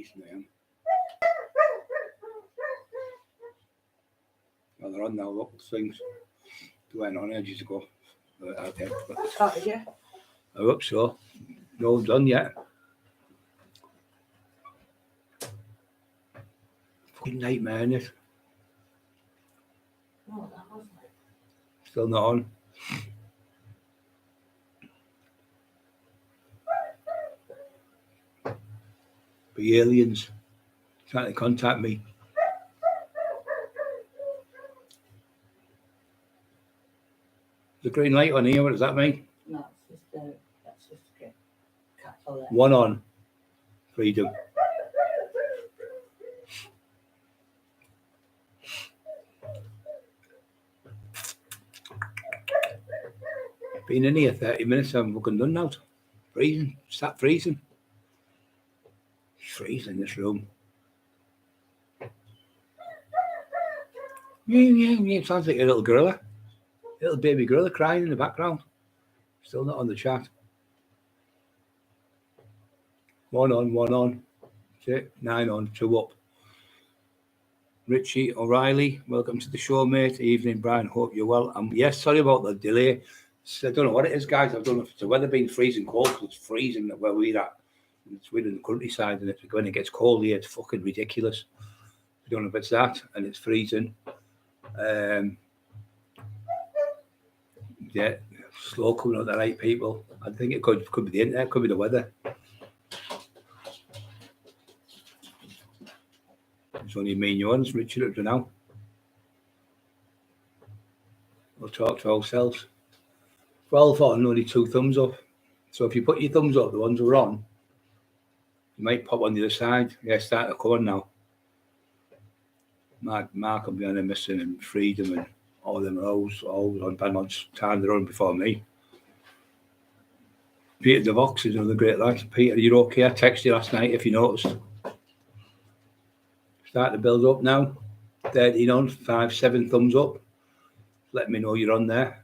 decent, I am. Well, they're on now, look, things. They went on ages ago. Out there. Yeah. I hope so. No done yet. Fucking nightmare, isn't it? Oh, that wasn't it. Still not on. The aliens trying to contact me. The green light on here, what does that mean? No, it's just that's just a cattle there. One on. Freedom. Been in here 30 minutes, I'm fucking done now. Freezing. Start freezing. It's freezing in this room. Sounds like a little gorilla. Little baby gorilla crying in the background. Still not on the chat. One on. 9 on, 2 up. Richie O'Reilly, welcome to the show, mate. Evening, Brian. Hope you're well. Yes, sorry about the delay. I don't know what it is, guys. I don't know if it's the weather being freezing cold, because it's freezing where we're at. We're in the countryside, and when it gets cold here, it's fucking ridiculous. I don't know if it's that, and it's freezing. Yeah, slow coming out the right, people. I think it could be the internet, could be the weather. It's only me and you on, Richard, up to now. We'll talk to ourselves. 12 on, only 2 thumbs up. So if you put your thumbs up, the ones we're on, you might pop on the other side. Yeah, start to come on now. Mark will be on there missing, and Freedom, and all them are always on Banmon's time they're on before me. Peter DeVox is another great lad. Peter, you're okay? I texted you last night if you noticed. Start to build up now. 13 on, 5-7 thumbs up. Let me know you're on there.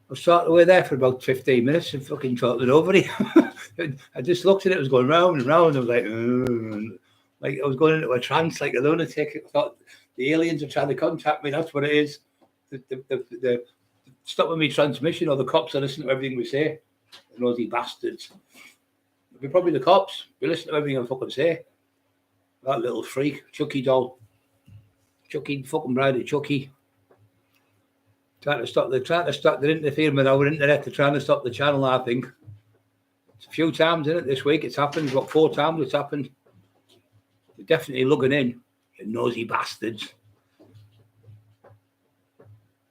I was sort of away there for about 15 minutes and fucking talked it over here. I just looked at it, it was going round and round. I was like I was going into a trance like a lunatic. I thought the aliens are trying to contact me. That's what it is. The stopping me transmission, or the cops are listening to everything we say. The nosy bastards. It'll be probably the cops. They listen to everything I fucking say. That little freak, Chucky doll. Chucky, fucking bride of Chucky. They're interfering with our internet. They're trying to stop the channel, I think. It's a few times in it this week. It's happened. About 4 times it's happened. They're definitely looking in. You nosy bastards.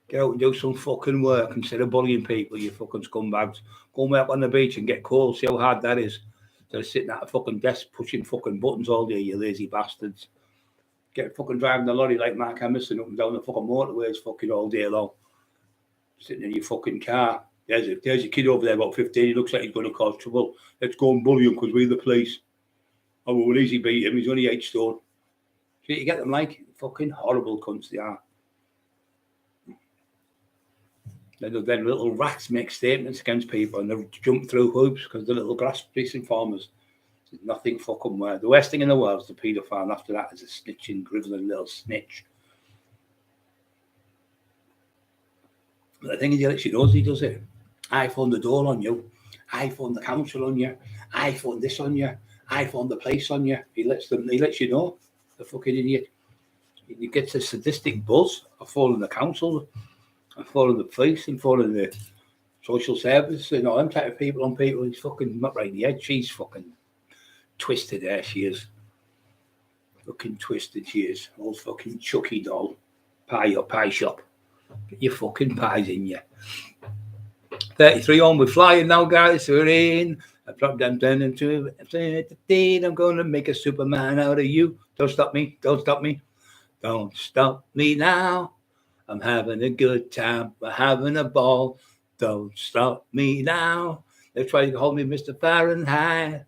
Get out and do some fucking work instead of bullying people, you fucking scumbags. Go and work on the beach and get cold. See how hard that is. Instead of sitting at a fucking desk pushing fucking buttons all day, you lazy bastards. Get fucking driving the lorry like Mark Emerson up and down the fucking motorways fucking all day long. Sitting in your fucking car. There's a kid over there about 15. He looks like he's going to cause trouble. Let's go and bully him because we're the police. Oh, we'll easy beat him. He's only 8 stone. So you get them like fucking horrible cunts they are. Then little rats make statements against people and they jump through hoops because the little grass informers. Nothing fucking worse. The worst thing in the world is the paedophile, and after that is a snitching, grizzling little snitch. But the thing is, he lets you know he does it. I phoned the door on you. I phoned the council on you. I phoned this on you. I phoned the police on you. He lets you know. The fucking idiot. He gets a sadistic buzz of phoning the council, and phoning the police, and phoning the social services, and all them type of people on people. He's fucking not right in the head. She's fucking twisted there, she is. Fucking twisted she is. Old fucking Chucky doll. Pie shop. Get your fucking pies in you. 33 on, we're flying now, guys. We're in. I dropped them down into it. I'm going to make a Superman out of you. Don't stop me. Don't stop me. Don't stop me now. I'm having a good time. We're having a ball. Don't stop me now. They're trying to hold me Mr. Fahrenheit.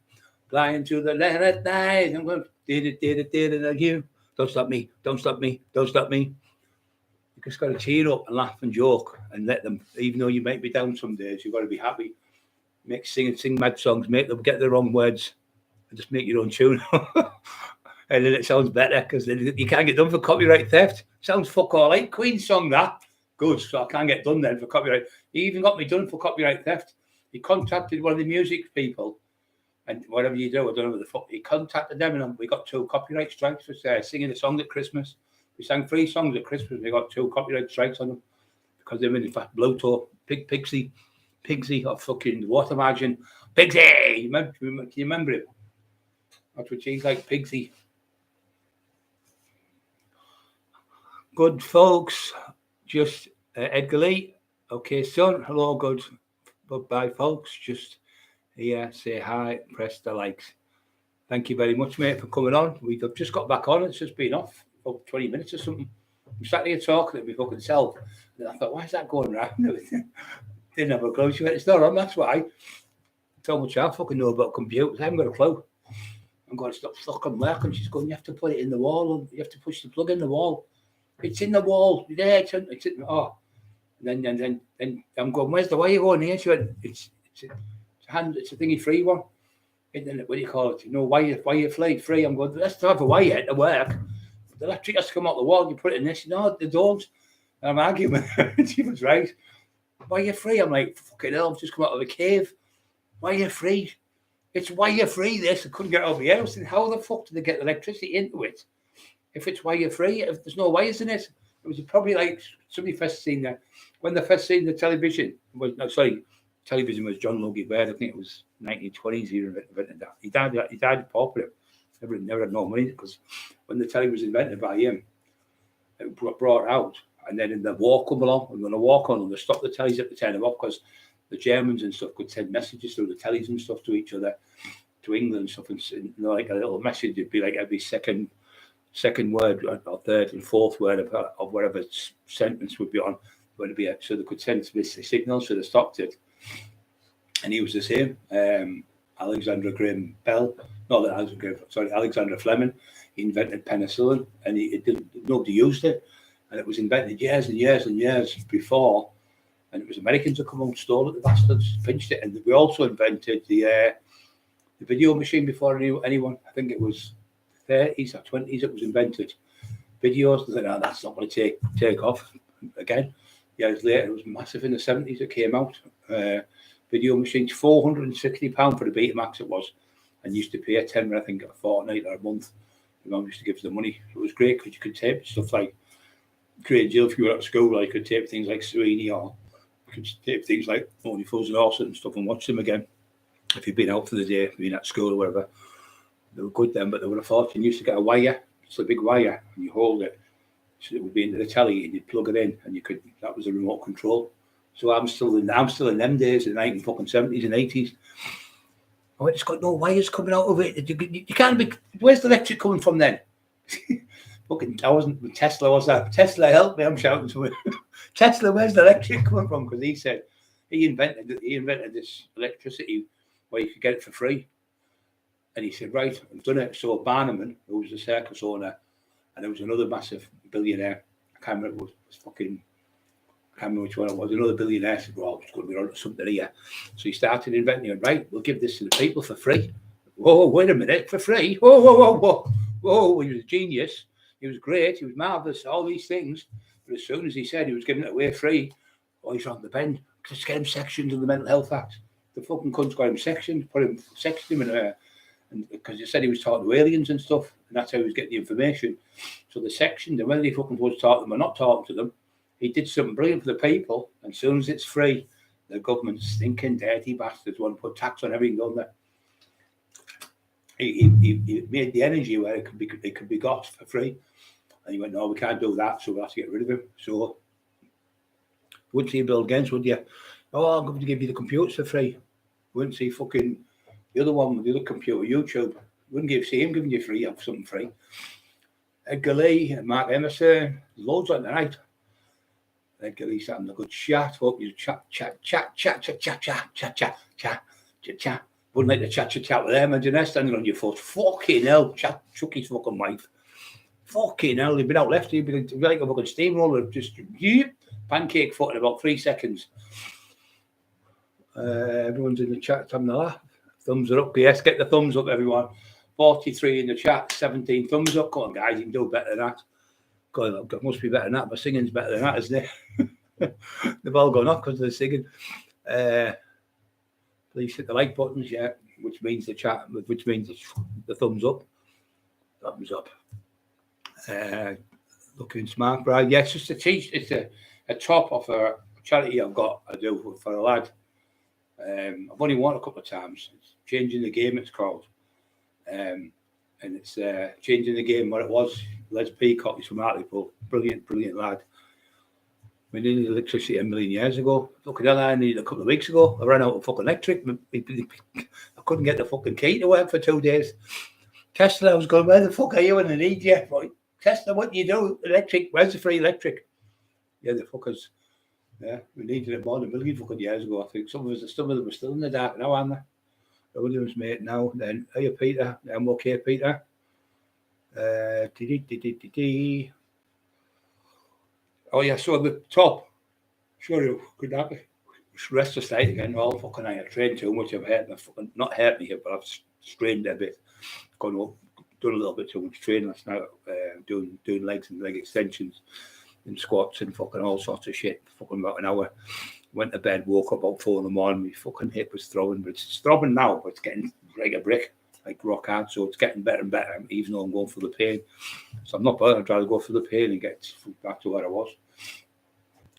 Flying to the land at night. I'm going to did it like you. Don't stop me. Don't stop me. Don't stop me. You just got to cheer up and laugh and joke and let them, even though you might be down some days, you've got to be happy. Sing mad songs, make them get the wrong words. and just make your own tune. And then it sounds better because you can't get done for copyright theft. Sounds fuck all like Queen song that. Good, so I can't get done then for copyright. He even got me done for copyright theft. He contacted one of the music people, and whatever you do, I don't know what the fuck. He contacted them, and we got 2 copyright strikes for singing a song at Christmas. We sang 3 songs at Christmas, and we got 2 copyright strikes on them because they were in fact Blowtorch, Pigsy, or fucking Water Margin. Pigsy! Can you remember him? That's what she's like, Pigsy. Good folks, just Edgar Lee. Okay, son. Hello, good. Goodbye, folks. Just here, say hi, press the likes. Thank you very much, mate, for coming on. We've just got back on. It's just been off for 20 minutes or something. I'm sat here talking to my fucking self. And I thought, why is that going round? Didn't have a clue. She went, it's not on, that's why. So much I fucking know about computers. I haven't got a clue. I'm going to stop fucking working. She's going, you have to put it in the wall. You have to push the plug in the wall. It's in the wall. Yeah, it's in oh. And then I'm going, where's the wire going here? She went, it's a thingy free one. And then what do you call it? You know, wire free. I'm going, let's have a wire to work. The electric has to come out the wall. You put it in this. No, they don't. And I'm arguing with her. She was right. Wire free. I'm like, fucking hell, I've just come out of a cave. Wire free. It's wire free, this. I couldn't get over here. I was thinking, how the fuck did they get electricity into it? If it's wire free, if there's no wires in it. It was probably like somebody first seen that. When they first seen the television, television was John Logie Baird. I think it was 1920s he invented that. He died popular. Never had no money because when the telly was invented by him, it brought out. And then in the war come along, and when the war come along, they stopped the tellies at the 10 o'clock because the Germans and stuff could send messages through the tellies and stuff to each other, to England and stuff. And you know, like a little message, it'd be like every second word or third and fourth word of whatever sentence would be on. Would be so they could send this signal, so they stopped it. And he was the same. Alexander Fleming. He invented penicillin, and nobody used it, and it was invented years and years and years before. And it was Americans that come and stole it, the bastards, pinched it. And we also invented the video machine before anyone. I think it was 30s or 20s it was invented. Videos, they said, no, that's not going to take off again. Years later, it was massive in the 70s. It came out. Video machines, £460 for the Betamax it was. And used to pay a tenner, I think, a fortnight or a month. My mum used to give us the money. It was great because you could tape stuff like Great Jill if you were at school. Like, you could tape things like Sweeney, or you could tape things like Only Fools and Horses and stuff and watch them again. If you'd been out for the day, been at school or whatever. They were good then, but they were a fortune. You used to get a wire. It's a big wire, and you hold it. So it would be into the telly, and you'd plug it in, and you could. That was a remote control. So I'm still in them days, in the 1970s and 80s. Oh, it's got no wires coming out of it. You can't be. Where's the electric coming from then? Fucking, I wasn't. Tesla was that. Tesla, help me! I'm shouting to him. Tesla, where's the electric coming from? Because he said he invented this electricity where you could get it for free. And he said, right, I've done it. So Barnum, who was the circus owner, and there was another massive billionaire. I can't remember which one it was. Another billionaire said, well, it's going to be on something here. So he started inventing it. Right, we'll give this to the people for free. Whoa, wait a minute, for free? Whoa, he was a genius. He was great. He was marvellous, all these things. But as soon as he said he was giving it away free, he's on the bend. Just get him sectioned in the Mental Health Act. The fucking cunt's got him sectioned, sexed him in a... And because he said he was talking to aliens and stuff, and that's how he was getting the information. So the section, and whether he fucking was talking to them or not talking to them, he did something brilliant for the people. And as soon as it's free, the government, stinking dirty bastards, want to put tax on everything on there. He made the energy where it could be got for free. And he went, no, we can't do that, so we'll have to get rid of him. So wouldn't see Bill Gates, would you? Oh, I'm going to give you the computers for free. Wouldn't see fucking the other one with the other computer, YouTube. Wouldn't see him giving you free, have something free. Edgar Lee and Mark Emerson, loads on the night. Edgar Lee's having a good chat. Hope you chat. Wouldn't like to chat with them, and you're standing on your foot. Fucking hell, Chucky's fucking wife. Fucking hell, they've been out left. He'd be like a fucking steamroller, just pancake foot in about 3 seconds. Everyone's in the chat having a laugh. Thumbs are up. Yes, get the thumbs up, everyone. 43 in the chat, 17 thumbs up. Come on, guys, you can do better than that. God, it must be better than that. My singing's better than that, isn't it? They've all gone off because of the singing. Please hit the like buttons, yeah, which means the chat, which means the thumbs up. Thumbs up. Looking smart, right? Yes, it's a top of a charity I've got. I do for a lad. I've only won a couple of times. It's Changing the Game, it's called. And it's changing the game what it was. Les Peacock, he's from Hartlepool. Brilliant lad. We needed electricity a million years ago. Fucking hell, I needed a couple of weeks ago. I ran out of fucking electric. I couldn't get the fucking key to work for 2 days. Tesla, I was going, where the fuck are you when I need you? Like, Tesla, what do you do? Electric, where's the free electric? Yeah, the fuckers. Yeah, we needed it more than a million fucking years ago, I think. Some of them were still in the dark now, aren't they? Williams, mate, now. Then, are you Peter? I'm okay, Peter. Oh, yeah, so the top. Sure, could that be? Rest of state again. Well, fucking I trained too much. I've hurt my fucking, not hurt me here, but I've strained a bit. Gone up, done a little bit too much training last night, doing legs and leg extensions and squats and fucking all sorts of shit. Fucking about an hour. Went to bed, woke up about 4 in the morning. My fucking hip was throbbing, but it's throbbing now, but it's getting like a brick, like rock hard. So it's getting better and better, even though I'm going for the pain. So I'm not bothered. I'd rather go for the pain and get back to where I was.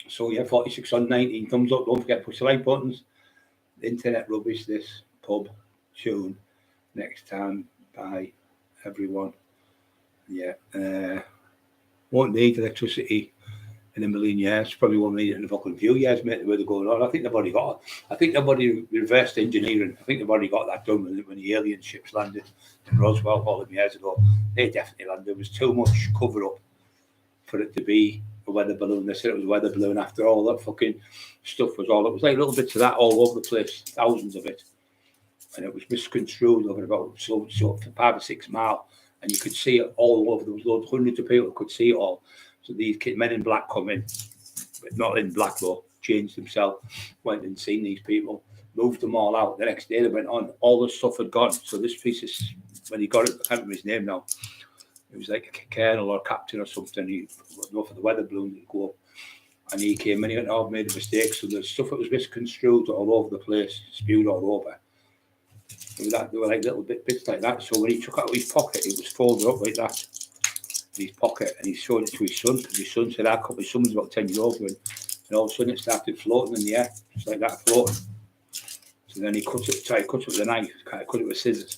So yeah, 46 on 19 thumbs up. Don't forget to push the like buttons. Internet rubbish, this pub tune. Next time, bye, everyone. Yeah, won't need electricity in a million years. Probably won't need it in a fucking few years, mate. Where they're going on. I think they've already got it. I think they've already reversed engineering. I think they've already got that done when the alien ships landed in Roswell all them years ago. They definitely landed. There was too much cover up for it to be a weather balloon. They said it was a weather balloon after all that fucking stuff was all. It was like little bits of that all over the place, thousands of it. And it was misconstrued over about so 5 or 6 miles. And you could see it all over. There was loads, hundreds of people could see it all. So these men in black come in, but not in black though, changed themselves, went and seen these people, moved them all out. The next day they went on, all the stuff had gone. So this piece is, when he got it, I can't remember his name now. It was like a colonel or captain or something. He went off for the weather balloon and go up. And he came in and he went, oh, I've made a mistake. So the stuff that was misconstrued all over the place, spewed all over. They were like little bits like that. So when he took out of his pocket, it was folded up like that in his pocket, and he showed it to his son because his son said, his son was about 10 years old, and all of a sudden it started floating in the air, just like that, floating. So then he tried to cut it with a knife, tried to cut it with scissors,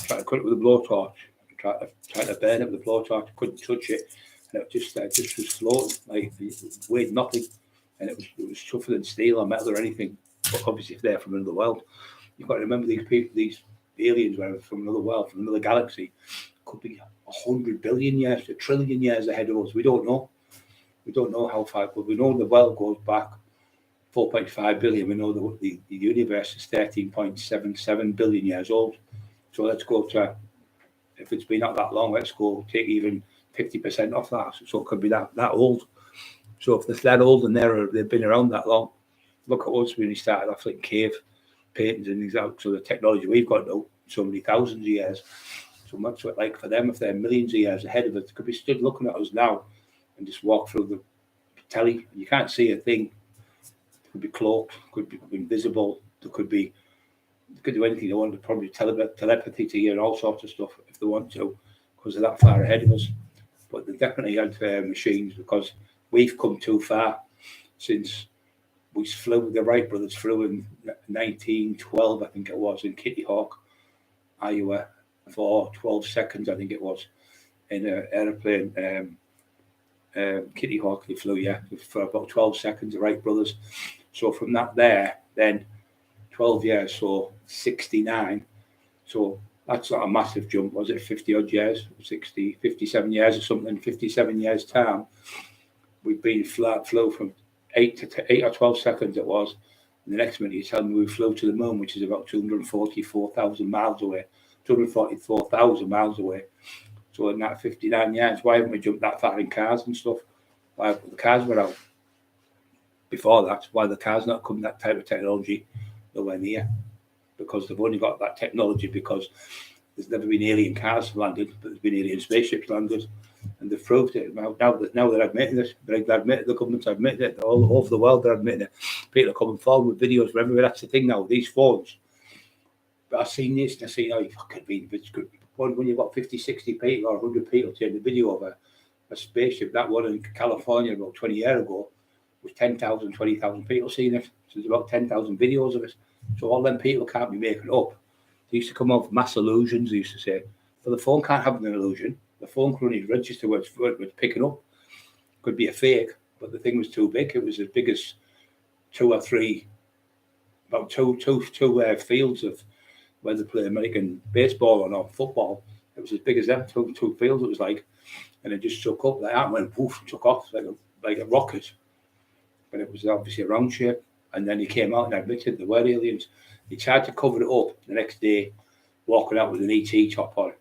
tried to cut it with a blowtorch, tried to burn it with a blowtorch, couldn't touch it, and it just was floating, like it weighed nothing, and it was tougher than steel or metal or anything. But obviously, if they're from another world, you've got to remember these people, these aliens were from another world, from another galaxy. Could be 100 billion years, a trillion years ahead of us. We don't know. We don't know how far, but we know the world goes back 4.5 billion. We know the universe is 13.77 billion years old. So let's go to, if it's been not that long, let's go take even 50% off that. So it could be that old. So if they're that old and they've been around that long, look at us when we started off like cave paintings and things out. So the technology we've got now, so many thousands of years. So much like for them, if they're millions of years ahead of us, they could be stood looking at us now and just walk through the telly. You can't see a thing. It could be cloaked, could be invisible. They could do anything they want. To probably telepathy to you and all sorts of stuff if they want to, because they're that far ahead of us. But they definitely had machines, because we've come too far since we flew. The Wright brothers flew in 1912, I think it was, in Kitty Hawk, Iowa, for 12 seconds, I think it was, in an aeroplane. Kitty Hawk, they flew, for about 12 seconds, the Wright brothers. So from that then 12 years, so 69. So that's not a massive jump, was it? 50 odd years, 60, 57 years or something, 57 years time. We've been flew from 8 or 12 seconds it was. And the next minute you tell me we flew to the moon, which is about 244,000 miles away. 244,000 miles away. So in that 59 years, why haven't we jumped that far in cars and stuff? Why the cars were out before that? Why the cars not come that type of technology nowhere near? because they've only got that technology because there's never been alien cars landed, but there's been alien spaceships landed, and they've proved it. Now they're admitting this. The government's admitted it. All over the world they're admitting it. People are coming forward with videos for everywhere. That's the thing now. These phones. But I've seen this and I've seen how you fucking be. It's good. When you've got 50, 60 people or 100 people taking a video of a spaceship, that one in California about 20 years ago was 10,000, 20,000 people seeing it. So there's about 10,000 videos of it. So all them people can't be making it up. They used to come off mass illusions, they used to say. So the phone can't have an illusion. The phone can only register what it's picking up. Could be a fake, but the thing was too big. It was as big as two fields of where they play American baseball or not football. It was as big as them, two fields it was like. And it just took up like that and went poof and took off like a rocket. But it was obviously a round shape. And then he came out and admitted there were aliens. He tried to cover it up the next day, walking out with an ET top on. It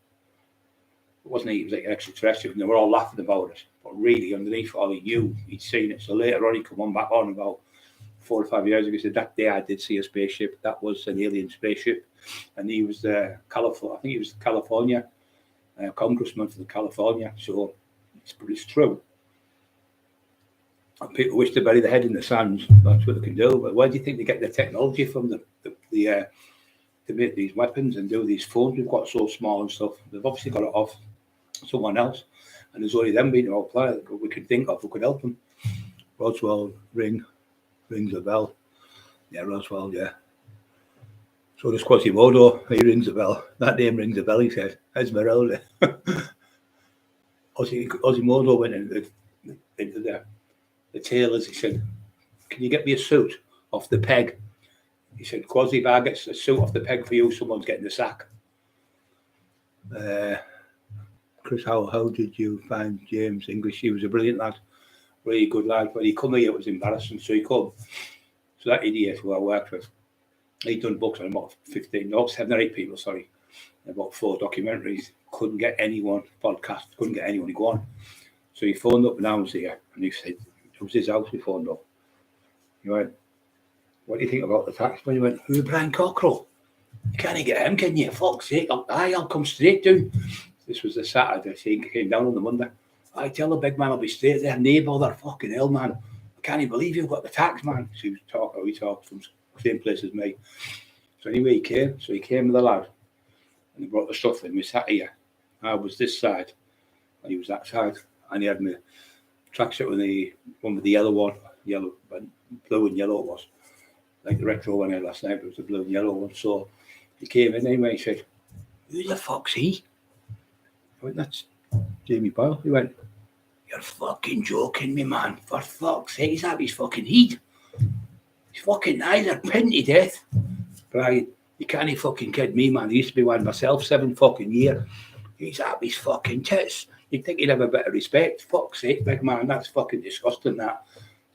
wasn't it was like an extraterrestrial, and they were all laughing about it. But really, underneath all, he knew he'd seen it. So later on, he come on back on about 4 or 5 years ago. He said, that day I did see a spaceship. That was an alien spaceship. And he was California. I think he was California, congressman for California. So it's true. And people wish to bury their head in the sand. That's what they can do. But where do you think they get the technology from to make these weapons and do these phones we've got so small and stuff? They've obviously got it off someone else. And there's only them being all planet that we could think of who could help them. Roswell rings a bell. Yeah, Roswell, yeah. So does Quasimodo. He rings a bell. That name rings a bell, he said. Esmeralda. Quasimodo went into the tailors. He said, can you get me a suit off the peg? He said, Quasi, if I get a suit off the peg for you, someone's getting the sack. Chris, how did you find James English? He was a brilliant lad, really good lad. When he come here, it was embarrassing. So he come. So that idiot who I worked with, he'd done books on about 7 or 8 people, sorry, about 4 documentaries. Couldn't get anyone, podcast, couldn't get anyone to go on. So he phoned up and I was here, and he said, it was his house he phoned up. He went, what do you think about the taxman? He went, who, Brian Cockerill? You can't get him, can you? Fuck's sake, I'll come straight down. This was the Saturday, so he came down on the Monday. I tell the big man I'll be straight there, neighbour, they're fucking hell, man. I can't believe you've got the tax man. So he talked from the same place as me. So anyway, he came. So he came with the lad, and he brought the stuff in. We sat here. I was this side, and he was that side. And he had my tracksuit with the one with the blue and yellow it was. Like the retro one I had last night, but it was the blue and yellow one. So he came in anyway, he said, who the fuck's he? I went, that's Jamie Boyle. He went, you're fucking joking me, man. For fuck's sake, he's at his fucking heat. His fucking eyes are pinned to death. Brian, you can't fucking kid me, man. I used to be one myself 7 fucking years. He's at his fucking tits. You'd think he'd have a bit of respect. Fuck's sake, big man, that's fucking disgusting, that.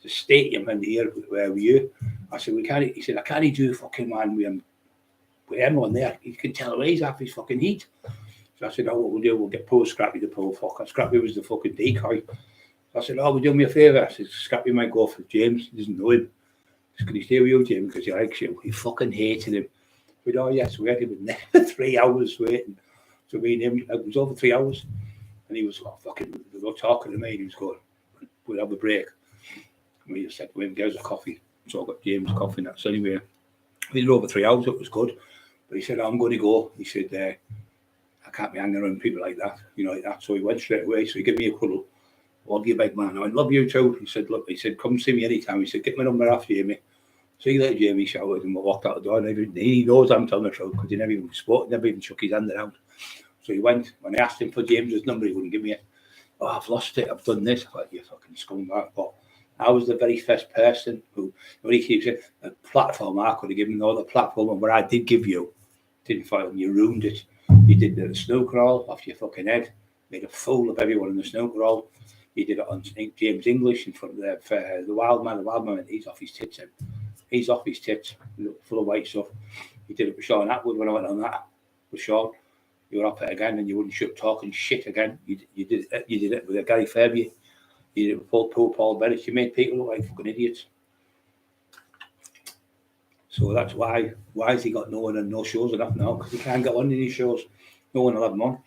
The stadium in here, where were you? I said, he said, I can't do fucking man with anyone there. You can tell he's half his fucking heat. So I said, what we'll do, we'll get poor Scrappy to pull fucker. Scrappy was the fucking decoy. So I said, will you do me a favour? I said, Scrappy might go for James. He doesn't know him. Said, can he stay with you, James? Because he likes you. He fucking hated him. We said, yes, we had him in there 3 hours waiting. So me and him, it was over 3 hours. And he was fucking, they were talking to me, and he was going, we'll have a break. And we said, we'll get us a coffee. So I got James coffee, and that's anyway. We did over 3 hours, it was good. But he said, I'm going to go. He said, I can't be hanging around people like that, like that. So he went straight away. So he gave me a cuddle. Love you, big man. I went, love you too. He said, look, come see me anytime. He said, get my number off Jamie. See you later, Jamie. Shouted, and we walked out the door. And he knows I'm telling the truth because he never even spoke, never even shook his hand around. So he went. When I asked him for James's number, he wouldn't give me it. Oh, I've lost it. I've done this. I thought, you fucking scumbag. But I was the very first person who, when he keeps saying, the platform I could have given, all the platform where I did give you, didn't fight and you ruined it. You did the snooker all off your fucking head, made a fool of everyone in the snooker all. You did it on James English in front of the wild man. The wild man, he's off his tits. He's off his tits, full of white stuff. You did it with Sean Atwood when I went on that with Sean. You were up it again, and you wouldn't shut talking shit again. You did it with Gary Fairview. You did it with Paul Bennett. You made people look like fucking idiots. So that's why has he got no one and no shows enough now? Because he can't get on any shows. No one will have him on.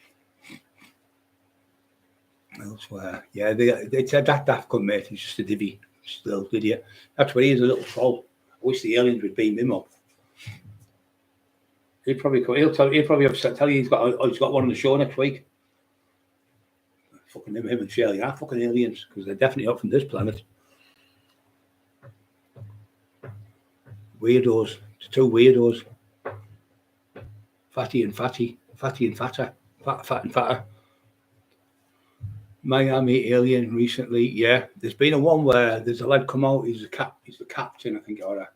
Elsewhere, yeah, it's a daft cunt, mate. He's just a divvy, just a little idiot. That's what he is, a little troll. I wish the aliens would beam him up. He'll probably tell you he's got one on the show next week. Fucking him and Shirley are fucking aliens because they're definitely up from this planet. Weirdos, it's two weirdos. Fatty and fatter, fat and fatter. Miami alien recently, yeah. There's been a one where there's a lad come out. He's the captain, I think, and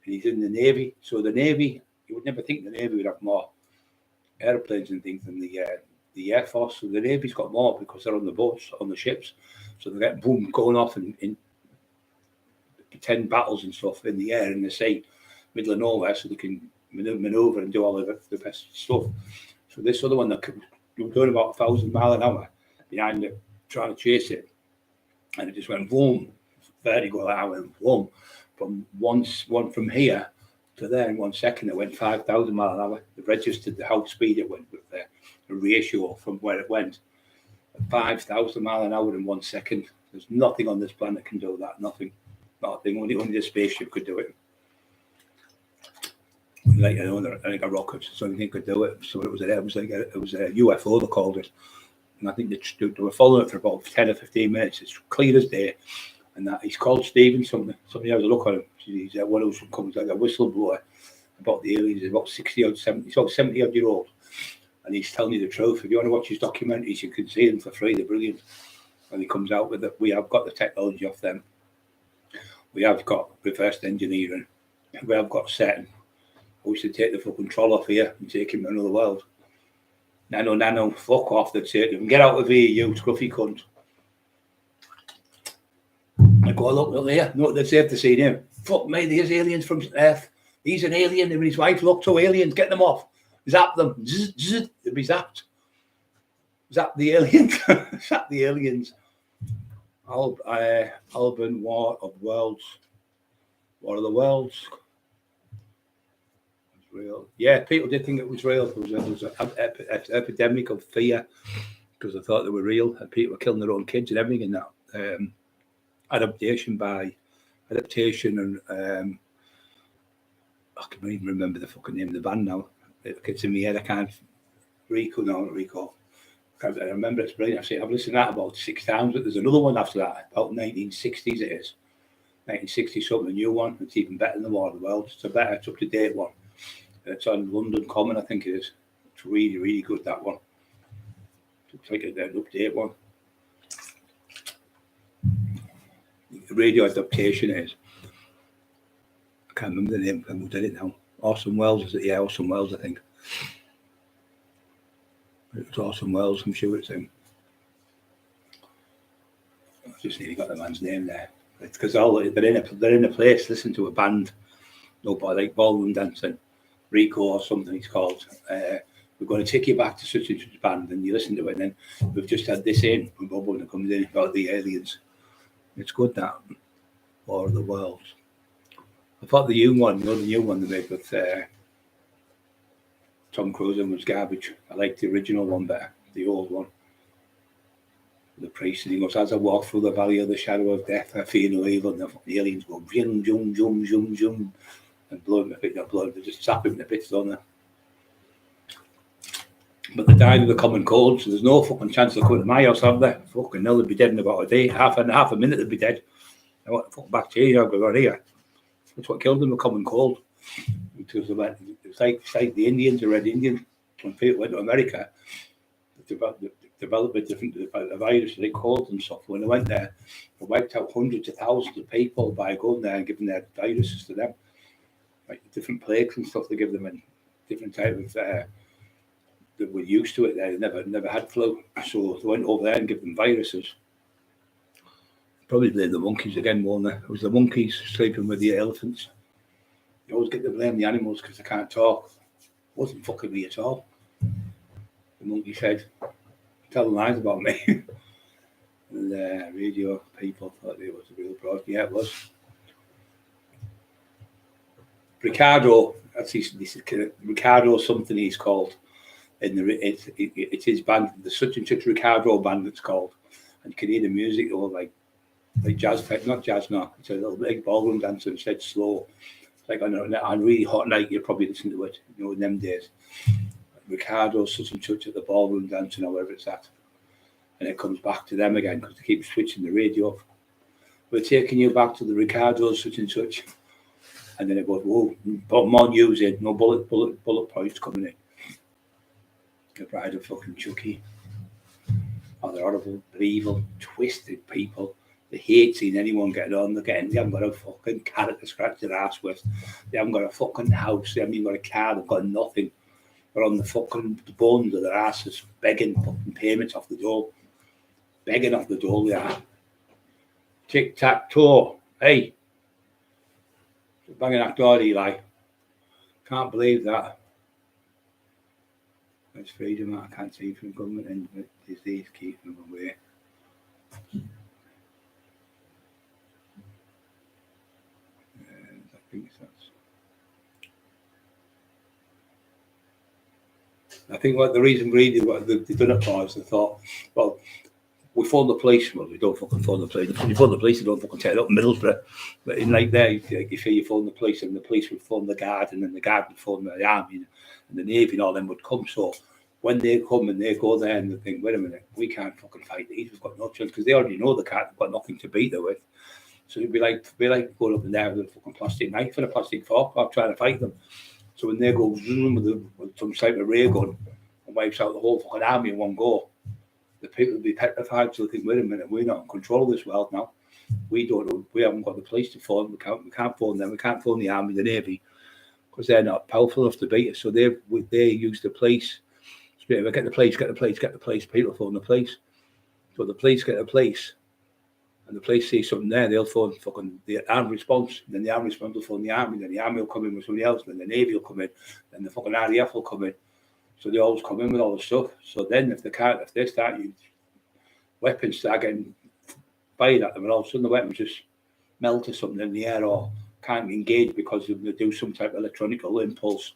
he's in the Navy. So the Navy, you would never think the Navy would have more airplanes and things than the Air Force. So the Navy's got more because they're on the boats, on the ships. So they get boom going off in 10 battles and stuff in the air, in the sea, middle of nowhere, so they can maneuver and do all of the best stuff. So this other one that was going about 1,000 miles an hour behind it, trying to chase it, and it just went boom, vertigo like that went boom, from from here to there in 1 second. It went 5,000 miles an hour. They registered how speed it went with the ratio from where it went. 5,000 miles an hour in 1 second. There's nothing on this planet can do that. Nothing. Not a thing. Only the spaceship could do it. Like, I think a rocket, so anything could do it. So it was a UFO, they called it. And I think they were following it for about 10 or 15 minutes. It's clear as day. And that he's called Stephen something. Somebody has a look at him. He's one who comes like a whistleblower about the aliens. He's about 60 odd, 70. He's about 70 odd year old. And he's telling you the truth. If you want to watch his documentaries, you can see them for free. They're brilliant. And he comes out with it. We have got the technology off them. We have got reversed engineering. We have got setting. We should take the fucking troll off here and take him to another world. Nano, fuck off, they'd say to him. Get out of here, you scruffy cunt. I go, look there. No, they'd say to see him. Fuck me, there's aliens from Earth. He's an alien, and his wife, look, two aliens, get them off. Zap them. Zzz, they'd be zapped. Zap the aliens. Zap the aliens. Alban War of Worlds. War of the Worlds. Real. Yeah, people did think it was real. There was an epidemic of fear because they thought they were real, and people were killing their own kids and everything. And that adaptation and I can't even remember the fucking name of the band now. It gets in my head. I can't recall. I remember it's brilliant. I've listened to that about 6 times. But there's another one after that, about 1960s. It is 1960 something, a new one. It's even better than the War of the Worlds. It's up to date one. It's on London Common, I think it is. It's really, really good, that one. Looks like an update one. Radio adaptation it is. I can't remember the name. Who did it now? Orson Welles, is it? Yeah, Orson Welles, I think. It was Orson Welles, I'm sure it's him. I just nearly got the man's name there. It's because they're in a place, listen to a band, nobody like ballroom dancing. Rico or something it's called. We're going to take you back to such and such band, and you listen to it, and then we've just had this in from Bob when it comes in about the aliens. It's good, that War of the Worlds. I thought the new one they made with Tom Cruise was garbage. I liked the original one better, the old one. The priest, and he goes, as I walk through the valley of the shadow of death, I fear no evil. And the aliens go, zoom, zoom, zoom, zoom, zoom. And blow him a bit, they just zap him in the bits, don't they? But they died of the common cold, so there's no fucking chance of coming to my house, have they? Fucking hell, they'd be dead in about a day. Half a minute they'd be dead. I want fucking bacteria I've got here. That's what killed them, the common cold. Because it's like the Indians, the Red Indians, when people went to America, they developed a virus, they called them stuff. When they went there, they wiped out hundreds of thousands of people by going there and giving their viruses to them. Like different plagues and stuff they give them, and different type of they were used to it there. They never had flu, so they went over there and gave them viruses. Probably blame the monkeys again, won't they? It was the monkeys sleeping with the elephants. You always get to blame the animals because they can't talk. It wasn't fucking me at all. The monkey said, "Tell lies about me." And radio people thought it was a real problem. Yeah, it was. Ricardo, that's this Ricardo something he's called. It's his band, the such and such Ricardo band it's called. And you can hear the music or like jazz, not jazz, no. It's a little big ballroom dancer instead slow. Like on a really hot night, you'll probably listen to it, you know, in them days. Ricardo such and such at the ballroom dancing or wherever it's at. And it comes back to them again because they keep switching the radio off. We're taking you back to the Ricardo such and such. And then it goes, whoa, but more news in, no bullet points coming in. The Bride of fucking Chucky. Oh, they're horrible, they're evil, twisted people. They hate seeing anyone getting on. They haven't got a fucking carrot to scratch their ass with. They haven't got a fucking house. They haven't even got a car. They've got nothing. They're on the fucking bones of their asses, begging fucking payments off the door. Begging off the door, they are. Tic-tac-toe. Hey. Banging that door, Eli. Can't believe that. It's freedom I can't see from government and disease keeping them away. I think what the reason really what they've done it for is they thought, well, we phone the police. Well, we don't fucking phone the police. If you phone the police, they don't fucking take it up Middlesbrough. But in like there, you say you phone the police, and the police would phone the guard, and then the guard would phone the army, and the navy, and all them would come. So when they come and they go there and they think, wait a minute, we can't fucking fight these. We've got no chance because they already know they can't. They've got nothing to beat them with. So it'd be like going up in there with a fucking plastic knife and a plastic fork, or trying to fight them. So when they go with some type of ray gun and wipes out the whole fucking army in one go, the people will be petrified. So they think, wait a minute, we're not in control of this world now. We haven't got the police to phone. We can't phone them. We can't phone the army, the navy, because they're not powerful enough to beat us. So they use the police. Straight away, get the police. People phone the police. So the police get the police. And the police see something there, they'll phone fucking the armed response. Then the armed response will phone the army. Then the army will come in with somebody else. Then the navy will come in. Then the fucking RAF will come in. So they always come in with all the stuff. So then if they start using weapons, start getting fired at them, and all of a sudden the weapons just melt or something in the air or can't engage because they do some type of electronical impulse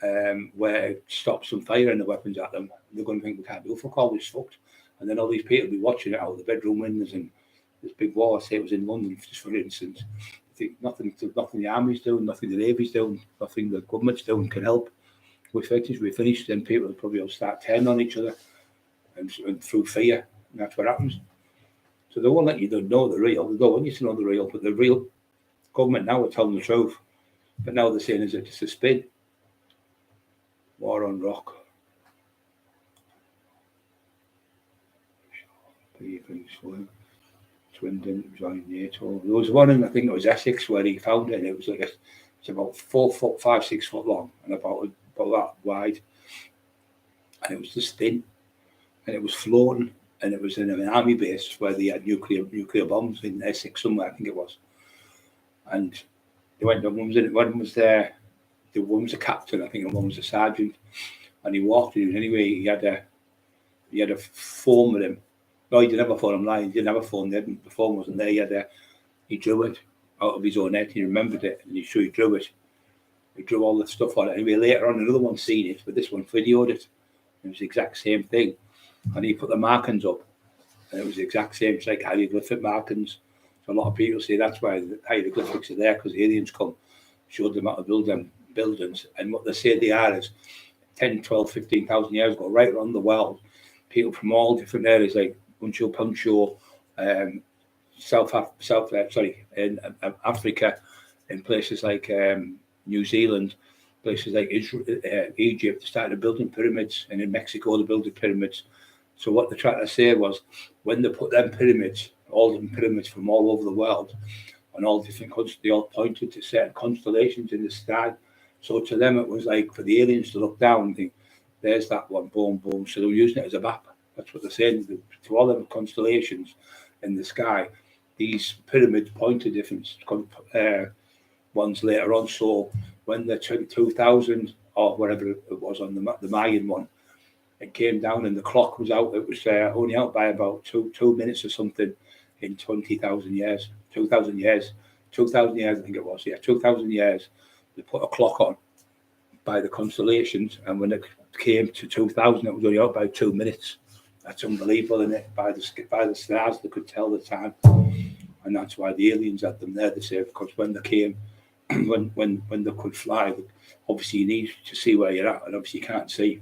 where it stops them firing the weapons at them. They're going to think we can't do fuck all this fucked. And then all these people will be watching it out of the bedroom windows and this big war, say it was in London, just for instance. I think nothing the army's doing, nothing the navy's doing, nothing the government's doing can help. We're finished, then people will probably start turning on each other and through fear, and that's what happens. So they won't let you know the real. They don't want you to know the real, but the real government now are telling the truth. But now they're saying, is it just a spin? War on rock. Swindon joined NATO. There was one in, I think it was Essex, where he found it, and it was like it's about 4 foot, 5, 6 foot long, and about that wide, and it was just thin, and it was floating, and it was in an army base where they had nuclear bombs in Essex somewhere, I think it was. And they went. One was there. The one was a captain, I think, and one was a sergeant, and he walked in. Anyway, he had a phone with him. No, he didn't have a phone. I'm lying. He didn't have a phone. The phone wasn't there. He drew it out of his own head. He remembered it, and he drew it. He drew all the stuff on it. Anyway, later on, another one seen it, but this one videoed it. It was the exact same thing, and he put the markings up, and it was the exact same. It's like hieroglyphic markings. So a lot of people say that's why the hieroglyphics are there, because the aliens come, showed them how to build them buildings, and what they say they are is 10, 12, 15,000 years ago, right around the world, people from all different areas like Puncho, in Africa, in places like New Zealand, places like Israel, Egypt, started building pyramids, and in Mexico they built the pyramids. So what they're trying to say was, when they put them pyramids, all them pyramids from all over the world, and all different they all pointed to certain constellations in the sky. So to them it was like for the aliens to look down and think, there's that one, boom, boom. So they were using it as a map. That's what they're saying. To all them constellations in the sky, these pyramids point to different ones later on. So when the 2000 or whatever it was on the Mayan one, it came down and the clock was out. It was only out by about two minutes or something in 20,000 years. 2,000 years. 2,000 years, I think it was. Yeah, 2,000 years. They put a clock on by the constellations, and when it came to 2000, it was only out by 2 minutes. That's unbelievable, isn't it? By the stars, they could tell the time, and that's why the aliens had them there. They say because when they came, when they could fly, obviously you need to see where you're at, and obviously you can't see.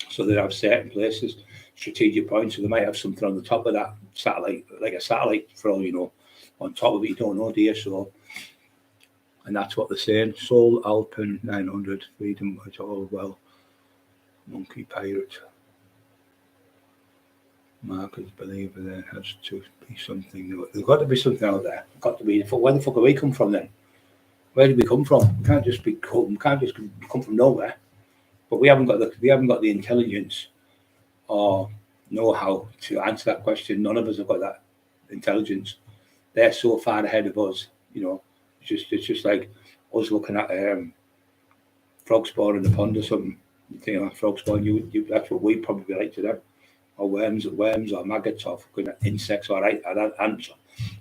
So they have certain places, strategic points. So they might have something on the top of that satellite, like a satellite, for all you know, on top of it. You don't know, do you? So, and that's what they're saying. Soul Alpine 900, Freedom, it's all well. Monkey Pirate. Marcus Believer, there has to be something. There's got to be something out there. Got to be. Where the fuck have we come from then? Where did we come from? We can't just come from nowhere. But we haven't got the intelligence or know-how to answer that question. None of us have got that intelligence. They're so far ahead of us. You know, it's just like us looking at frog spawn in the pond or something. You think frog spawn, you that's what we probably like to them. Or worms or maggots or fucking insects or ants.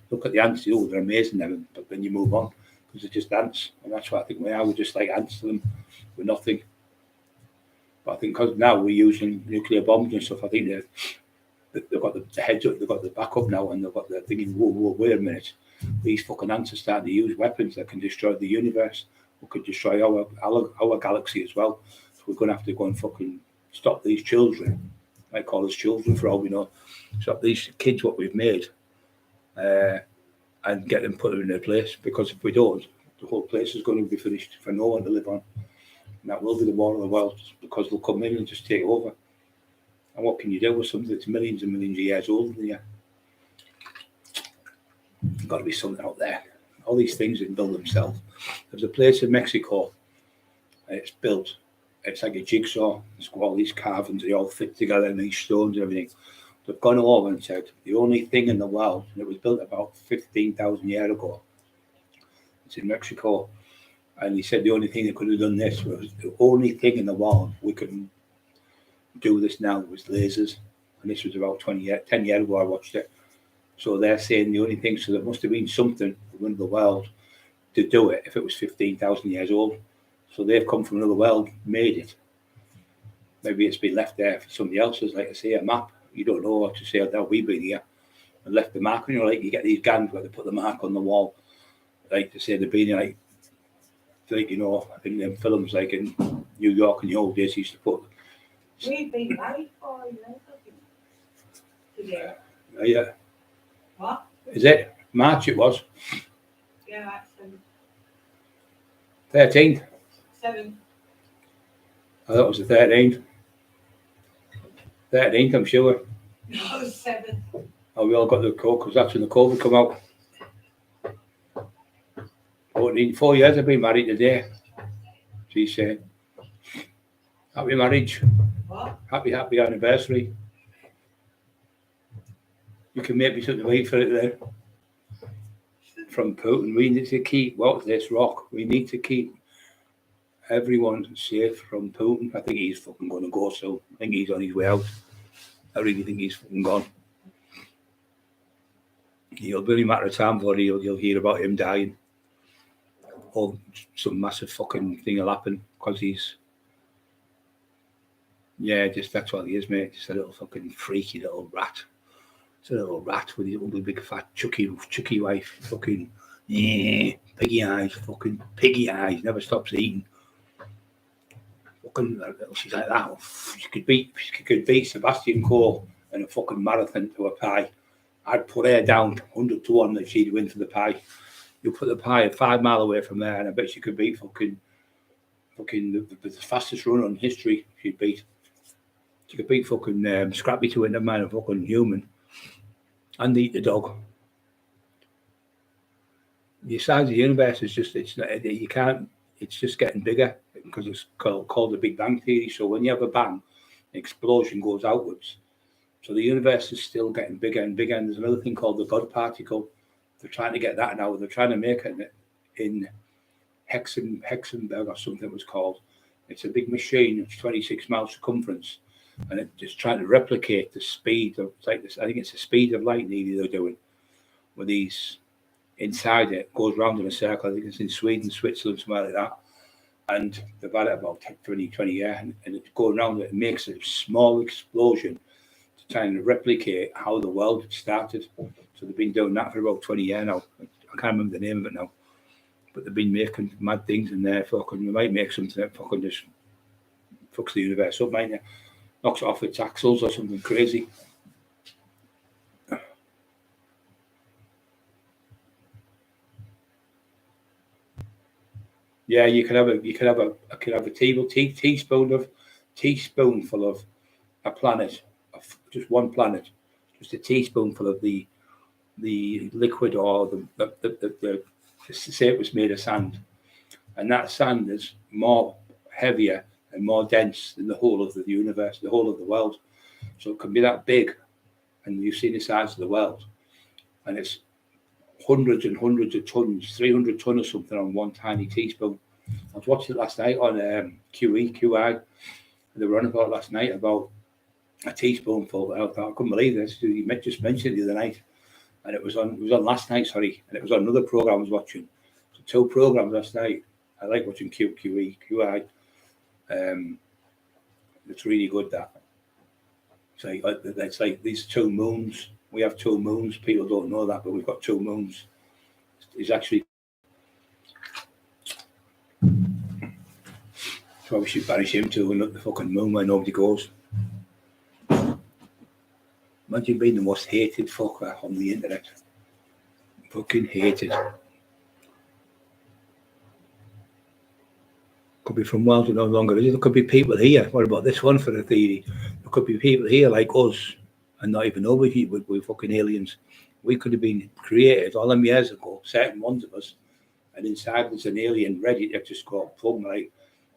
Look at the ants, they're amazing them, but then you move on because they're just ants, and that's what I think we are. We're just like ants to them. We're nothing. But I think because now we're using nuclear bombs and stuff, I think they've got the heads up, they've got the back up now, and they've got the thinking, whoa, wait a minute. These fucking ants are starting to use weapons that can destroy the universe. We could destroy our galaxy as well. So we're going to have to go and fucking stop these children. I call us children for all we know. Stop these kids what we've made and get them put in their place. Because if we don't, the whole place is going to be finished for no one to live on. And that will be the war of the world because they'll come in and just take over. And what can you do with something that's millions and millions of years older than you? There's got to be something out there. All these things that build themselves. There's a place in Mexico, and it's built. It's like a jigsaw. It's got all these carvings, they all fit together, and these stones and everything. They've gone over and said the only thing in the world, and it was built about 15,000 years ago. It's in Mexico. And he said the only thing that could have done this was the only thing in the world we can do this now was lasers. And this was about 10 years ago I watched it. So they're saying the only thing, so there must have been something from the world to do it if it was 15,000 years old. So they've come from another world, made it. Maybe it's been left there for somebody else's, like I say, a map. You don't know what to say, now we've been here and left the mark. And like you get these gangs where they put the mark on the wall, like to say they've been here, like, you know, I think them films like in New York in the old days used to put. We've been married for today. Yeah. What? Is it? March it was. Yeah, that's 13th. 7. I thought it was the 13th. 13th, I'm sure. No, 7. Oh, we all got the COVID because that's when the COVID come out. 4 years I've been married today. She's saying. Happy marriage. What? Happy anniversary. You can make me something to eat for it there. From Putin, we need to keep this rock. We need to keep everyone safe from Putin. I think he's fucking going to go soon. I think he's on his way out. I really think he's fucking gone. It'll be a matter of time before you'll hear about him dying. Or some massive fucking thing will happen because he's. Yeah, just that's what he is, mate. Just a little fucking freaky little rat. It's a little rat with his ugly big fat chucky wife. Fucking piggy eyes. Never stops eating. Fucking she's like that. She could beat Sebastian Coe in a fucking marathon to a pie. I'd put her down 100 to 1 that she'd win for the pie. You put the pie 5 miles away from there, and I bet she could beat fucking the fastest runner in history. She'd beat. She could beat fucking Scrappy to it, never mind a fucking human. And eat the dog. The size of the universe is just it's just getting bigger because it's called the Big Bang Theory. So when you have a bang, an explosion goes outwards. So the universe is still getting bigger and bigger. And there's another thing called the God particle. They're trying to get that now. They're trying to make it in Hexenberg or something it was called. It's a big machine. It's 26 miles circumference. And it's just trying to replicate the speed of, like this. I think it's the speed of light nearly they're doing. With these inside it goes round in a circle. I think it's in Sweden, Switzerland, somewhere like that. and they've had it about 20 years, and it's going around. It makes a small explosion to try and replicate how the world started. So they've been doing that for about 20 years now. I can't remember the name of it now, but they've been making mad things in there. Fucking, you might make something that fucking just fucks the universe up, might you? Knocks it off its axles or something crazy. Yeah, you can have a teaspoonful of a planet, of just one planet, just a teaspoonful of the liquid or the say it was made of sand, and that sand is more heavier and more dense than the whole of the universe, the whole of the world. So it can be that big, and you've seen the size of the world, and it's hundreds and hundreds of tons, 300 tons or something on one tiny teaspoon. I was watching it last night on QI, and they were on about last night about a teaspoonful. I thought I couldn't believe this. You just mentioned it the other night, and it was on last night. Sorry, and it was on another program I was watching. So 2 programs last night. I like watching QI. It's really good. That it's like these 2 moons. We have 2 moons. People don't know that, but we've got 2 moons. It's actually. So we should banish him to and look the fucking moon where nobody goes. Imagine being the most hated fucker on the internet. Fucking hated. Could be from worlds that no longer is. There could be people here. What about this one for the theory? There could be people here like us and not even know we're fucking aliens. We could have been created all them years ago, certain ones of us, and inside there's an alien ready to just go plumb like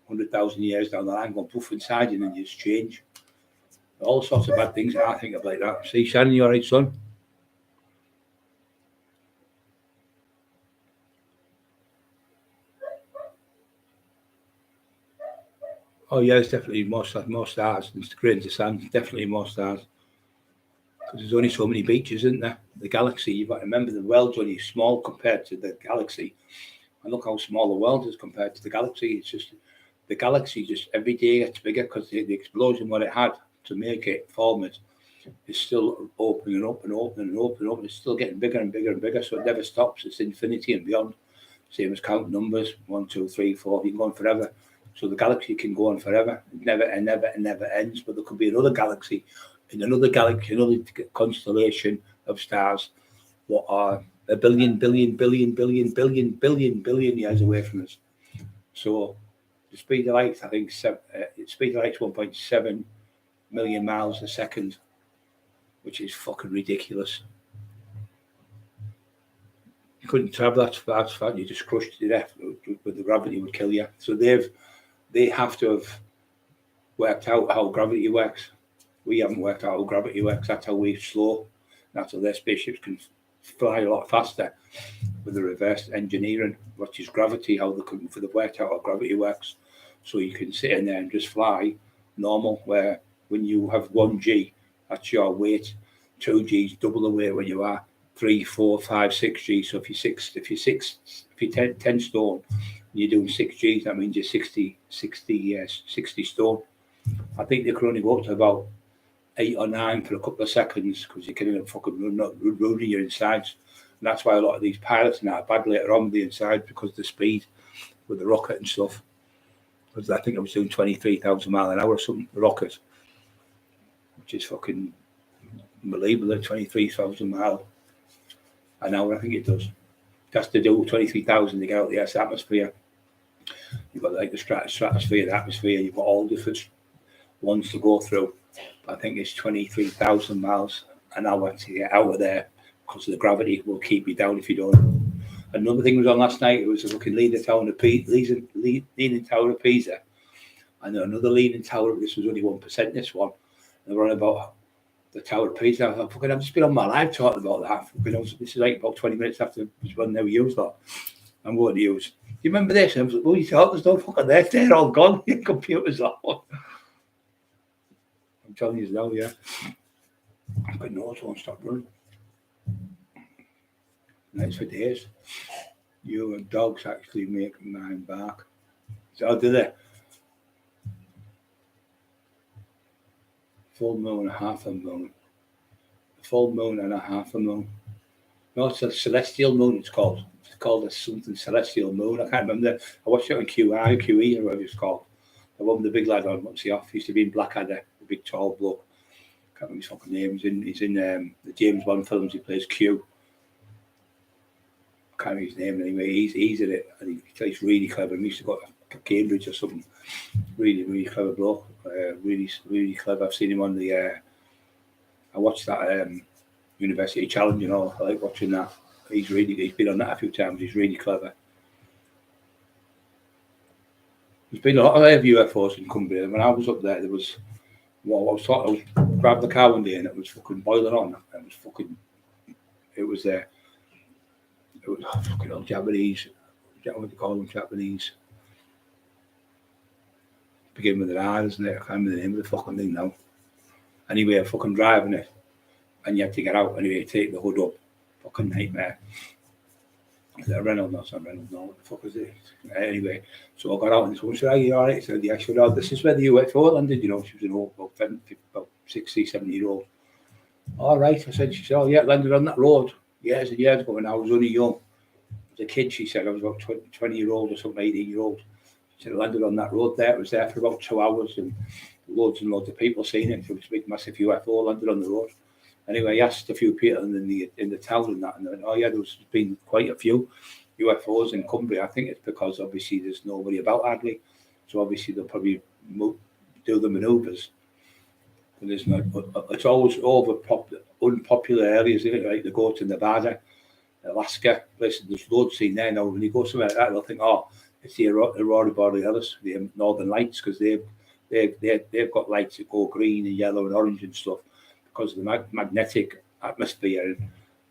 100,000 years down the line, go poof inside you and you just change. All sorts of bad things that I think of like that. See, Shannon, you all right, son? Oh yeah, there's definitely more stars. There's grains of sand, definitely more stars. Because there's only so many beaches, isn't there? The galaxy, you've got to remember the world's only small compared to the galaxy. And look how small the world is compared to the galaxy. It's just, the galaxy just every day gets bigger because the explosion what it had to make it form it is still opening up and opening and opening up. It's still getting bigger and bigger and bigger, so it never stops. It's infinity and beyond. Same as count numbers, 1, 2, 3, 4. You can go on forever. So the galaxy can go on forever. It never ends. But there could be another galaxy, another constellation of stars, what are a billion years away from us. So the speed of light, I think, speed of light is 1.7 million miles a second, which is fucking ridiculous. You couldn't travel that far. You just crushed to death. With the gravity would kill you. So they have to have worked out how gravity works. We haven't worked out how gravity works. That's how we're slow. That's how their spaceships can fly a lot faster with the reverse engineering, which is gravity. How they've worked out how gravity works. So you can sit in there and just fly normal. Where when you have 1G, that's your weight. 2G's double the weight when you are 3, 4, 5, 6G. So if you're 10 stone, and you're doing 6Gs, that means you're 60 stone. I think they can only go up to about 8 or 9 for a couple of seconds because you can end up fucking ruining your insides. And that's why a lot of these pilots and that are bad later on with the inside because of the speed with the rocket and stuff. Because I think I was doing 23,000 miles an hour or something, the rocket, which is fucking unbelievable. 23,000 miles an hour, I think it does. It has to do 23,000 to get out the Earth's atmosphere. You've got like the stratosphere, the atmosphere. You've got all different ones to go through. I think it's 23,000 miles an hour to get out of there because of the gravity will keep you down if you don't. Another thing was on last night. It was a fucking leaning tower of Pisa, and another leaning tower. This was only 1%. This one. They were on about the Tower of Pisa. I thought, I've just been on my live talking about that. This is like about 20 minutes after when they were used that. I'm going to use. Do you remember this? I was like, you thought there's no fucking there. They're all gone. Your computers are on. I'm telling you now, yeah. My nose won't stop running. And it's for days. You and dogs actually make mine bark. So do they? Full moon, half a moon. Full moon and a half a moon. No, it's a celestial moon, it's called. It's called a something celestial moon. I can't remember. I watched it on QE or whatever it's called. The one with the big lad on, what's he off? He used to be in Blackadder, the big tall bloke. Can't remember his fucking name. He's in the James Bond films. He plays Q. Can't remember his name anyway. He's in it, and he's really clever. He used to go to Cambridge or something. Really, really clever bloke. Really, really clever. I've seen him on the. I watched that University Challenge, you know. I like watching that. He's been on that a few times. He's really clever. There's been a lot of UFOs in Cumbria. When I was up there, there was. Well, I was grabbed the car one day and it was fucking boiling on. It was fucking old Japanese. What do you call them? Japanese. Begin with an R, isn't it? I can't remember the name of the fucking thing now. Anyway, I'm fucking driving it. And you have to get out anyway, take the hood up. Fucking nightmare. Is that a Reynolds? No, it's not Reynolds. No, what the fuck is it? Anyway, so I got out and someone said, "Are you all right?" I said, "Yeah, sure." This is where the UFO landed, you know. She was an old, about 60, 70-year-old. All right, I said. She said, "Oh, yeah, it landed on that road years and years ago when I was only young. As a kid," she said, "I was about 20-year-old or something, 18-year-old. She said, it landed on that road there. It was there for about 2 hours and loads of people seen it. It was a big, massive UFO landed on the road." Anyway, I asked a few people in the town and that, and they went, "Oh yeah, there's been quite a few UFOs in Cumbria." I think it's because obviously there's nobody about hardly, so obviously they'll probably do the manoeuvres. And there's not, it's always over unpopular areas, isn't it? Like they go to Nevada, Alaska, places. There's loads seen there now. When you go somewhere like that, they'll think, "Oh, it's the Aurora Borealis, the Northern Lights," because they've got lights that go green and yellow and orange and stuff. Because of the magnetic atmosphere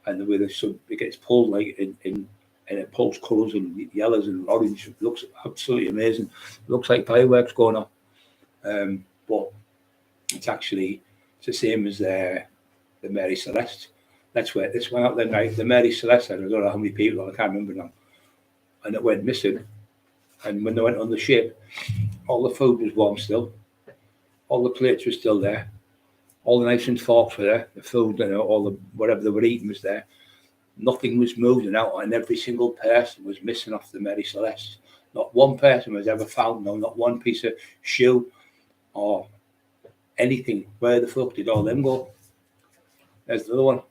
and the way the sun it gets pulled like and it pulls colours and yellows and orange. It looks absolutely amazing. It looks like fireworks going on, but it's the same as the Mary Celeste. That's where this went out the night. The Mary Celeste, I don't know how many people, I can't remember now, and it went missing. And when they went on the ship, all the food was warm still, all the plates were still there. All the knives and forks were there, the food, you know, all the whatever they were eating was there. Nothing was moving out, and every single person was missing off the Mary Celeste. Not one person was ever found, no, not one piece of shoe or anything. Where the fuck did all them go? There's the other one.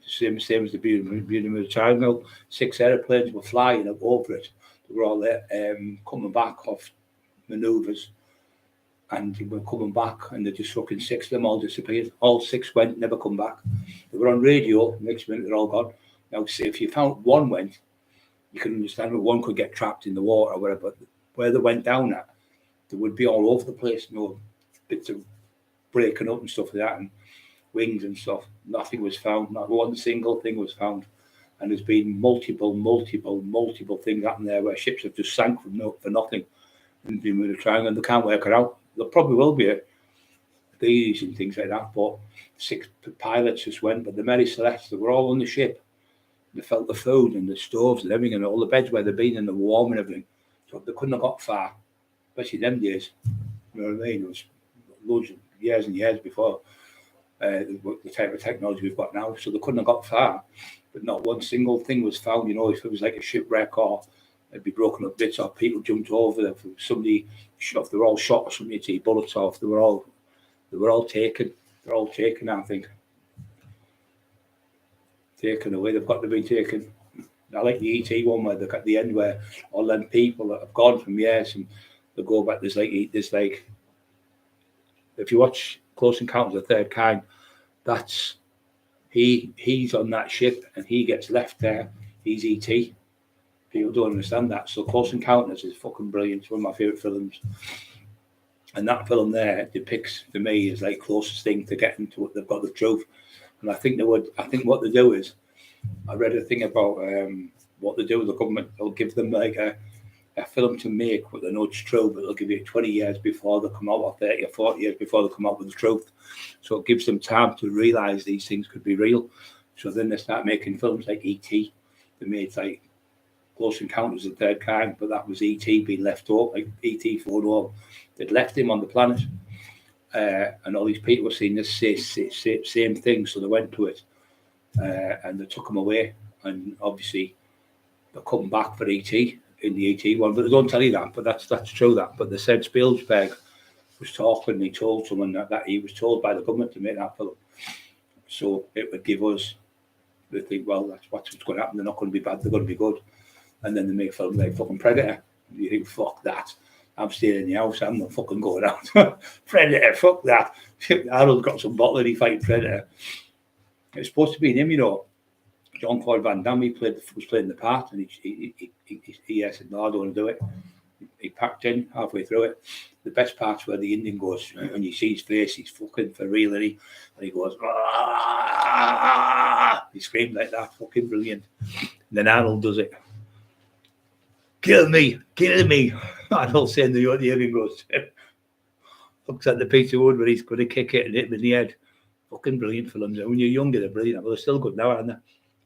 Same as the Beauty Triangle. 6 airplanes were flying up over it. They were all there, coming back off manoeuvres. And they were coming back, and they just fucking 6 of them all disappeared. All 6 went, never come back. They were on radio. Next minute, they're all gone. Now, see, if you found one went, you can understand that one could get trapped in the water or whatever. But where they went down at, they would be all over the place. You know, bits of breaking up and stuff like that, and wings and stuff. Nothing was found. Not one single thing was found. And there's been multiple things happen there where ships have just sank for nothing. And been with a triangle, and they can't work it out. There probably will be these and things like that, but 6 pilots just went. But the Mary Celeste, they were all on the ship. They felt the food and the stoves and everything, and all the beds where they've been, and the warm and everything. So they couldn't have got far, especially them days. You know what I mean? It was loads of years and years before the type of technology we've got now. So they couldn't have got far, but not one single thing was found. You know, if it was like a shipwreck or it'd be broken up bits, or people jumped over there. Somebody shot, they were all shot, or somebody take bullets off. They were all taken. They're all taken, I think. Taken away. They've got to be taken. I like the ET one where they're at the end where all them people that have gone from years and they go back. There's like if you watch Close Encounters of the Third Kind, that's he's on that ship and he gets left there. He's ET. People don't understand that. So Close Encounters is fucking brilliant. It's one of my favourite films. And that film there depicts, to me, is like closest thing to getting to what they've got the truth. And I think what they do is, I read a thing about what they do with the government. They'll give them like a film to make what they know it's true, but they'll give it 20 years before they come out, or 30 or 40 years before they come out with the truth. So it gives them time to realise these things could be real. So then they start making films like E.T. They made like Close Encounters of the Third Kind, but that was E.T. being left up, like E.T. phone home. They'd left him on the planet, and all these people were seeing the same thing, so they went to it, and they took him away, and obviously they're coming back for E.T. in the E.T. one, but they don't tell you that, but that's true that. But they said Spielberg was talking, and he told someone that he was told by the government to make that film, so it would give us, they think, well, that's what's going to happen. They're not going to be bad, they're going to be good. And then they make films like fucking Predator. You think, fuck that. I'm staying in the house, I'm not fucking going out. Predator, fuck that. Harold got some bottle and he fight Predator. It's supposed to be him, you know. Jean-Claude Van Damme was playing the part, and he said, no, I don't want to do it. He packed in halfway through it. The best part's where the Indian goes, and you see his face, he's fucking for real, and he goes, ah! He screamed like that, fucking brilliant. And then Arnold does it. Kill me. Arnold saying the Indian goes, looks at the piece of wood where he's going to kick it and hit him in the head. Fucking brilliant films. And when you're younger, they're brilliant, but they're still good now, aren't they?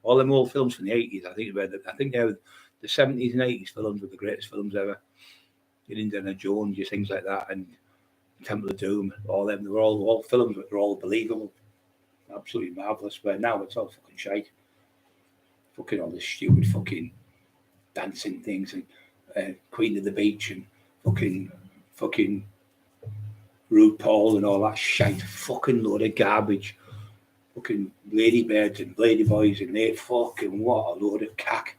All them old films from the 80s, I think they're the 70s and 80s films were the greatest films ever. Your Indiana Jones, your things like that, and Temple of Doom, all them, they were all films, but they're all believable. Absolutely marvellous. But now it's all fucking shite. Fucking all this stupid fucking dancing things, and Queen of the Beach, and fucking RuPaul and all that shite. Fucking load of garbage. Fucking ladybirds and ladyboys, and they fucking what a load of cack.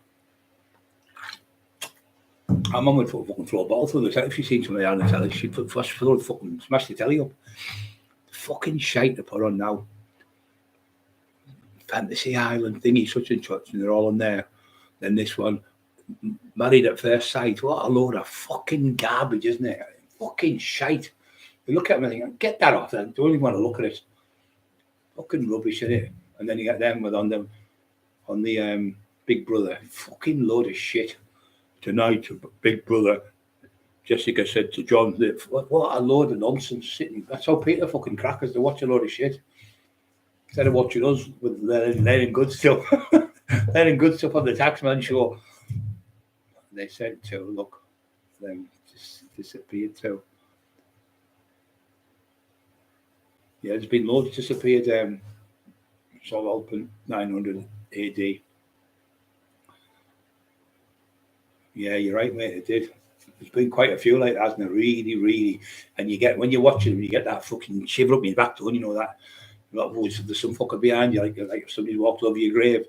My mum would fucking throw a bottle through the telly if she'd seen somebody on the telly. She'd fucking smash the telly up. Fucking shite to put on now. Fantasy Island thingy, such and such, and they're all on there. Then this one, Married at First Sight. What a load of fucking garbage, isn't it? Fucking shite. You look at them and think, get that off. I don't even want to look at it. Fucking rubbish, isn't it? And then you get them on the Big Brother. Fucking load of shit. Tonight, Big Brother, Jessica said to John, what a load of nonsense sitting. That's how Peter fucking crackers, they watch a load of shit. Instead of watching us with learning good stuff. Learning good stuff on the Taxman show. They said to, look, them just disappeared too. Yeah, there's been loads disappeared. Sol Open, 900 AD. Yeah, you're right, mate. It did. There's been quite a few like that, hasn't there? Really, really. And you get, when you're watching them, you get that fucking shiver up your back, don't you know that? There's some fucker behind you, like if somebody walked over your grave,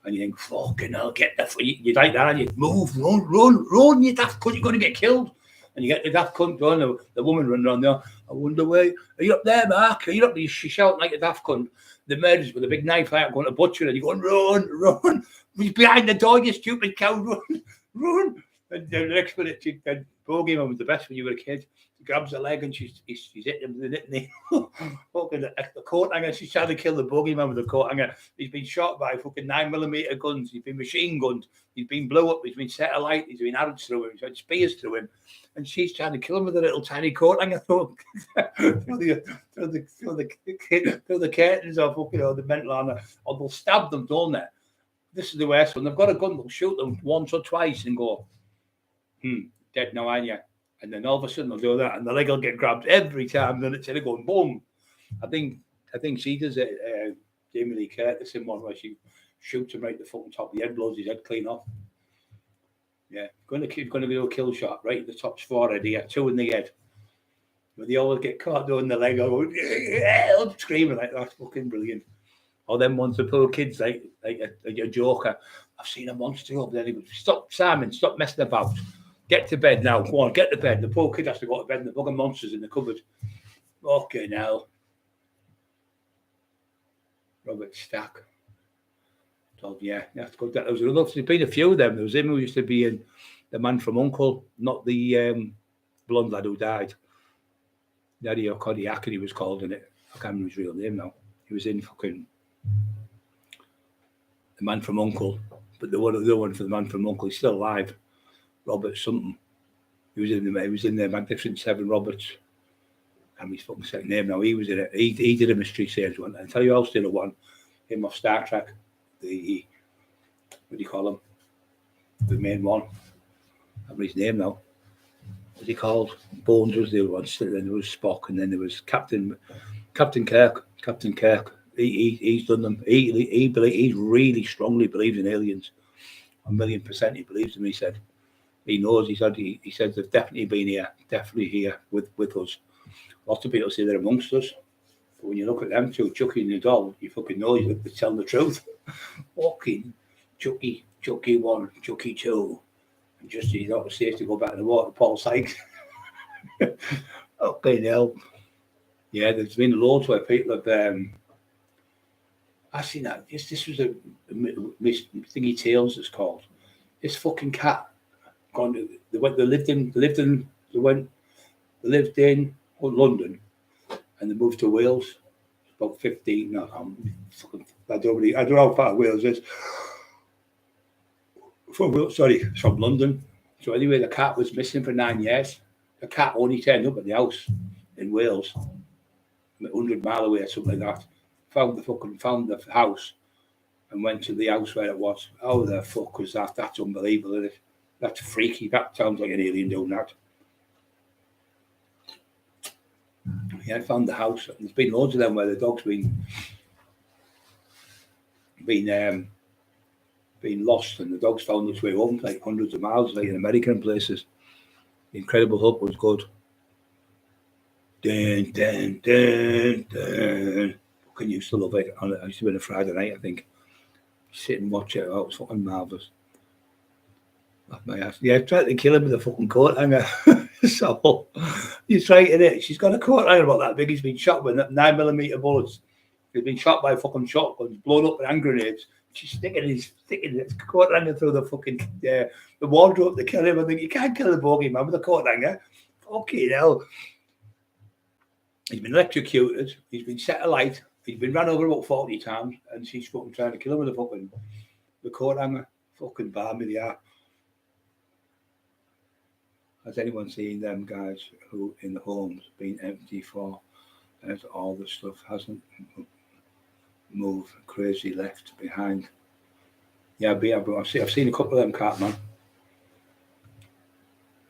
and you think, fucking hell, get the you like that, and you move, run, you daft cunt, you're going to get killed. And you get the daft cunt going, the woman running around there, I wonder where, are you up there, Mark? Are you up there? She's shouting like a daft cunt. The murderers with a big knife out going to butcher her, and you're going, run. He's behind the door, you stupid cow, run. And the next minute, the bogey man was the best when you were a kid. She grabs her leg and she's hitting him with the nail. Fucking the coat hanger. She's trying to kill the bogey man with the coat hanger. He's been shot by fucking 9mm guns. He's been machine gunned. He's been blown up. He's been set alight. He's been arrows through him. He's had spears through him. And she's trying to kill him with a little tiny coat hanger through the curtains or fucking the mental armor. Or they'll stab them, don't they? This is the worst one. They've got a gun. They'll shoot them once or twice and go, dead now, aren't you? And then all of a sudden they'll do that, and the leg will get grabbed every time. Then it's going boom. I think she does it. Jamie Lee Curtis in one where she shoots him right the fucking top of the head, blows his head clean off. Yeah, going to do a kill shot right at the top forehead. He had 2 in the head. But they always get caught doing the leg. I go screaming like that's fucking brilliant. Or then once the poor kids like a joker. I've seen a monster up there. He goes, stop, Simon, stop messing about. Get to bed now. Go on, get to bed. The poor kid has to go to bed, and the fucking monster's in the cupboard. Okay, now. Robert Stack. Told yeah, that's good. There was another. There's been a few of them. There was him who used to be in The Man from U.N.C.L.E., not the blonde lad who died. Daddy Kodiak, he was called in it. I can't remember his real name now. He was in fucking The Man from U.N.C.L.E., but the one for The Man from U.N.C.L.E., he's still alive. Robert something. He was in the Magnificent Seven. Roberts. I can't remember his fucking second name now. He was in it. He did a mystery series one. And tell you, I still one. Him off Star Trek. What do you call him? the main one. I remember his name now. What's he called? Bones was the other one. Then there was Spock, and then there was Captain Kirk. Captain Kirk. He's done them. He really strongly believes in aliens. 1,000,000% he believes them. He said he knows. He said they've definitely been here, with us. Lots of people say they're amongst us, but when you look at them two, Chucky and the doll, you fucking know they're telling the truth. Fucking Chucky 1, Chucky 2, and just he's not safe to go back in the water. Paul Sykes. Okay, hell. Yeah, there's been loads where people have. I seen that. This was a Miss Thingy Tales. It's called. This fucking cat. They lived in London, and they moved to Wales. About 15. No, I don't know how far Wales is. From London. So anyway, the cat was missing for 9 years. The cat only turned up at the house in Wales, 100 miles away or something like that. Found the house and went to the house where it was. How the fuck was that? That's unbelievable, isn't it? That's freaky. That sounds like an alien doing that. Yeah, I found the house. There's been loads of them where the dog's been lost, and the dog's found its way home like hundreds of miles, like in America and places. The Incredible Hulk was good. Dun, dun, dun, dun. Fucking used to love it. I used to be on a Friday night, I think. Sit and watch it. Oh, it was fucking marvellous. Off my ass. Yeah, I tried to kill him with a fucking coat hanger. So you try it. She's got a coat hanger about that big. He's been shot with 9mm bullets. He's been shot by fucking shotguns, blown up with hand grenades. She's sticking his coat hanger through the fucking the wardrobe to kill him. I think you can't kill the bogey man with a coat hanger. Fucking hell. He's been electrocuted. He's been set alight. He's been run over about 40 times, and she's fucking trying to kill him with the coat hanger. Fucking balmy they are. Has anyone seen them guys who in the homes been empty for, as all the stuff hasn't moved, crazy left behind? Yeah, I've seen a couple of them, cat man.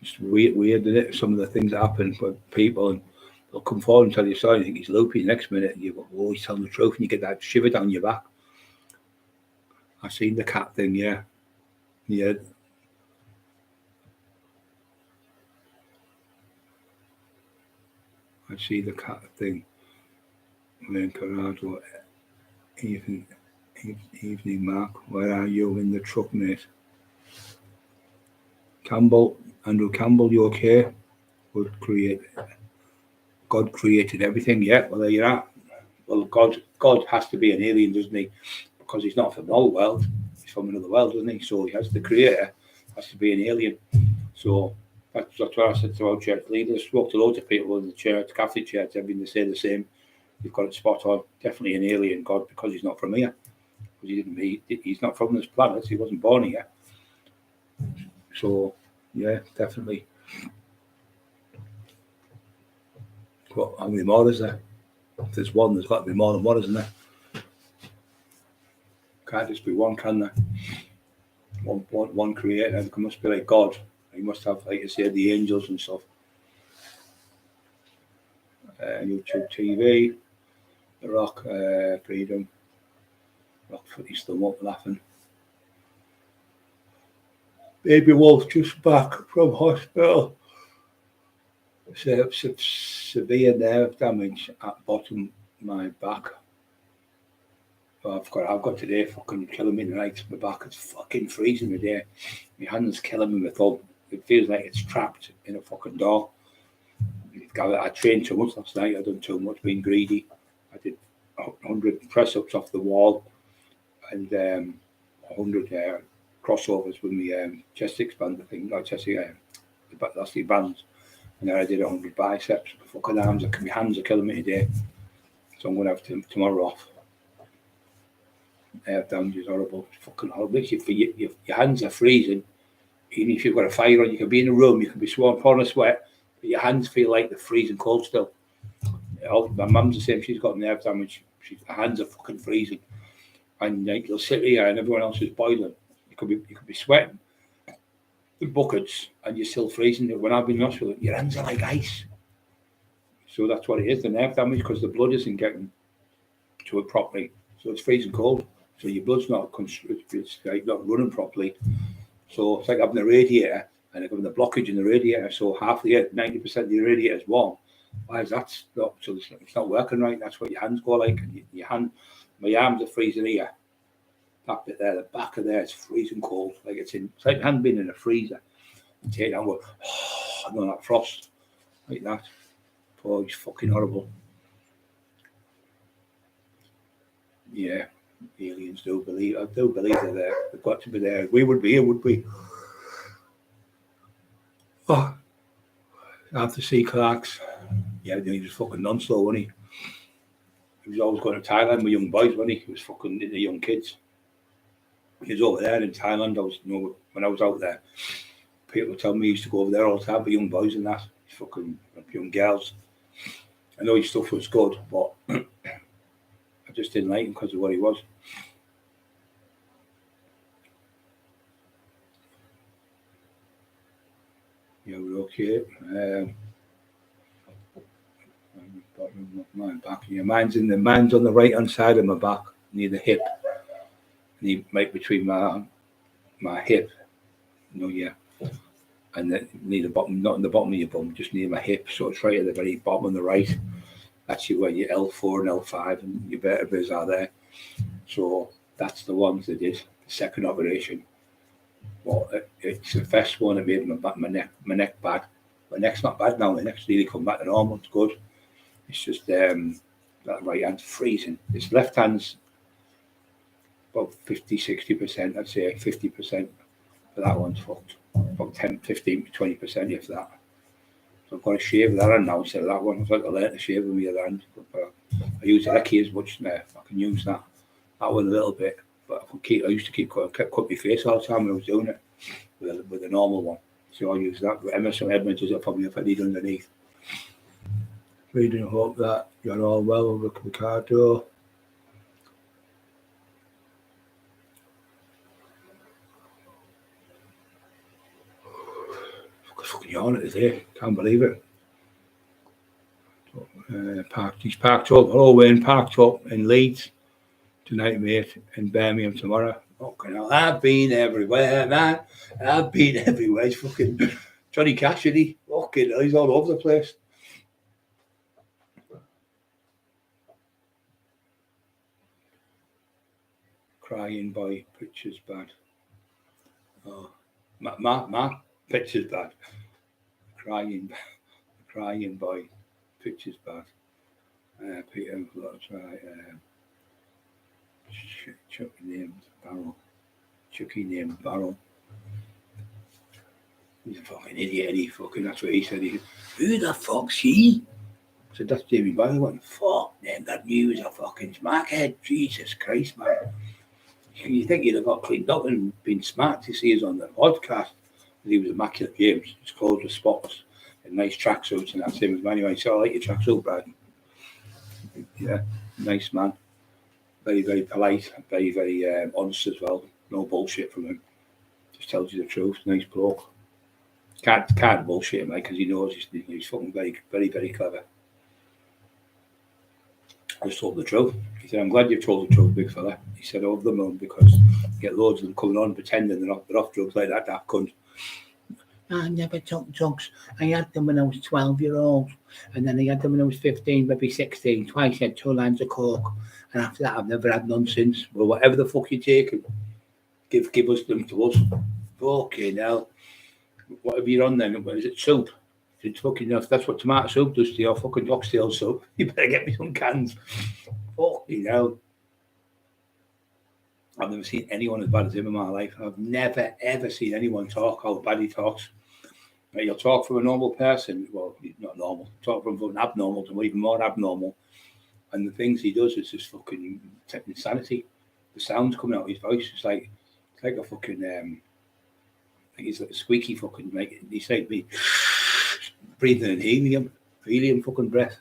It's weird, isn't it? Some of the things that happen with people, and they'll come forward and tell you a story, and you think he's loopy. Next minute, and you go, oh, he's telling the truth, and you get that shiver down your back. I've seen the cat thing, yeah. I see the cat thing. Corrado, evening, Mark. Where are you in the truck, mate? Andrew Campbell, you okay? God created everything. Yeah, well, there you are. Well, God has to be an alien, doesn't he? Because he's not from our world. He's from another world, doesn't he? So he has the creator, has to be an alien. So that's what I said to our church leaders. Spoke to loads of people in the church, Catholic church, everything, they say the same. You've got it spot on. Definitely an alien God, because he's not from here. Because he's not from this planet. He wasn't born here. So yeah, definitely. Well, how many more is there? If there's one, there's got to be more than one, isn't there? Can't just be one, can there? One creator. There must be like God. He must have, like you say, the angels and stuff. YouTube TV, The Rock, Freedom, Rock Footy still up laughing. Baby Wolf just back from hospital. Severe nerve damage at bottom of my back. I've got today fucking killing me tonight. My back is fucking freezing today. My hand's killing me. My thumb. It feels like it's trapped in a fucking door. I trained too much last night. I done too much, being greedy. I did 100 press-ups off the wall and 100 crossovers with my chest expander thing. Not chest, that's the bands. And then I did 100 biceps. My fucking arms, my hands are killing me today. So I'm going to have tomorrow off. Nerve damage is horrible. It's fucking horrible. Your hands are freezing. Even if you've got a fire on, you can be in a room, you can be pouring a sweat, but your hands feel like they're freezing cold still. My mum's the same. She's got nerve damage. Her hands are fucking freezing, and like you'll sit here and everyone else is boiling. You could be sweating, the buckets and you're still freezing. When I've been in hospital, your hands are like ice. So that's what it is, the nerve damage, because the blood isn't getting to it properly. So it's freezing cold. So your blood's not it's like not running properly. So it's like having a radiator and having the blockage in the radiator. So half the 90% of the radiator is warm. Why is that? So it's not working right. That's what your hands go like. And your hand, my arms are freezing here. That bit there, the back of there, it's freezing cold. It's like hand being in a freezer. You take it down, go, oh, I know that frost like that. Oh, it's fucking horrible. Yeah, aliens do believe. I do believe they're there. They've got to be there. We would be here, would we? Oh, after see Clark's. Yeah, he was fucking non-slow, wasn't he? He was always going to Thailand with young boys, wasn't he? He was fucking into young kids. He was over there in Thailand. When I was out there, people tell me he used to go over there all the time with young boys and that. Fucking young girls. I know his stuff was good, but I just didn't like him because of what he was. Yeah, we're okay. My back. Yeah, mine's on the right hand side of my back, near the hip. Right between my hip. Yeah. And then near the bottom, not in the bottom of your bum, just near my hip. So it's right at the very bottom on the right. That's where your L4 and L5 and your vertebrae are there. So that's the ones they did, the second operation. Well, it's the first one that made my neck bad. My neck's not bad now. My neck's really come back to normal. It's good. It's just that right hand's freezing. This left hand's about 50-60%. I'd say 50%. But that one's fucked. About 10-15-20% if that. So I've got to shave that hand now instead of that one. I've got to learn to shave with my other hand. But I use the Recce as much now. I can use that one a little bit. But I used to keep cutting my face all the time when I was doing it with a normal one. So I'll use that. But Emerson Edmonds does it for me if I need underneath. Reading and hope that you're all well, Ricardo. Fucking yawning today. Can't believe it. He's parked up. Wayne parked up in Leeds tonight, mate, in Birmingham tomorrow. Fucking hell. I've been everywhere, man. I've been everywhere. He's fucking Johnny Cash, isn't he? Fucking hell, he's all over the place. Crying boy, picture's bad. Oh, my picture's bad. Crying boy, picture's bad. Peter, that's right. Chucky named Barrel. He's a fucking idiot, and that's what he said. Who the fuck's he? I said, that's Jamie Barrel. He went, fuck them, that news a fucking smackhead. Jesus Christ, man. You think he'd have got cleaned up and been smart to see us on the podcast. He was immaculate James. His clothes were spotless and nice tracksuits and that same as mine. Anyway, so I like your tracksuit, Brad. Yeah, nice man. Very, very polite. Very, very honest as well. No bullshit from him. Just tells you the truth. Nice bloke. Can't bullshit him, because he knows he's fucking very, very, very clever. I just told the truth. He said, I'm glad you've told the truth, big fella. He said, over the moon, because you get loads of them coming on pretending they're off drugs like that cunt. I never took drugs. I had them when I was 12-year-old. And then I had them when I was 15, maybe 16. Twice I had 2 lines of coke. And after that, I've never had none since. Well, whatever the fuck you're taking, give us them to us. Fucking hell. Whatever you're on then, what is it, soup? It's fucking enough. That's what tomato soup does to your fucking oxtail soup. You better get me some cans. Fucking hell. I've never seen anyone as bad as him in my life. I've never, ever seen anyone talk how bad he talks. You'll talk from a normal person. Well, not normal. Talk from an abnormal to even more abnormal. And the things he does is just fucking insanity. The sounds coming out of his voice, it's like a fucking, I think he's like a squeaky fucking, like, he's like me breathing in helium fucking breath.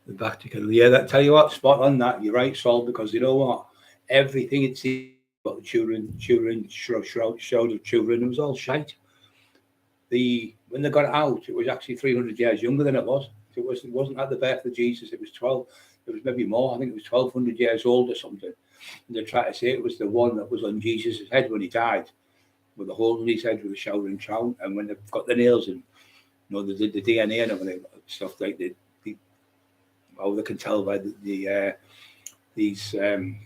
The back together. Yeah, that tell you what, spot on that. You're right, Sol, because you know what? Everything it seems But the children, shroud of children, it was all shite. When they got out, it was actually 300 years younger than it was. It wasn't at the birth of Jesus. It was 12. It was maybe more. I think it was 1,200 years old or something. And they tried to say it was the one that was on Jesus' head when he died, with the hole in his head with a showering crown. And when they've got the nails in, they did the DNA and everything, stuff like how they can tell by these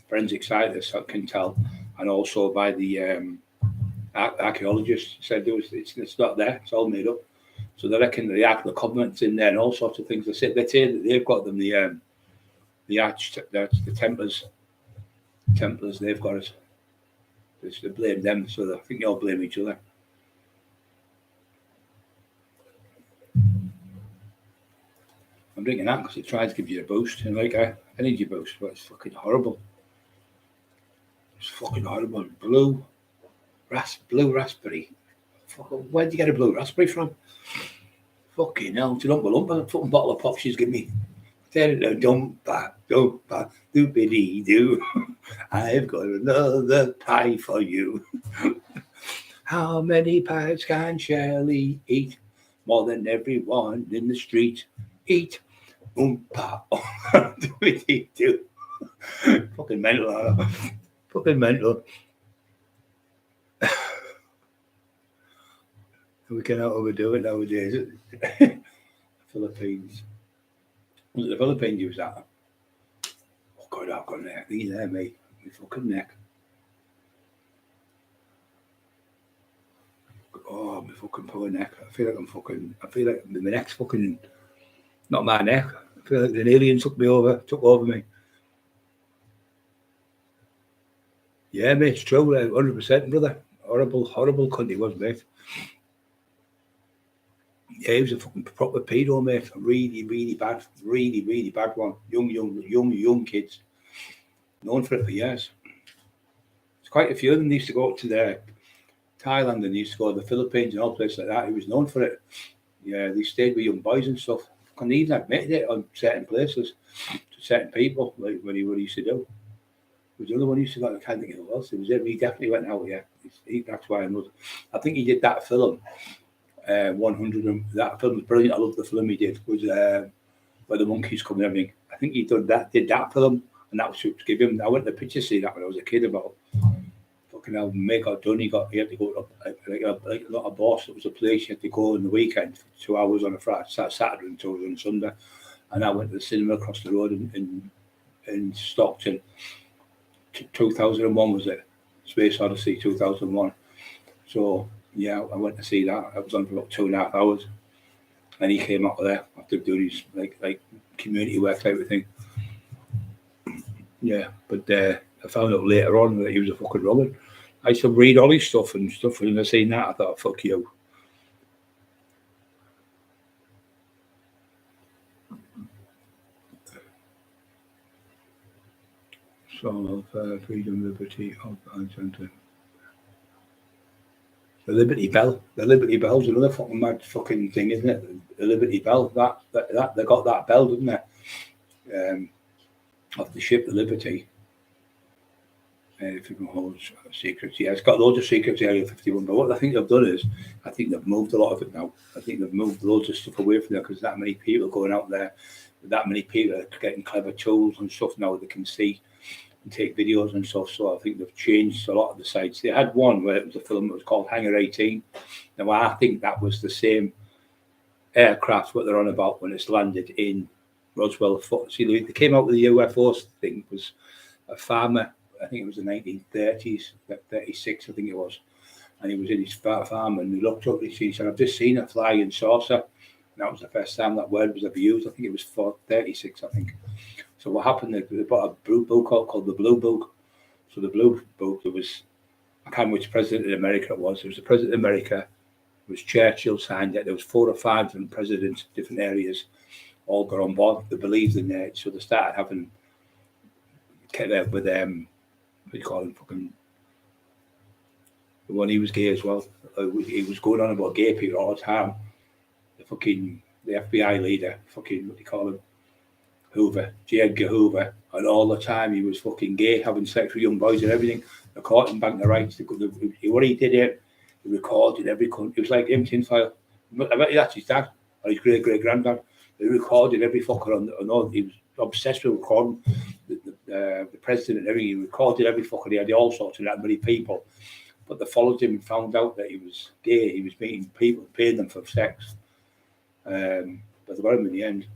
forensic scientists can tell, and also by the archaeologists said it's not there, it's all made up. So they reckon the Ark of the Covenant's in there and all sorts of things. They say that they've got them, the Templars, they've got it. They blame them, so I think they all blame each other. I'm drinking that because it tries to give you a boost, and like an energy boost, but it's fucking horrible. It's fucking horrible. Blue raspberry. Where'd you get a blue raspberry from? Fucking hell, it's an umpa fucking bottle of pop she's given me. Dumpa, doobity doo. I've got another pie for you. How many pies can Shirley eat? More than everyone in the street. Eat. Oompa. Doobity doo. Fucking mental. Fucking mental. We cannot overdo it nowadays. Philippines. Was it the Philippines you was at? Oh God, I've got neck. These there, mate. My fucking neck. Oh, my fucking poor neck. I feel like my neck's fucking, not my neck. I feel like an alien took over me. Yeah, mate, it's true. 100%, brother. Horrible cunt he was, mate. Yeah, he was a fucking proper pedo, mate. Really bad one. Young kids. Known for it for years. There's quite a few of them used to go up to Thailand and used to go to the Philippines and all places like that. He was known for it. Yeah, they stayed with young boys and stuff. Couldn't even admit it on certain places to certain people, like what he used to do. It was the other one he used to go, I can't think of who else. It was him. He definitely went out, yeah. That's why I know. I think he did that film. 100. That film was brilliant. I love the film he did. Was where the monkeys come and everything. I think he did that film, and that was to give him. I went to the picture see that when I was a kid. About fucking hell, make got done. He had to go to like a lot of boss. It was a place you had to go on the weekend for 2 hours on a Friday, Saturday and 2 hours on Sunday. And I went to the cinema across the road in Stockton. 2001 was it? Space Odyssey 2001. So. Yeah, I went to see that. I was on for about 2.5 hours, and he came out of there after doing his like community work type of thing. Yeah, but I found out later on that he was a fucking robber. I used to read all his stuff, and when I seen that, I thought, "Fuck you." So of freedom, liberty, of Alexander. The Liberty Bell's another fucking mad fucking thing, isn't it? The Liberty Bell, that they got that bell, didn't they? Off the ship, the Liberty. If you can hold secrets, yeah, it's got loads of secrets, Area 51. But what I think they've done is, I think they've moved a lot of it now. I think they've moved loads of stuff away from there because that many people going out there, that many people are getting clever tools and stuff now they can see. Take videos and stuff, so I think they've changed a lot of the sites. They had one where it was a film that was called Hangar 18. Now I think that was the same aircraft what they're on about when it's landed in Roswell. See, they came out with the UFOs thing. It was a farmer, I think it was the 1930s, 36 I think it was, and he was in his farm and he looked up and he said, I've just seen a flying saucer. And that was the first time that word was ever used. I think it was 36, I think. So what happened, they bought a blue book called the Blue Book. So the Blue Book, there was, I can't remember which president in America it was. There was the president of America, it was Churchill signed it. There was 4 or 5 different presidents, different areas, all got on board. They believed in it. So they started having, with, what do you call him, fucking, when he was gay as well. He was going on about gay people all the time. The FBI leader, fucking, what do you call him? Hoover, J. Edgar Hoover, and all the time he was fucking gay, having sex with young boys and everything. The court and bank the rights. What he did here, he recorded every country. It was like him tinfoil. I bet that's his dad or his great granddad. He recorded every fucker on all. He was obsessed with recording the president and everything. He recorded every fucker. He had all sorts of that many people. But they followed him and found out that he was gay. He was meeting people, paying them for sex. But they got him in the end.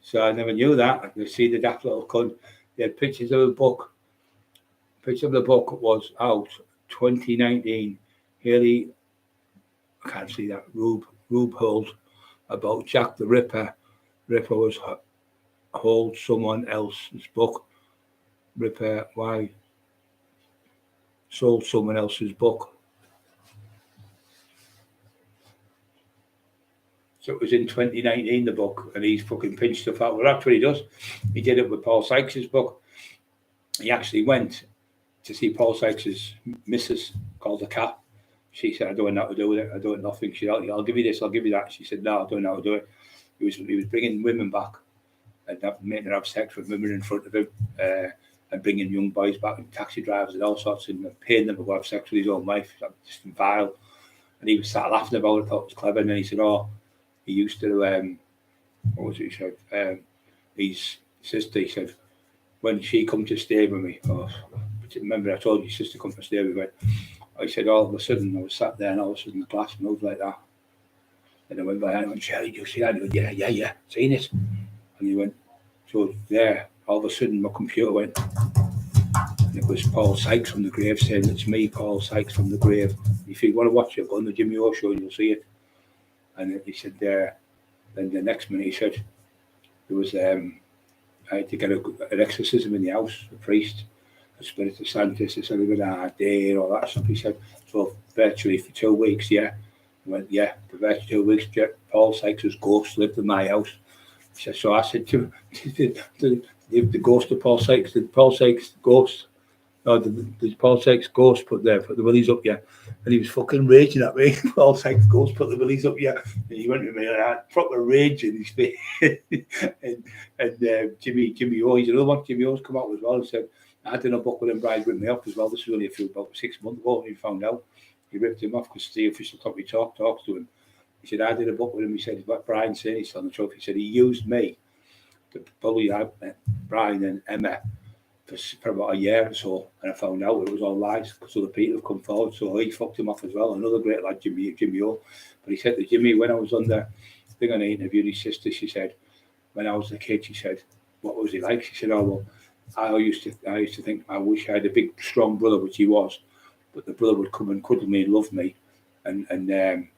So I never knew that. I could see the daft little cunt. They had pictures of a book. Picture of the book was out 2019. Haley, I can't see that. Rube Holt about Jack the Ripper. Ripper was hold someone else's book. Ripper, why sold someone else's book. So it was in 2019, the book, and he's fucking pinched stuff out. Well, that's what he does. He did it with Paul Sykes' book. He actually went to see Paul Sykes' missus, called the Cat. She said, I don't know how to do with it. I don't know nothing. She said, I'll give you this, I'll give you that. She said, no, I don't know how to do it. He was bringing women back and making her have sex with women in front of him, and bringing young boys back, and taxi drivers and all sorts, and paying them to have sex with his own wife. Just vile. And he was sat laughing about it, thought it was clever. And then he said, he used to, what was it he said? His sister, he said, when she come to stay with me, remember I told you your sister come to stay with me, I said, all of a sudden, I was sat there and all of a sudden the glass moved like that. And I went by and I went, Sherry, do you see that? And he went, yeah, seen it. And he went, so there, all of a sudden my computer went, and it was Paul Sykes from the grave saying, it's me, Paul Sykes from the grave. If you want to watch it, go on the Jimmy O show and you'll see it. And he said, then the next minute he said, there was, I had to get an exorcism in the house, a priest, a spirit of Santis, a celibate day, and all that stuff. He said, so virtually for 2 weeks, yeah. I went, yeah, for virtually 2 weeks, Paul Sykes' ghost lived in my house. He said, so I said to the ghost of Paul Sykes, did Paul Sykes' ghost, no, did Paul Sykes' ghost put the willies up, yeah? And he was fucking raging at me. Paul Sykes' ghost put the willies up, yeah. And he went to me like that, proper rage in his face. and Jimmy O, he's another one. Jimmy O's come out as well and said, I did a book with him, Brian ripped me off as well. This was only about 6 months ago when he found out. He ripped him off because the official company talks to him. He said, I did a book with him. He said, what Brian said, he's on the truth. He said, he used me to bully Brian and Emma for about a year or so, and I found out it was all lies because other people have come forward. So he fucked him off as well. Another great lad, Jimmy O. But he said to Jimmy, when I was on the thing and I interviewed his sister, she said, when I was a kid, she said, what was he like? She said, oh well, I used to think I wish I had a big strong brother, which he was, but the brother would come and cuddle me and love me, and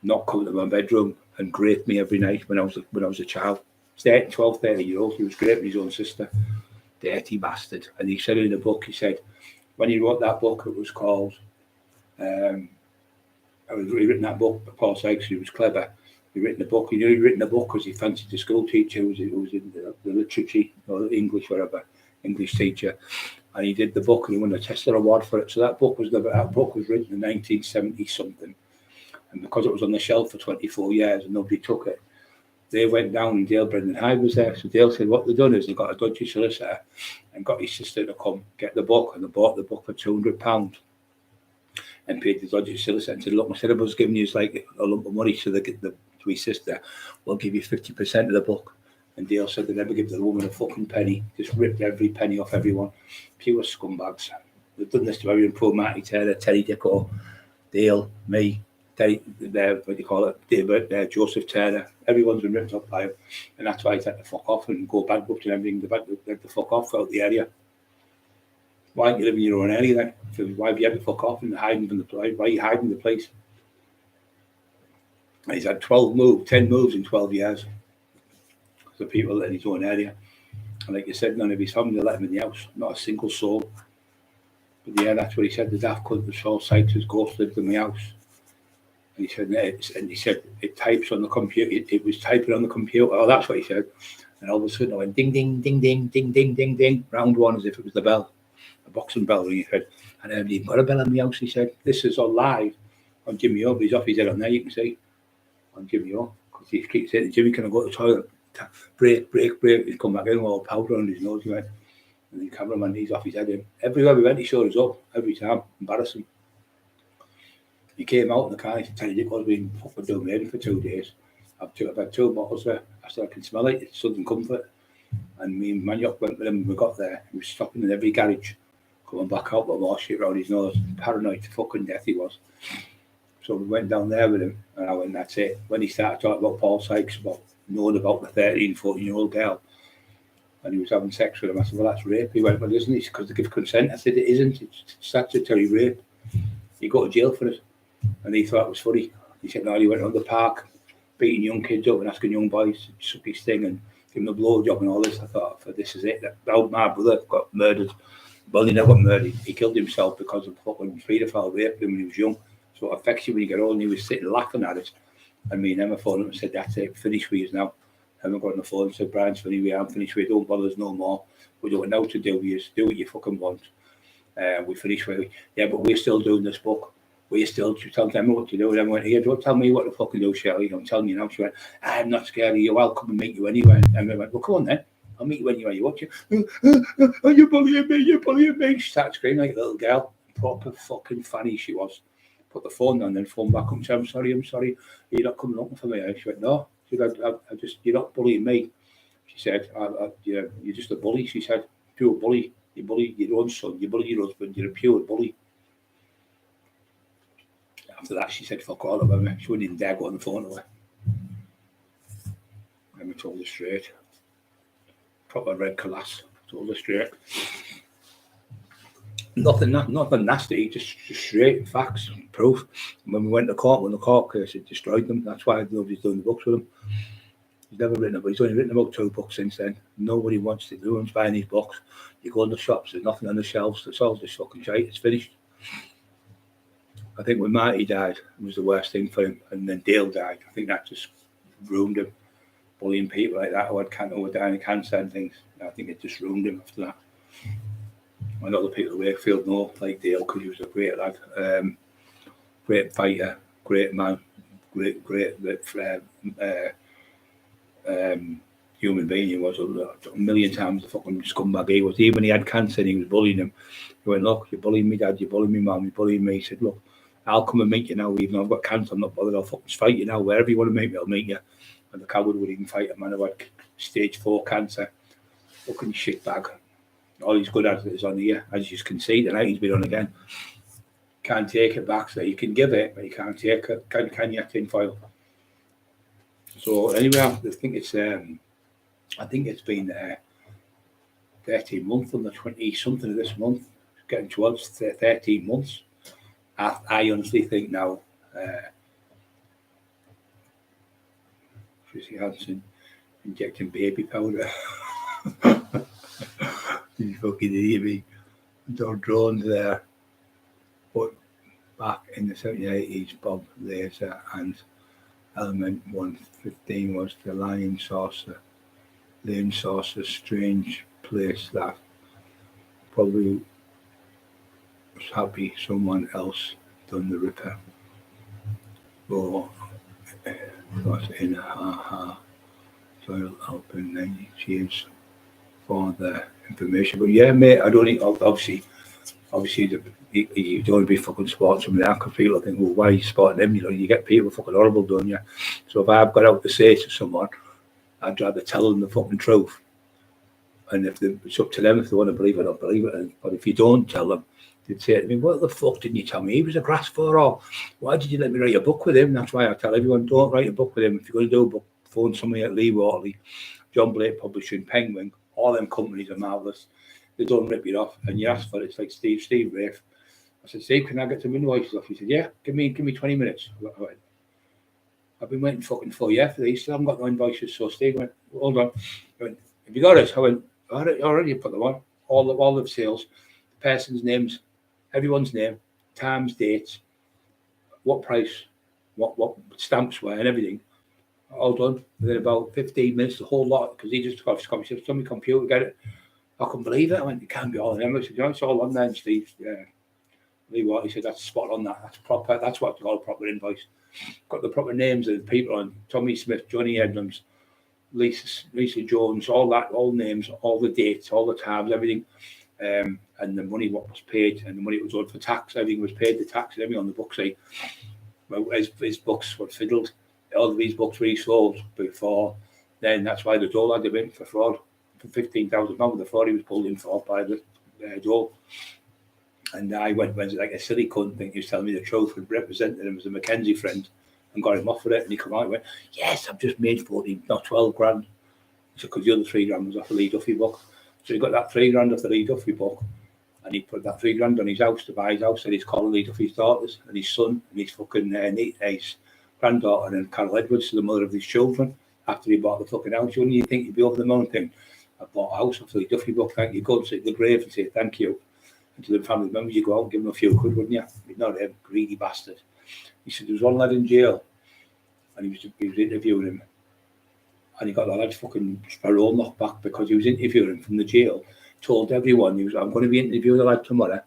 not come to my bedroom and grape me every night when I was a child. 12, 30-year-old, he was graping his own sister. Dirty bastard. And he said in the book, he said, when he wrote that book, it was called, he written that book, Paul Sykes, he was clever. He written the book. He knew he'd written the book because he fancied the school teacher who was in the literature or English, whatever, English teacher. And he did the book and he won a Tesla award for it. So that book was written in 1970 something. And because it was on the shelf for 24 years and nobody took it, they went down and Dale Brendan Hyde was there. So Dale said what they've done is they got a dodgy solicitor and got his sister to come get the book, and they bought the book for £200 and paid the dodgy solicitor and said, look, my was giving you like a lump of money to his sister, we'll give you 50% of the book. And Dale said they never give the woman a fucking penny, just ripped every penny off everyone. Pure scumbags. They've done this to everyone, poor Marty Taylor, Terry Dicko, Dale, me, Terry, what do you call it, David, Joseph Turner. Everyone's been ripped up by him, and that's why he's had to fuck off and go bankrupt and everything. They had to fuck off out the area. Why don't you live in your own area then? Why have you had to fuck off and hiding from the place? Why are you hiding the place? And he's had 10 moves in 12 years. The people in his own area. And like you said, none of his family let him in the house, not a single soul. But yeah, that's what he said. The daft cunt was Paul Sykes' ghost lived in my house. And he said it types on the computer. It was typing on the computer. Oh, that's what he said. And all of a sudden I went ding, ding, ding, ding, ding, ding, ding, ding. Round one as if it was the bell. a boxing bell, and he said, and I haven't even got a bell in the house. He said, this is all live on Jimmy O, but he's off his head on there, you can see, on Jimmy O, because he keeps saying, Jimmy, can I go to the toilet? Break. He'd come back in with all powder on his nose, he went, and the cameraman, he's off his head in. Everywhere we went, he showed us up, every time, embarrassing. He came out in the car, he said, Dick, I've been fucking dominated for 2 days. I've had 2 bottles there. I said, I can smell it, it's Southern Comfort. And me and Maniac went with him when we got there. He was stopping in every garage, coming back out with more shit around his nose. Paranoid to fucking death he was. So we went down there with him, and I went, that's it. When he started talking about Paul Sykes, about knowing about the 13, 14-year-old girl, and he was having sex with him, I said, well, that's rape. He went, well, isn't it? Because they give consent. I said, it isn't. It's statutory rape. You go to jail for it. And he thought it was funny. He said, no, he went on the park, beating young kids up and asking young boys to suck his thing and give him a blowjob and all this. I thought, this is it. My brother got murdered. Well, he never got murdered. He killed himself because of fucking paedophile rape when he was young. So it affects you when you get old. And he was sitting laughing at it. And me and Emma phoned him and said, that's it, finish with you now. Emma got on the phone and said, Brian's finished with you, I'm finished with you, don't bother us no more. We don't know what to do with you, do what you fucking want. We finished with you. Yeah, but we're still doing this book. We're still telling Emma what to do. And Emma went, here, don't tell me what to fucking do, Shelley. I'm telling you now. She went, I'm not scared of you. I'll come and meet you anyway. And Emma went, well, come on then. I'll meet you anywhere you want you. Oh, you're bullying me, you're bullying me. She started screaming like a little girl. Proper fucking fanny she was. Put the phone down, then phone back up and said, I'm sorry. You're not coming looking for me. And she went, no. She said, I just, you're not bullying me. She said, you're just a bully. She said, pure bully. You bully your own son, you bully your husband, you're a pure bully. After that, she said, fuck all about me. She wouldn't even dare go on the phone to her. And we told her straight. Proper red colass. Told her straight. Nothing nasty, just straight facts, proof. And when we went to court, when the court case, it destroyed them. That's why nobody's doing the books with him. He's never written about, he's only written about 2 books since then. Nobody wants to do. No one's buying these books. You go in the shops, there's nothing on the shelves. It's all just fucking shite. It's finished. I think when Marty died, it was the worst thing for him. And then Dale died. I think that just ruined him. Bullying people like that who were dying of cancer and things. I think it just ruined him after that. And other people at Wakefield know, like Dale, because he was a great lad. Great fighter, great man, great human being he was. A million times the fucking scumbag he was. Even when he had cancer and he was bullying him. He went, look, you're bullying me, Dad, you're bullying me, Mum, you're bullying me. He said, look, I'll come and meet you now, even though I've got cancer, I'm not bothered, I'll fucking fight you now. Wherever you want to meet me, I'll meet you. And the coward would even fight a man who had stage 4 cancer. Fucking shitbag. All he's good at is on here. As you can see tonight, he's been on again. Can't take it back, so you can give it, but you can't take it. Can you, tinfoil? So anyway, I think it's been 13 months on the 20 something of this month, getting towards 13 months. I honestly think now, Chrissy Hansen injecting baby powder. You fucking idiot me. There were drones there. But back in the 70s, Bob Laser and Element 115 was the Lion Saucer. Lion Saucer's strange place that probably was happy someone else done the Ripper. Or was in soil open 90 cheers for the information. But yeah, mate, I don't think obviously you don't want to be fucking spotting some of the anchor people. I think, well, why are you spotting them? You know, you get people fucking horrible, don't you? So if I've got out to say to someone, I'd rather tell them the fucking truth. And if it's up to them if they want to believe it or not believe it. But if you don't tell them, they'd say to me, what the fuck didn't you tell me? He was a grass for all. Why did you let me write a book with him? That's why I tell everyone, don't write a book with him. If you're going to do a book, phone somebody at Lee Waterley, John Blake Publishing, Penguin, all them companies are marvellous. They don't rip you off. And you ask for it, it's like Steve Rafe. I said, Steve, can I get some invoices off? He said, yeah, give me 20 minutes. I went, I've been waiting fucking 4 years for these. Still haven't got no invoices. So Steve went, hold on. I went, have you got it? I went, already put them on. All the sales, the person's names, everyone's name, times, dates, what price, what stamps were and everything. All done. Within about 15 minutes, the whole lot, because he just got his computer, get it. I couldn't believe it. I went, it can't be all of them. I said, it's all on there, and Steve. Yeah. What he said, that's spot on. That's proper. That's what they call a proper invoice. Got the proper names of the people on: Tommy Smith, Johnny Edmonds, Lisa Jones, all that, all names, all the dates, all the times, everything, and the money what was paid, and the money was owed for tax. Everything was paid, the tax and everything on the books. Well, his books were fiddled. All of these books were sold before. Then that's why the Dole had him in for fraud for £15,000. The fraud he was pulled in for by the Dole. And I went like a silly cunt, think he was telling me the truth, and represented him as a Mackenzie friend and got him off for it. And he come out and went, yes, I've just made 12 grand. So because the other 3 grand was off the Lee Duffy book. So he got that 3 grand off the Lee Duffy book, and he put that 3 grand on his house to buy his house, and he's calling Lee Duffy's daughters and his son and his fucking his granddaughter and Carol Edwards to the mother of his children after he bought the fucking house. Wouldn't you think he'd be over the moon thing? I bought a house off the Lee Duffy book, thank you. Go and sit in the grave and say thank you. And to the family members, you go out and give them a few quid, wouldn't you? He's not a greedy bastard. He said there was one lad in jail, and he was interviewing him, and he got the lad's fucking parole knocked back because he was interviewing him from the jail. Told everyone, I'm going to be interviewing the lad tomorrow.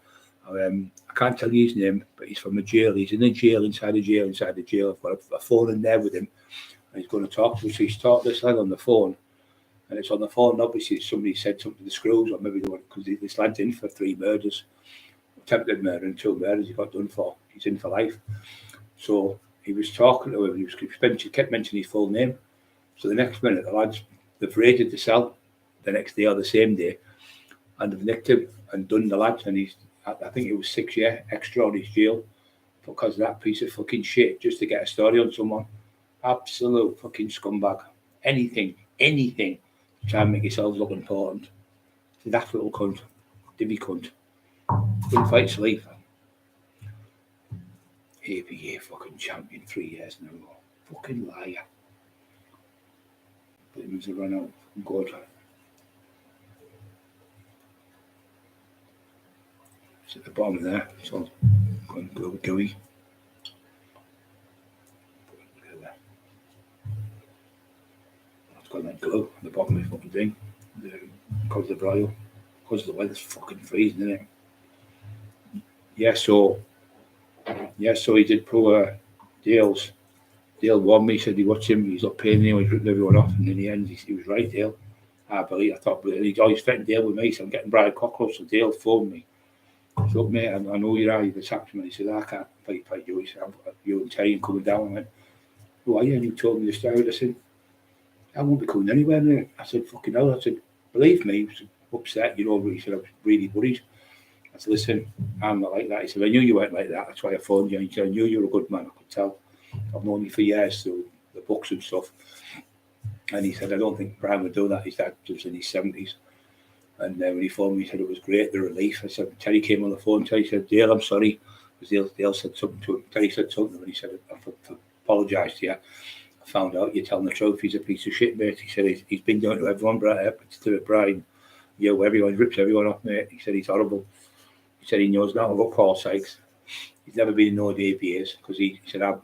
I can't tell you his name, but he's from the jail. He's in the jail, inside the jail. I've got a phone in there with him, and he's going to talk to us. So he's talked to this lad on the phone, and it's on the phone. Obviously, somebody said something to the screws, or maybe they want, because this lad's in for 3 murders, attempted murder and 2 murders. He got done for. He's in for life. So he was talking to him. He kept mentioning his full name. So the next minute, the lads, they've raided the cell the next day or the same day, and they've nicked him and done the lad. And I think it was 6 years extra on his jail because of that piece of fucking shit, just to get a story on someone. Absolute fucking scumbag. Anything to try and make yourself look important. That little cunt, divvy cunt. Wouldn't fight sleep. ABA fucking champion 3 years now. Fucking liar. But he was a run out. Good. It's at the bottom there. It's all gooey. I've got that glue at the bottom of the fucking thing. Because of the broil. Because of the weather's fucking freezing, isn't it? Yeah, so he did poor Dale's. Dale won me, said he watched him, he's not paying anyone, he's ripped everyone off, and in the end he was right, Dale. I thought he's always threatened Dale with me, so I'm getting Brian Cockerill, so Dale phoned me. He said, look mate, I know you're out, you've attacked me. He said, I can't fight you. He said, you and Terry coming down. I went, who are you? And you told me the story. I said, I won't be coming anywhere near. I said, fucking hell. I said, believe me. He was upset, He said, I was really worried. I said, listen, I'm not like that. He said, I knew you weren't like that, that's why I phoned you. He said, I knew you were a good man, I could tell. I've known you for years through the books and stuff. And he said, I don't think Brian would do that. His dad was in his 70s. And when he phoned me, he said it was great, the relief. I said, Terry came on the phone. Terry said, Dale, I'm sorry. Because Dale said something to him. Terry said something, and he said, I apologise to you. I found out you're telling the truth. He's a piece of shit, mate. He said, he's been doing it to everyone, to Brian. Everyone rips everyone off, mate. He said, he's horrible. He said, he knows nothing about Paul Sykes. He's never been in no APAs, because he said, I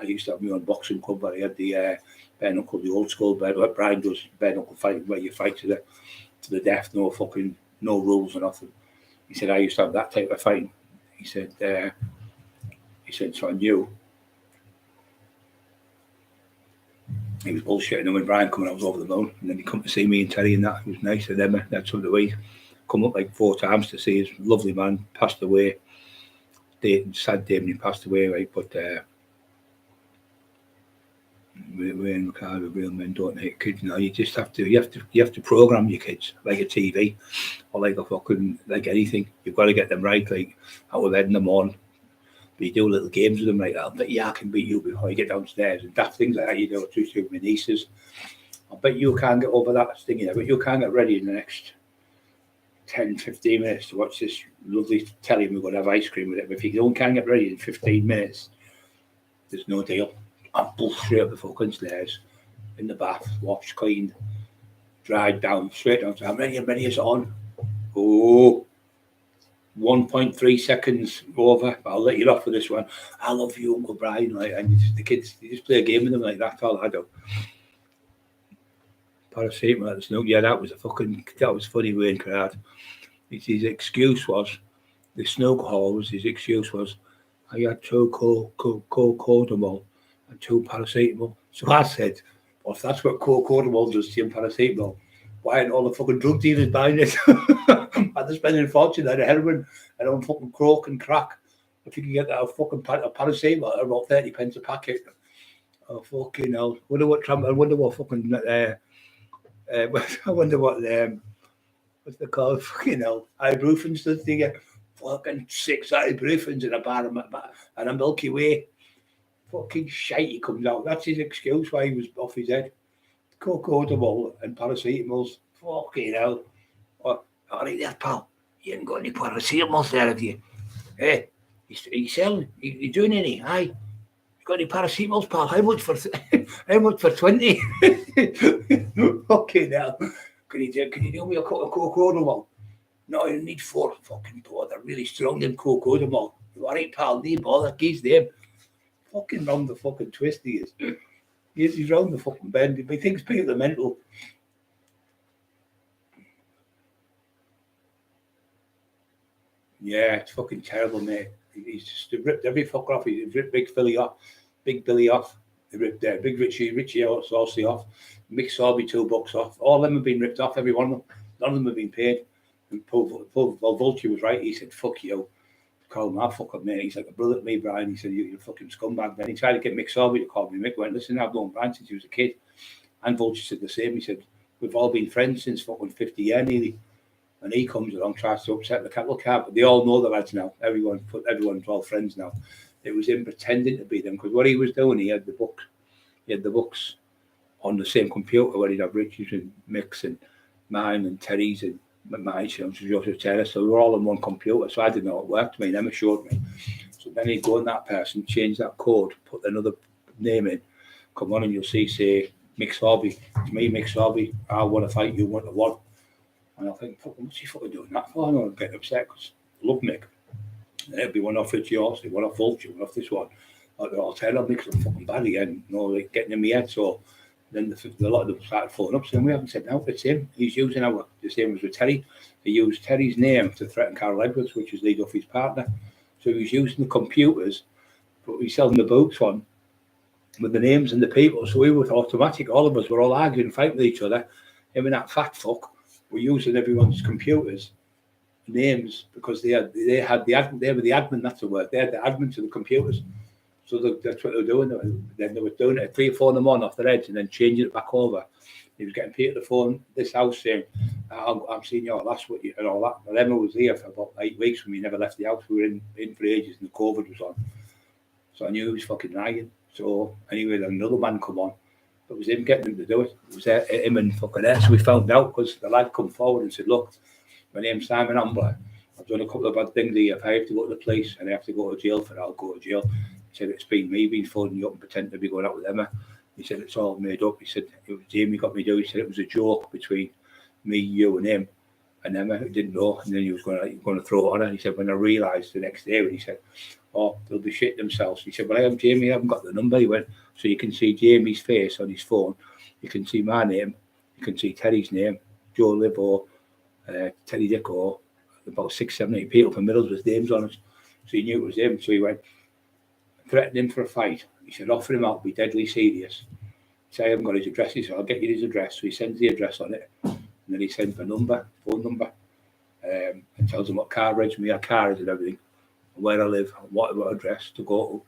used to have my own boxing club, but I had the bare knuckle, the old school bed, like Brian does, bare knuckle fighting, where you fight to the death, no rules or nothing. He said, I used to have that type of fighting. He said, so I knew. He was bullshitting, and when Brian coming, I was over the moon, and then he come to see me and Terry, and that. It was nice. And then that's something we come up like 4 times to see his lovely man, passed away. Sad day when he passed away, right? But we're in car with real men don't hate kids. You just have to program your kids like a TV or like a fucking like anything. You've got to get them right, like out of bed in the morning. But you do little games with them like that. I bet I can beat you before you get downstairs and daft things like that. You do it with my nieces. I bet you can't get over that thing, but you can't get ready in the next 10-15 minutes to watch this lovely telly. We're going to have ice cream with it. But if you can't get ready in 15 minutes, there's no deal. I'm straight up the fucking stairs, in the bath, washed, cleaned, dried down, straight down. How many is on? Oh, 1.3 seconds over. I'll let you off for this one. I love you, Uncle Brian. Like, and the kids, you just play a game with them like that. All I do. paracetamol at the snook. Yeah, that was funny, Wayne Carrard. His excuse was, the snook halls, his excuse was, I had 2 cocodamol and 2 paracetamol. So I said, well, if that's what cocodamol does to you and paracetamol, why aren't all the fucking drug dealers buying it? And they're spending a fortune on heroin and on fucking coke and crack. If you can get that fucking paracetamol at about 30 pence a packet. Oh, fucking hell. I wonder what fucking, I wonder what, what's they called? Fucking hell. Ibuprofen does to you. Fucking 6 ibuprofens in a bar and a Milky Way. Fucking shite he comes out. That's his excuse why he was off his head. Cocodamol and paracetamols. Fucking hell. Oh, all right there, pal. You ain't got any paracetamols there, have you? Hey, he's selling. He's doing any? Aye. You got any paracetamols, pal? How much for 20? Fucking hell. Can you do me a cocodamol? No, you need 4 fucking bother. They're really strong, them cocodamol. All right, pal, need bother. He's them. Fucking round the fucking twist he is. He's round the fucking bend. He thinks people are mental. Yeah, it's fucking terrible, mate. He's just ripped every fucker off. He's ripped Big Billy off. They ripped Big Richie also off. Mick Sorby $2 off. All of them have been ripped off, every one of them. None of them have been paid. And Paul Vulture was right. He said, fuck you. Call him, I'll fuck up, mate. He's like a brother to me, Brian. He said, you're a fucking scumbag. Then he tried to get Mick Sorby to call me. Mick went, listen, I've known Brian since he was a kid. And Vulture said the same. He said, we've all been friends since fucking 50 years nearly. And he comes along, tries to upset the cattle car. But they all know the lads now. Everyone's all friends now. It was him pretending to be them. Because what he was doing, he had the books on the same computer where he'd have Richie's and Mick's and mine and Terry's and my Joseph Taylor, so we were all on one computer, so I didn't know it worked. I mean, Emma showed me. So then he'd go on that person, change that code, put another name in, come on and you'll see, say, Mick Sorby. It's me, Mick Sorby. I want to fight, you want to win. And I think, what's he fucking doing that for? I'm getting upset because I love Mick. And it'd be one off Richie Horsley, one off Vulture, one off this one. Like, I'll tell him Mick's fucking bad again, like getting in my head. So then a lot of them started phoning up saying, we haven't said no, it's him. He's using the same as with Terry. He used Terry's name to threaten Carol Edwards, which is Lee Duffy's partner. So he was using the computers, but we selling the books on with the names and the people. So we were automatic. All of us were all arguing, fighting with each other. Him and that fat fuck were using everyone's computers names because they were the admin. That's the word. They had the admin to the computers. So that's what they were doing. Then they were doing it at 3 or 4 in the morning off their heads and then changing it back over. He was getting people to phone this house saying, I'm seeing your last week and all that. But Emma was here for about 8 weeks when we never left the house. We were in for ages and the COVID was on. So I knew he was fucking lying. So anyway, then another man come on. But it was him getting them to do it. It was him and fucking her. So we found out because the lad come forward and said, look, my name's Simon Ambler. I've done a couple of bad things here. If I have to go to the police and I have to go to jail for it, I'll go to jail. He said, it's been me being phoning you up and pretending to be going out with Emma. He said, it's all made up. He said, it was Jamie got me to do. He said, it was a joke between me, you and him. And Emma didn't know. And then he was going to throw it on her. He said, when I realised the next day, when he said, oh, they'll be shitting themselves. He said, well, I am Jamie. I haven't got the number. He went, so you can see Jamie's face on his phone. You can see my name. You can see Terry's name, Joe Libo, Terry Dicko, about 6, 7, 8 people from Middlesbrough's names on it. So he knew it was him. So he went, threatened him for a fight. He said, offer him out, be deadly serious. Say, I haven't got his address. He said, I'll get you his address. So he sends the address on it. And then he sends my phone number, and tells him what car reg me, a car is and everything, and where I live, and what address to go to.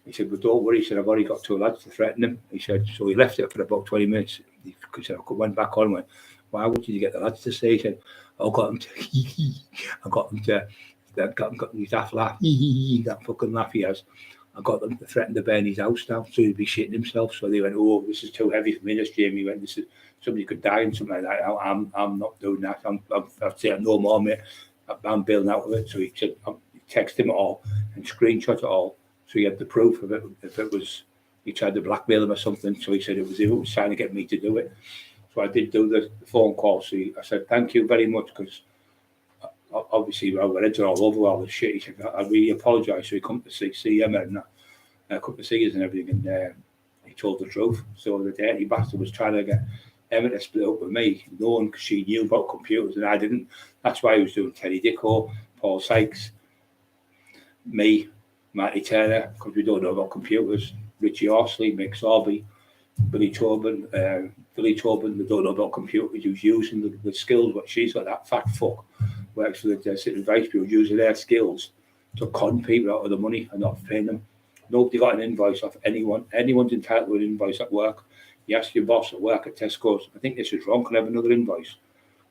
He said, but don't worry. He said, I've already got 2 lads to threaten him. He said, so he left it for about 20 minutes. He said, I went back on and went, why would you get the lads to say? He said, I got him to, his laugh, that fucking laugh he has. I got them to threaten to burn his house down, so he'd be shitting himself. So they went, oh, this is too heavy for me. This Jamie went, this is somebody could die and something like that. I'm not doing that. I've said no more, mate. I'm bailing out of it. So he said, text him it all and screenshot it all. So he had the proof of it. If it was, he tried to blackmail him or something. So he said it was him who was trying to get me to do it. So I did do the phone call. So I said, thank you very much, because obviously our heads are all over all this shit. He said, I really apologise. So he come to see Emma and come to see us and everything, and he told the truth. So the dirty bastard was trying to Emma split up with me, knowing because she knew about computers and I didn't. That's why I was doing Teddy Dicko, Paul Sykes, me, Matty Turner, because we don't know about computers. Richie Horsley, Mick Sorby, Billy Tobin, they don't know about computers. He was using the skills, what she's got, that fat fuck, works for the City Vice Bureau, using their skills to con people out of the money and not paying them. Nobody got an invoice off anyone. Anyone's entitled to an invoice at work. You ask your boss at work at Tesco's, I think this is wrong, can I have another invoice?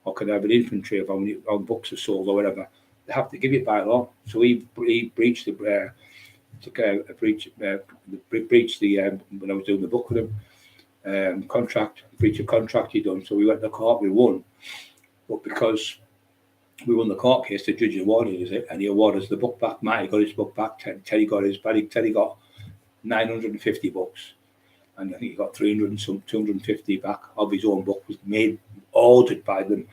Or can I have an inventory of how many books are sold or whatever? They have to give it by law. So he breached the breach the when I was doing the book with him, breach of contract he done. So we went to court, we won. But because we won the court case, the judge awarded us it, and he awarded us the book back. Matty got his book back, Teddy got his, Teddy got 950 books. And I think he got 250 back of his own book, was ordered by them,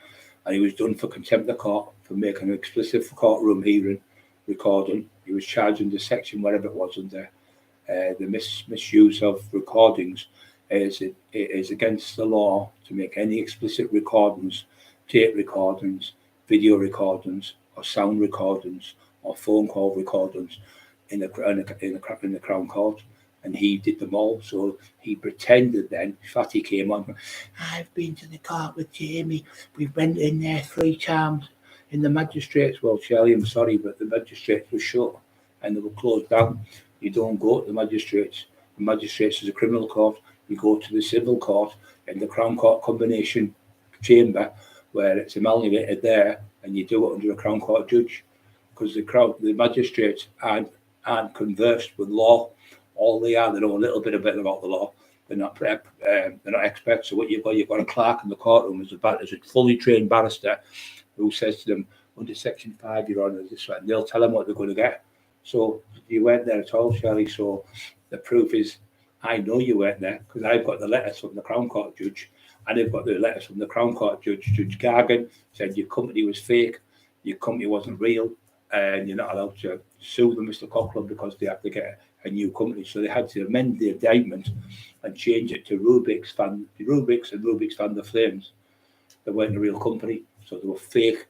and he was done for contempt of court for making an explicit courtroom hearing recording. He was charged under section whatever it was under the misuse of recordings. It is against the law to make any explicit recordings, tape recordings, video recordings, or sound recordings, or phone call recordings in the Crown Court. And he did them all. So he pretended then, Fatty came on, I've been to the court with Jamie. We went in there 3 times in the magistrates. Well, Shelley, I'm sorry, but the magistrates were shut and they were closed down. You don't go to the magistrates. The magistrates is a criminal court. You go to the civil court in the Crown Court combination chamber where it's amalgamated there, and you do it under a Crown Court judge, because the magistrates aren't conversed with law. All they are, they know a little bit about the law. They're not experts. So what you've got a clerk in the courtroom as a fully trained barrister who says to them, under Section 5, Your Honour, this one, and they'll tell them what they're going to get. So you weren't there at all, Shelley. So the proof is, I know you weren't there, because I've got the letters from the Crown Court judge, and I've got the letters from the Crown Court judge. Judge Gargan said your company was fake, your company wasn't real, and you're not allowed to sue them, Mr. Cockerill, because they have to get a new company. So they had to amend the indictment and change it to Rubik's and Rubik's Fan the Flames. They weren't a real company, so they were fake.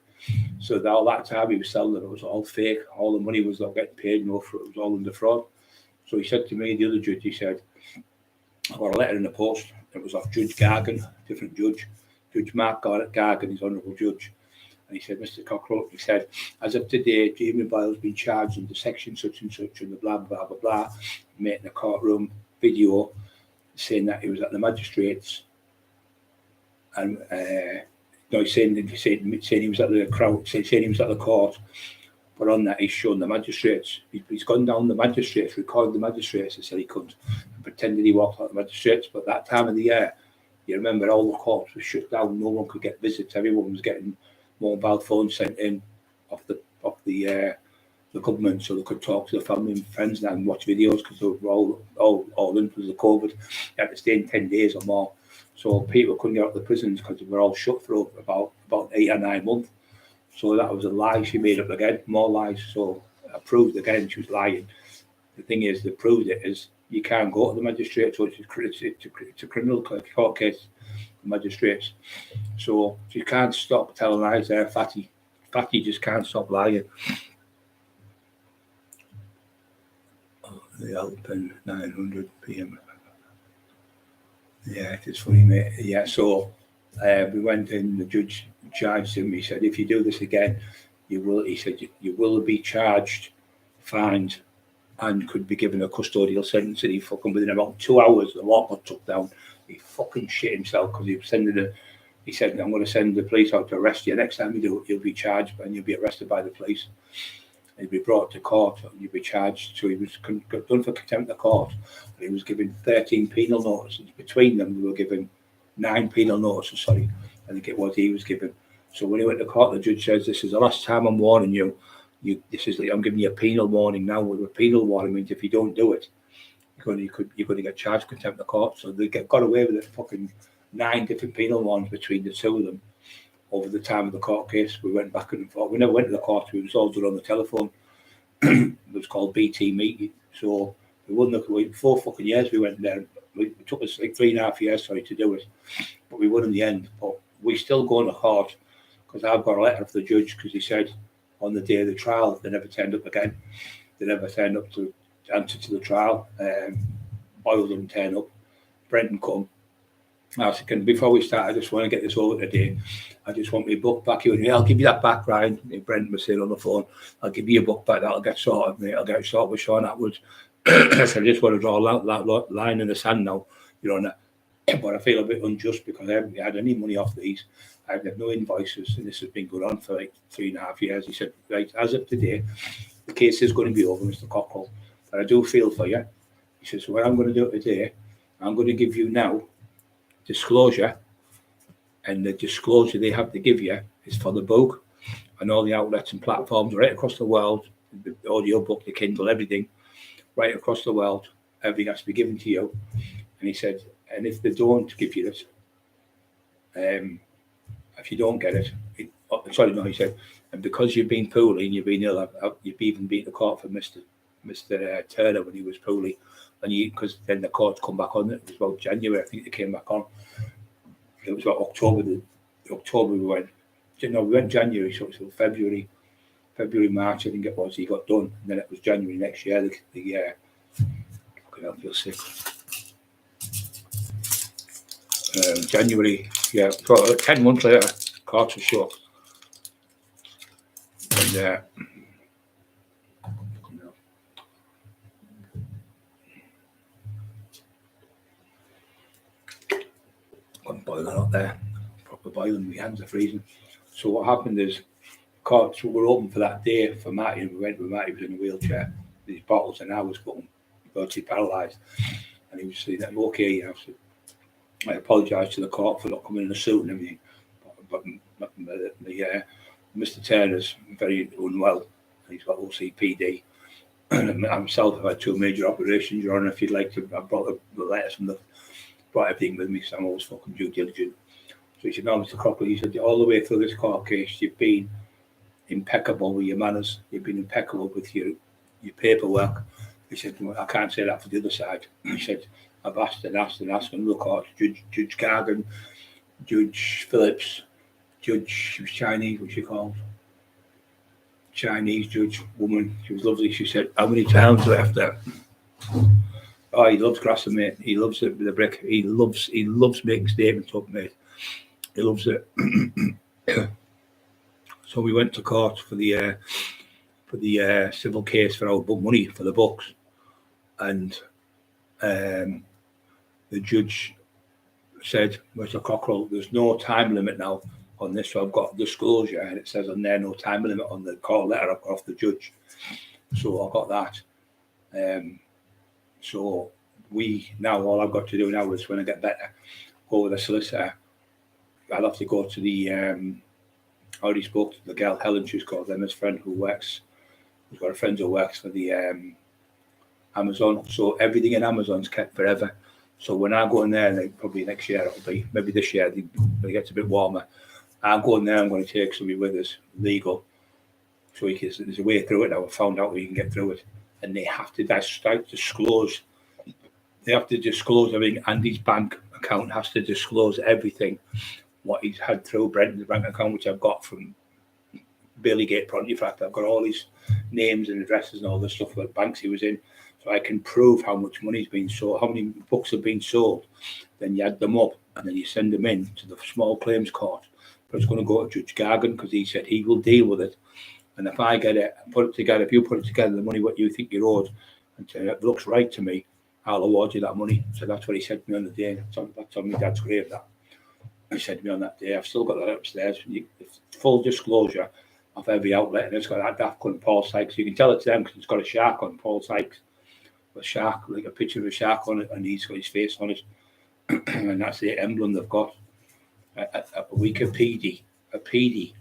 So all that time he was selling it was all fake. All the money was not getting paid, it was all under fraud. So he said to me, the other judge, he said, I got a letter in the post. It was off Judge Gargan, different judge. Judge Mark Gargan, his honourable judge. And he said, Mr. Cockerill, he said, as of today, Jamie Boyle's been charged under section such and such and the blah, blah, blah, blah, making a courtroom video saying that he was at the magistrates. And saying he was at the crowd, saying he was at the court. But on that, he's shown the magistrates. He's gone down the magistrates, recorded the magistrates and said he couldn't, and pretended he walked out the magistrates. But that time of the year, you remember all the courts were shut down. No one could get visits. Everyone was getting mobile phones sent in off the government, so they could talk to the family and friends and watch videos, because they were all in because of COVID. You had to stay in 10 days or more. So people couldn't get out of the prisons because they were all shut for about 8 or 9 months. So that was a lie she made up again, more lies. So I proved again she was lying. The thing is, they proved it is you can't go to the magistrates, so it's a criminal court case, the magistrates. So you can't stop telling lies there, Fatty. Fatty just can't stop lying. The open 900 p.m. Yeah, it's funny, mate. Yeah, so we went in, the judge charged him. He said, if you do this again, you will be charged, fined, and could be given a custodial sentence. And he fucking, within about 2 hours, the lot got took down. He fucking shit himself, because he said, I'm going to send the police out to arrest you. Next time you do it, you'll be charged and you'll be arrested by the police. He'd be brought to court and you'd be charged. So he was done for contempt of court, and he was given 13 penal notices. Between them, they were given 9 penal notices, I think it was he was given. So when he went to court, the judge says, this is the last time I'm warning you. I'm giving you a penal warning now. With a penal warning means if you don't do it, you're going to get charged contempt of court. So they got away with it, fucking 9 different penal warnings between the two of them over the time of the court case. We went back and forth. We never went to the court. We was all done on the telephone. It was called BT meeting. So we won the 4 fucking years we went there. It took us like 3.5 years, to do it. But but we won in the end. But we still go to court because I've got a letter from the judge because he said on the day of the trial they never turned up again. They never turned up to answer to the trial. Oil didn't turn up. Brenton come. I was thinking, before we start, I just want to get this over today. I just want my book back. He went, yeah, I'll give you that back, Ryan. And Brenton was saying on the phone, I'll give you your book back. That'll get sorted, mate. I'll get it sorted with Sean Atwood. So I just want to draw that line in the sand now, you know. But I feel a bit unjust because I haven't had any money off these. I've had no invoices, and this has been going on for like 3.5 years. He said, right, as of today, the case is going to be over, Mr. Cockerill. But I do feel for you. He says, so what I'm going to do today, I'm going to give you now disclosure, and the disclosure they have to give you is for the book and all the outlets and platforms right across the world, the audio book, the Kindle, everything, right across the world. Everything has to be given to you. And he said, and if they don't give you it, if you don't get it, he said, and because you've been poorly and you've been ill, you've even been to court for Mr. Turner when he was poorly, and because then the court come back on it. It was about January, I think they came back on. It was about October we went. We went January, so it was February, March, I think it was. He got done, and then it was January next year. I feel sick. January, 10 months later, courts were shut. And I'm boiling up there, proper boiling, my hands are freezing. So what happened is, courts were open for that day for Matty, and we went with Matty, was in a wheelchair, these bottles, and I was virtually paralysed. And he was saying, I'm okay, So I apologised to the court for not coming in a suit and everything. But Mr. Turner's very unwell. He's got OCPD. And myself, I've had 2 major operations, Your Honour. If you'd like to, I brought the letters from brought everything with me, so I'm always fucking due diligent. So he said, no, Mr. Cockerill, he said, all the way through this court case, you've been impeccable with your manners. You've been impeccable with your paperwork. He said, well, I can't say that for the other side. He said, I've asked and look at Judge Gargan, Judge Phillips, Judge Chinese, what's she called? Chinese judge woman. She was lovely. She said, how many times do I have to? Oh, he loves grassing, mate. He loves it with a brick. He loves making statements up, mate. He loves it. So we went to court for the civil case for our money for the books, and the judge said, Mr. Cockerill, there's no time limit now on this. So I've got disclosure, and it says on there no time limit on the court letter I've got off the judge. So I got that. So all I've got to do now is when I get better, go with a solicitor. I'll have to go to the I already spoke to the girl Helen, she's called Emma's friend who's got a friend who works for the Amazon. So everything in Amazon's kept forever. So when I go in there, like probably next year it'll be, maybe this year when it gets a bit warmer, I'll go in there, I'm going to take somebody with us, legal. So there's a way through it now. I found out where you can get through it. And they have to disclose. They have to disclose everything. Andy's bank account has to disclose everything. What he's had through Brenton's bank account, which I've got from Bailey Pontefract. I've got all his names and addresses and all the stuff that banks he was in. So I can prove how much money's been sold, how many books have been sold. Then you add them up and then you send them in to the small claims court. But it's going to go to Judge Gargan because he said he will deal with it. And if I get it and put it together, if you put it together, the money what you think you're owed, and say it looks right to me, I'll award you that money. So that's what he said to me on the day. That's on my dad's grave, that. He said to me on that day, I've still got that upstairs. Full disclosure of every outlet, and it's got that daft on Paul Sykes. You can tell it's them because it's got a shark on Paul Sykes. A shark, like a picture of a shark on it, and he's got his face on it. And that's the emblem they've got. A Wikipedia, a PD,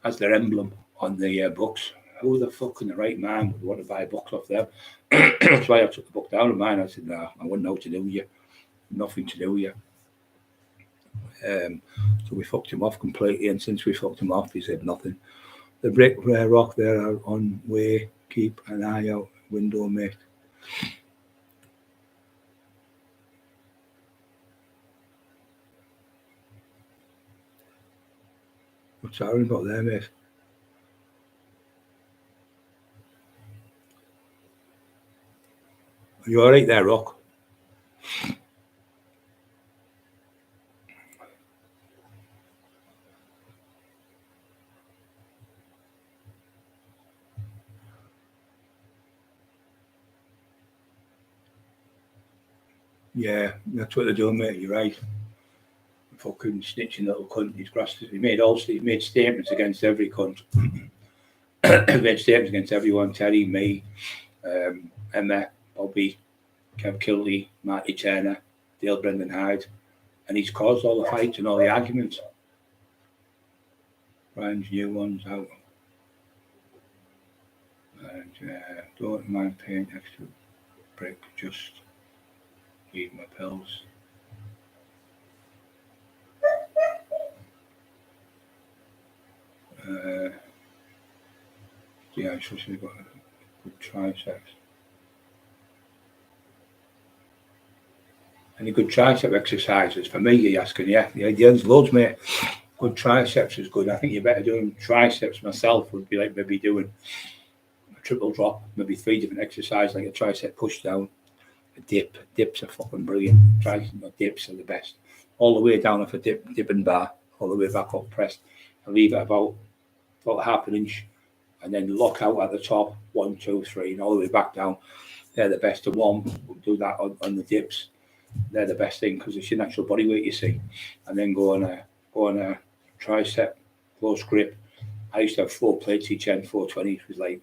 as their emblem on the books. Who the fuck in the right man would want to buy books off them? That's why I took the book down of mine. I said, no, I wouldn't know what to do with you. Nothing to do with you. So we fucked him off completely, and since we fucked him off, he said nothing. The brick rare rock there are on way. Keep an eye out window, mate. What's that about there, mate? Are you alright there, Rock? Yeah, that's what they're doing, mate. You're right. Fucking snitching little cunt. He's made statements against every cunt. He made statements against everyone. Terry, me, Emma, Bobby, Kev Kilty, Marty Turner, Dale Brendan Hyde, and he's caused all the fights and all the arguments. Brian's new one's out. And don't mind paying extra break, just eat my pills. Yeah, I'm supposed to have got good triceps. Any good tricep exercises? For me, you're asking, yeah, there's loads, mate. Good triceps is good. I think you're better doing triceps myself, would be like maybe doing a triple drop, maybe 3 different exercises, like a tricep push down, a dip. Dips are fucking brilliant. Dips are the best. All the way down off a dip and bar, all the way back up pressed. I leave it about half an inch, and then lock out at the top, 1, 2, 3, and all the way back down. They're the best. We'll do that on the dips. They're the best thing because it's your natural body weight, you see. And then go on a tricep close grip. I used to have 4 plates each end, 420s was like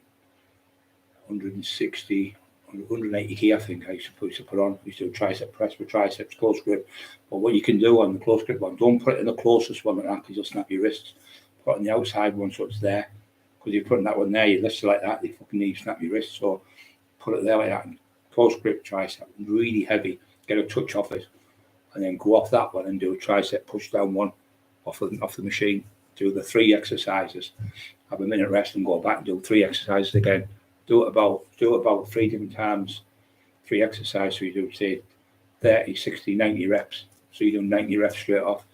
160, 180 key, I think. I used to put on. I used to do tricep press with triceps close grip. But what you can do on the close grip one, don't put it in the closest one like that because you'll snap your wrists. Put it on the outside one so it's there. Because you're putting that one there, you lift it like that, you fucking need to snap your wrists. So put it there like that. And close grip tricep, really heavy. Get a touch off it, and then go off that one and do a tricep push down one off the machine. Do the 3 exercises, have a minute rest, and go back and do 3 exercises again. Do it about 3 different times, 3 exercises. So you do say 30, 60, 90 reps. So you do 90 reps straight off.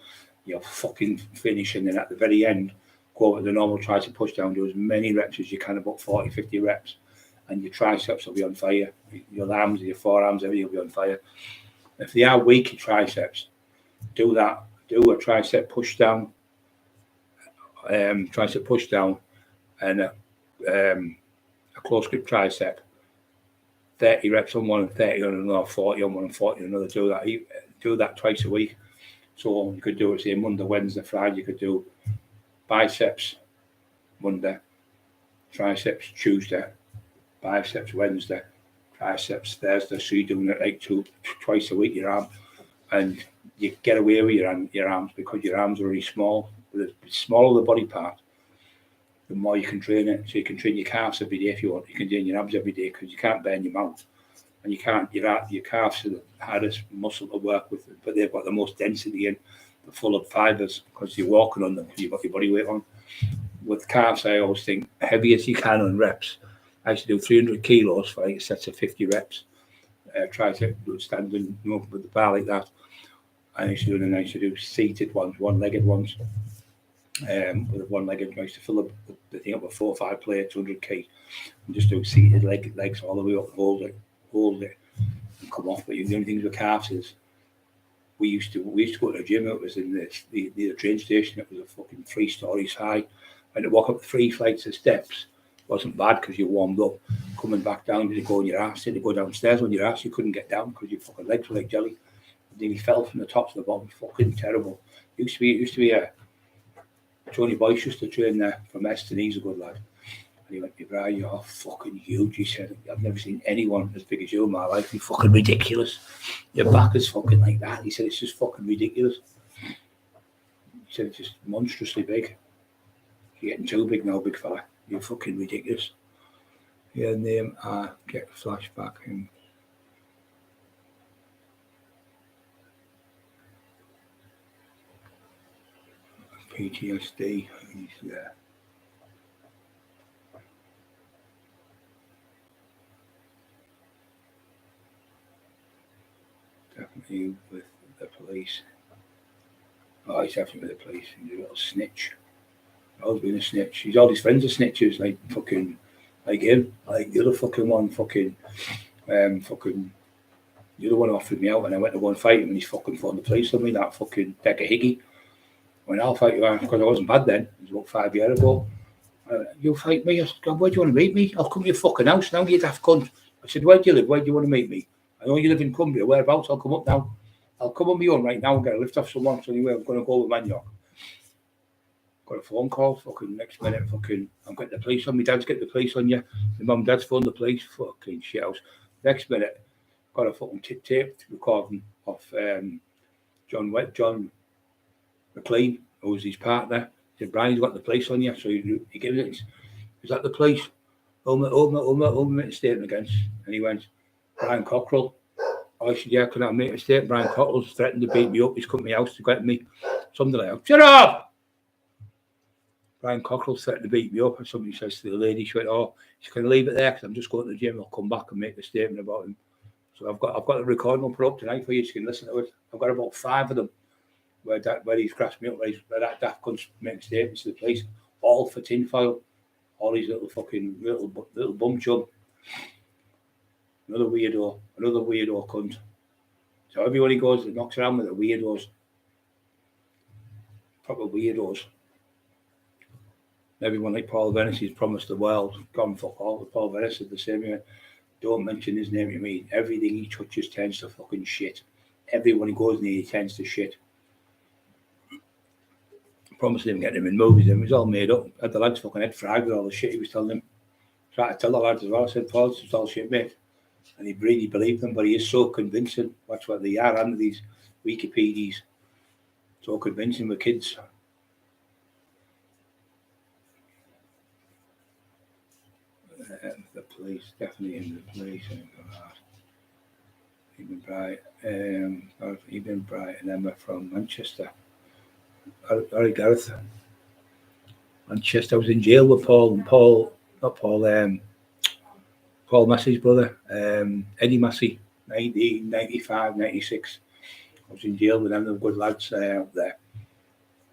You're fucking finishing, and at the very end, go over the normal tricep push down. Do as many reps as you can, about 40, 50 reps, and your triceps will be on fire. Your arms, your forearms, everything will be on fire. If they are weak triceps, do that. Do a tricep push down, and a close grip tricep. 30 reps on one and 30 on another, 40 on one and 40 on another. Do that twice a week. So you could do it, say, Monday, Wednesday, Friday. You could do biceps Monday, triceps Tuesday, biceps Wednesday, triceps Thursday. So you're doing it like twice a week, your arm. And you get away with your arms because your arms are really small. The smaller the body part, the more you can train it. So you can train your calves every day if you want. You can train your abs every day because you can't burn your mouth. And you can't, your calves are the hardest muscle to work with, but they've got the most density in. They're full of fibers because you're walking on them, you've got your body weight on. With calves, I always think heavy as you can on reps. I used to do 300 kilos for like sets of 50 reps. Try to standing with the bar like that. I used to do seated ones, one-legged ones. With one-legged, I used to fill up the thing up with 4 or 5 plates, 100 kg, and just do seated legs all the way up, hold it, and come off. But the only thing with calves is we used to go to the gym. It was in the train station. It was a fucking 3 stories high. And to walk up 3 flights of steps wasn't bad because you warmed up. Coming back down, you go on your ass. To go downstairs on your ass, you couldn't get down because your fucking legs were like jelly. And then he fell from the top to the bottom. Fucking terrible. It used to be a Tony Boyce used to train there from Eston. He's a good lad. And he went to me, Brian, you're fucking huge. He said, I've never seen anyone as big as you in my life. You're fucking ridiculous. Your back is fucking like that. He said, it's just fucking ridiculous. He said, it's just monstrously big. You're getting too big now, big fella. You're fucking ridiculous. Yeah, name, get a flashback. And PTSD. He's there. Definitely with the police. Oh, he's definitely with the police. He's a little snitch. always been a snitch. He's all his friends are snitches, like fucking, like him, like the other fucking one, fucking, the other one offered me out, and I went to go and fight him, and he's fucking phoned the police on me. That fucking Decker Higgy. When I'll fight you, because I wasn't bad then. It was about 5 years ago. You fight me? I said, God, where do you want to meet me? I'll come to your fucking house now, you daft cunt. I said, where do you live? Where do you want to meet me? I know you live in Cumbria. Whereabouts? I'll come up now. I'll come on my own right now and get a lift off someone. So anyway, I'm going to go with Manioc. Got a phone call, fucking next minute, fucking, I'm getting the police on me. Dad's getting the police on you. My mum and dad's phoned the police. Fucking shit house. Next minute, got a fucking tape recording of John McLean, who was his partner. He said, Brian's got the police on you. So he gave it. Is that the police? Make a statement against. And he went, Brian Cockerill. I said, yeah, can I make a statement? Brian Cockerill's threatened to beat me up. He's come to my house to get me. Something like that. Shut up! Brian Cockerill's threatened to beat me up. And somebody says to the lady, she went, oh, she's going to leave it there because I'm just going to the gym. I'll come back and make a statement about him. So I've got the recording. I'll put up tonight for you. You can listen to it. I've got about 5 of them where he's crashed me up, where that daft cunt's making statements to the police, all for tinfoil. All these little fucking little bum chum. Another weirdo cunt. So everybody goes and knocks around with the weirdos. Proper weirdos. Everyone like Paul Venice, he's promised the world. Gone fuck all. Paul Venice is the same way. Don't mention his name to me. Everything he touches tends to fucking shit. Everyone he goes near, he tends to shit. Promised him getting him in movies, and it was all made up. Had the lads fucking head fragged with all the shit he was telling them. Tried to tell the lads as well. I said, Paul, it's all shit, mate. And he really believed them, but he is so convincing. That's what they are under these Wikipedias. So convincing with kids. The police, definitely in the police. Even Bright and Emma from Manchester. Harry Gareth. Manchester. I was in jail with Paul Massey's brother, Eddie Massey, 1995, 96. I was in jail with them. They were good lads out there.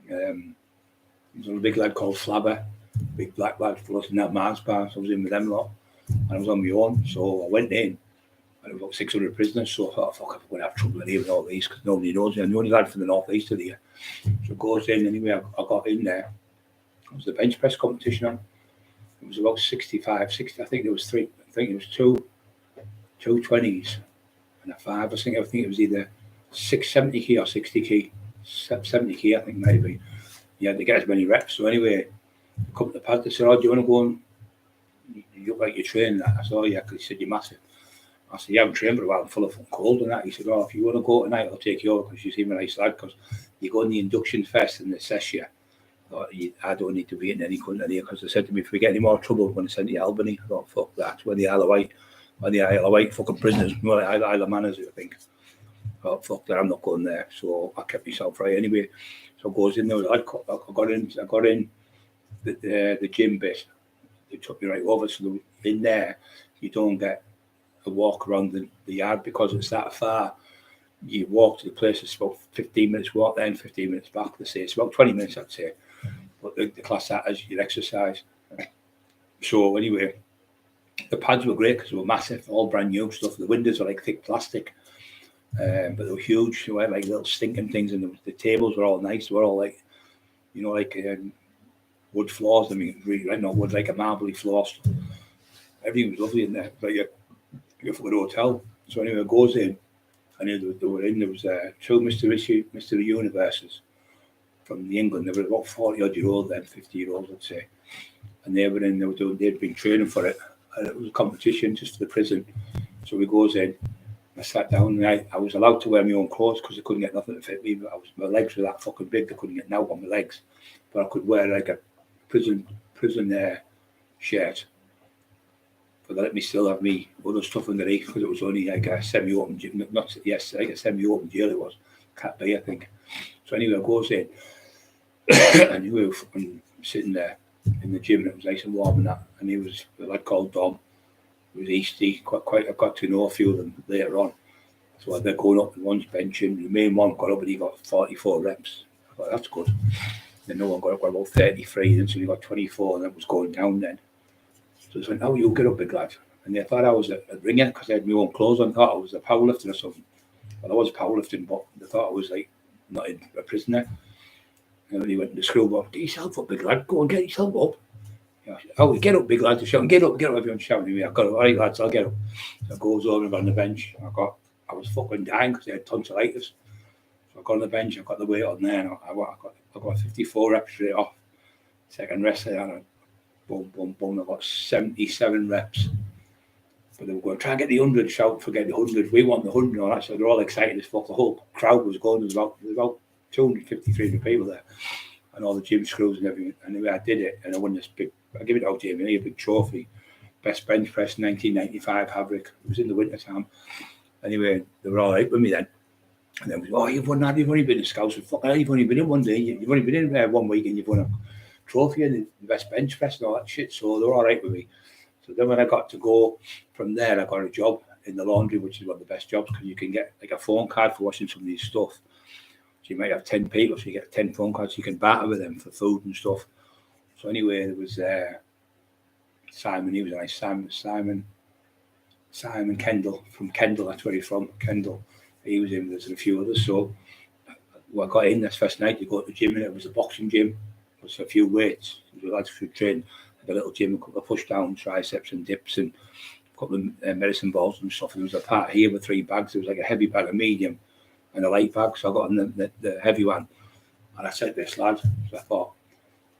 There was a big lad called Flabber, big black lad for us in that Mars bar. So I was in with them a lot, and I was on my own. So I went in, and there was about 600 prisoners. So I thought, fuck, I'm going to have trouble in here with all these because nobody knows me. I'm the only lad from the northeast of the year. So it goes in anyway. I got in there. It was the bench press competition on. It was about 65, 60. I think there was three. I think it was two 20s and a 5. I think it was either 70 key or 60 key. 70 key, I think maybe. You had to get as many reps. So anyway, I come to the pad. They said, "Oh, do you want to go and you look like you're training?" I said, "Oh yeah," because he said, "You're massive." I said, "Yeah, I'm training for a while. I'm full of cold and that." He said, "Oh, if you want to go tonight, I'll take you over because you seem a nice lad. Because you go in the induction fest and they assess you. I don't need to be in any country here because they said to me, if we get any more trouble, we're going to send you to Albany." I thought, fuck that. Where the Isle of Wight fucking prisoners, more like Isle of Man, I think. I thought, fuck that, I'm not going there. So I kept myself right anyway. So I goes in there. I got in the gym bit. They took me right over. So in there, you don't get a walk around the yard because it's that far. You walk to the place, it's about 15 minutes walk then, 15 minutes back. They say it's about 20 minutes, I'd say. But the class that as your exercise. So anyway, the pads were great because they were massive, all brand new stuff. The windows were like thick plastic, but they were huge. They were like little stinking things, and the tables were all nice. They were all like, wood floors. I mean, really, not wood, like a marbly floor. Everything was lovely in there. But you're for the hotel. So anyway, it goes in, and there was 2 Mystery Universes from England. They were about 40-odd-year-old then, 50-year-olds, I'd say. And they were in, they'd been training for it. And it was a competition just for the prison. So we goes in, I sat down, and I was allowed to wear my own clothes because they couldn't get nothing to fit me. But my legs were that fucking big, they couldn't get out on my legs. But I could wear like a prison shirt. But they let me still have me other stuff underneath because it was only like a semi-open gym. Like a semi-open jail it was. Cat Bay, I think. So anyway, I goes in, and he was sitting there in the gym, and it was nice and warm and that. And he was a lad called Dom. He was Easty. I got to know a few of them later on. So they're going up and one's benching. The main one got up and he got 44 reps. I thought, that's good. Then no one got up, got about 33, then so we got 24, and it was going down then. So it's like, oh, you get up, big lad. And they thought I was a ringer because I had my own clothes on. Thought I was a powerlifter or something. Well, I was powerlifting, but they thought I was like not a prisoner. And when he went to the school, well, get yourself up, big lad. Go and get yourself up. You know, oh, get up, big lad. To shout, get up, everyone's shouting at me. I got up, all right, lads, I'll get up. So I goes over on the bench. I was fucking dying because I had tonsillitis. So I got on the bench, I got the weight on there, and I got 54 reps straight off. Second rest there, and boom, boom, boom. I got 77 reps. But they were going to try and get the 100, shout, forget the 100. We want the 100, all that. So they're all excited as fuck. The whole crowd was going. There was about 250, 300 people there, and all the gym screws and everything. Anyway, I did it, and I won this big. I give it out to Jamie, a big trophy, best bench press, 1995 Havrick. It was in the winter time. Anyway, they were all right with me then. And then, oh, you've won that. You've only been in Scouts. You've only been in one day. You've only been in there 1 week, and you've won a trophy and the best bench press and all that shit. So they were all right with me. So then when I got to go from there, I got a job in the laundry, which is one of the best jobs because you can get like a phone card for washing some of these stuff. So you might have 10 people, so you get 10 phone cards. You can barter with them for food and stuff. So anyway, there was Simon. He was nice. Simon Kendall from Kendall. That's where he's from. Kendall. He was in. There's a few others. So I got in this first night to go to the gym, and it was a boxing gym. There was a few weights. There was lads who trained. A little gym, a couple of push down, triceps and dips, and a couple of medicine balls and stuff. And there was a part here with 3 bags. There was like a heavy bag, a medium, and a light bag. So I got in the heavy one, and I said, "This lad," so I thought,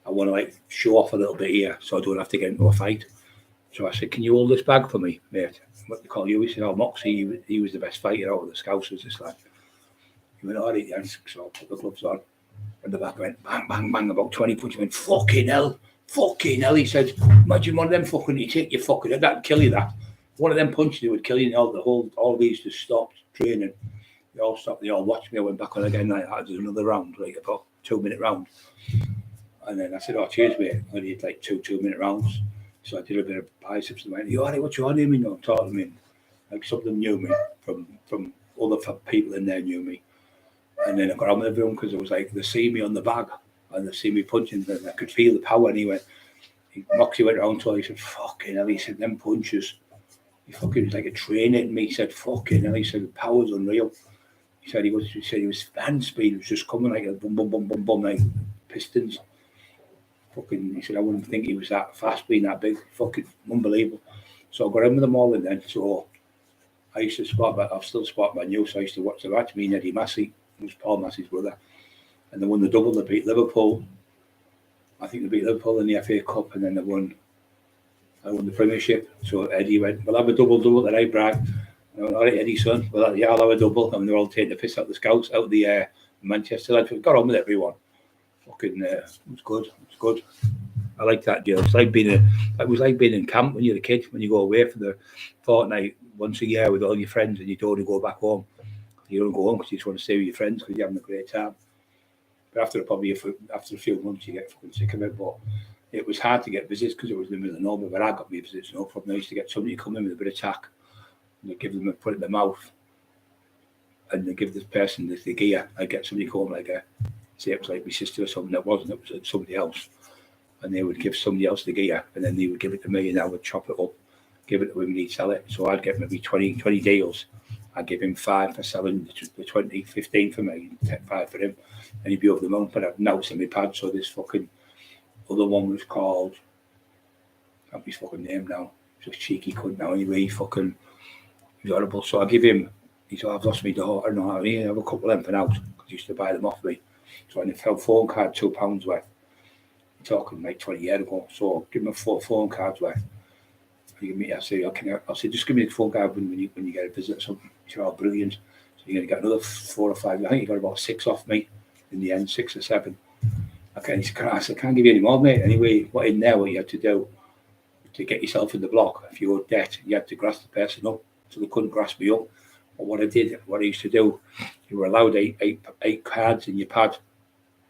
I want to like show off a little bit here, so I don't have to get into a fight. So I said, "Can you hold this bag for me, mate?" What they call you? He said, "Oh, Moxie, he was the best fighter out of the Scouts, was this lad." He went, "All right, yeah." So I put the gloves on, and the back went bang, bang, bang, about 20 punches. He went, "Fucking hell." Fucking hell, he said, imagine one of them fucking, you take your fucking head, that'd kill you, that. One of them punches, it would kill you, and all these just stopped training. They all stopped, they all watched me. I went back on again, like that. There's another round, like about 2-minute round. And then I said, "Oh, cheers, mate." I did like 2-minute rounds. So I did a bit of biceps and went, "You all right, what's your name?" You know, talking to me. Like some of them knew me from other people in there knew me. And then I got on with everyone because it was like, they see me on the bag. And they see me punching, and I could feel the power. And Moxie went around to her. He said, "Fucking hell." He said, "Them punches." He fucking was like a train hitting me. He said, "Fucking hell." He said, "The power's unreal." He said he was hand speed. It was just coming like a boom, boom, boom, boom, boom, like pistons. Fucking. He said, "I wouldn't think he was that fast, being that big." Fucking unbelievable. So I got in with them all, and then so I used to spot, but I've still spot my news. So I used to watch the match. Me and Eddie Massey, who's Paul Massey's brother. And they won the double. They beat Liverpool. I think they beat Liverpool in the FA Cup, and then I won the Premiership. So Eddie went, "We'll have a double that I bragged." I went, "All right, Eddie, son. Well, yeah, I'll have a double." And they're all taking the piss out of the Scouts, out of the Manchester lads. Got on with everyone. Fucking, it was good. It was good. I like that deal. It was like being in camp when you're a kid, when you go away for the fortnight once a year with all your friends, and you don't want to go back home. You don't go home because you just want to stay with your friends because you're having a great time. But after a few months, you get fucking sick of it. But it was hard to get visits because it was in the middle of nowhere. But I got me visits, no problem. I used to get somebody to come in with a bit of tack, and they give them a put it in their mouth, and they give this person the gear. I get somebody home like say it was like my sister or something. It wasn't. It was somebody else, and they would give somebody else the gear, and then they would give it to me, and I would chop it up, give it to him, and he'd sell it. So I'd get maybe 20 deals. I'd give him 5 for selling the 20, 15 for me, 5 for him. And he'd be over the moon, but I've now seen my pad. So this fucking other one was called, I can't be his fucking name now. Just cheeky cunt now. Anyway, he was horrible. So I give him, he said, "I've lost my daughter." No, I mean, I have a couple of them for now because he used to buy them off me. So I fell phone card £2 worth. I'm talking like 20 years ago. So give him a 4 phone cards worth. I say, "Just give me the phone card when you get a visit or something." He said, "Oh, brilliant." So you're going to get another 4 or 5. I think you got about 6 off me in the end, 6 or 7. Okay, he said, I can't give you any more, mate. Anyway, what you had to do to get yourself in the block, if you owed debt, you had to grasp the person up, so they couldn't grasp me up. But what I used to do, you were allowed eight cards in your pad,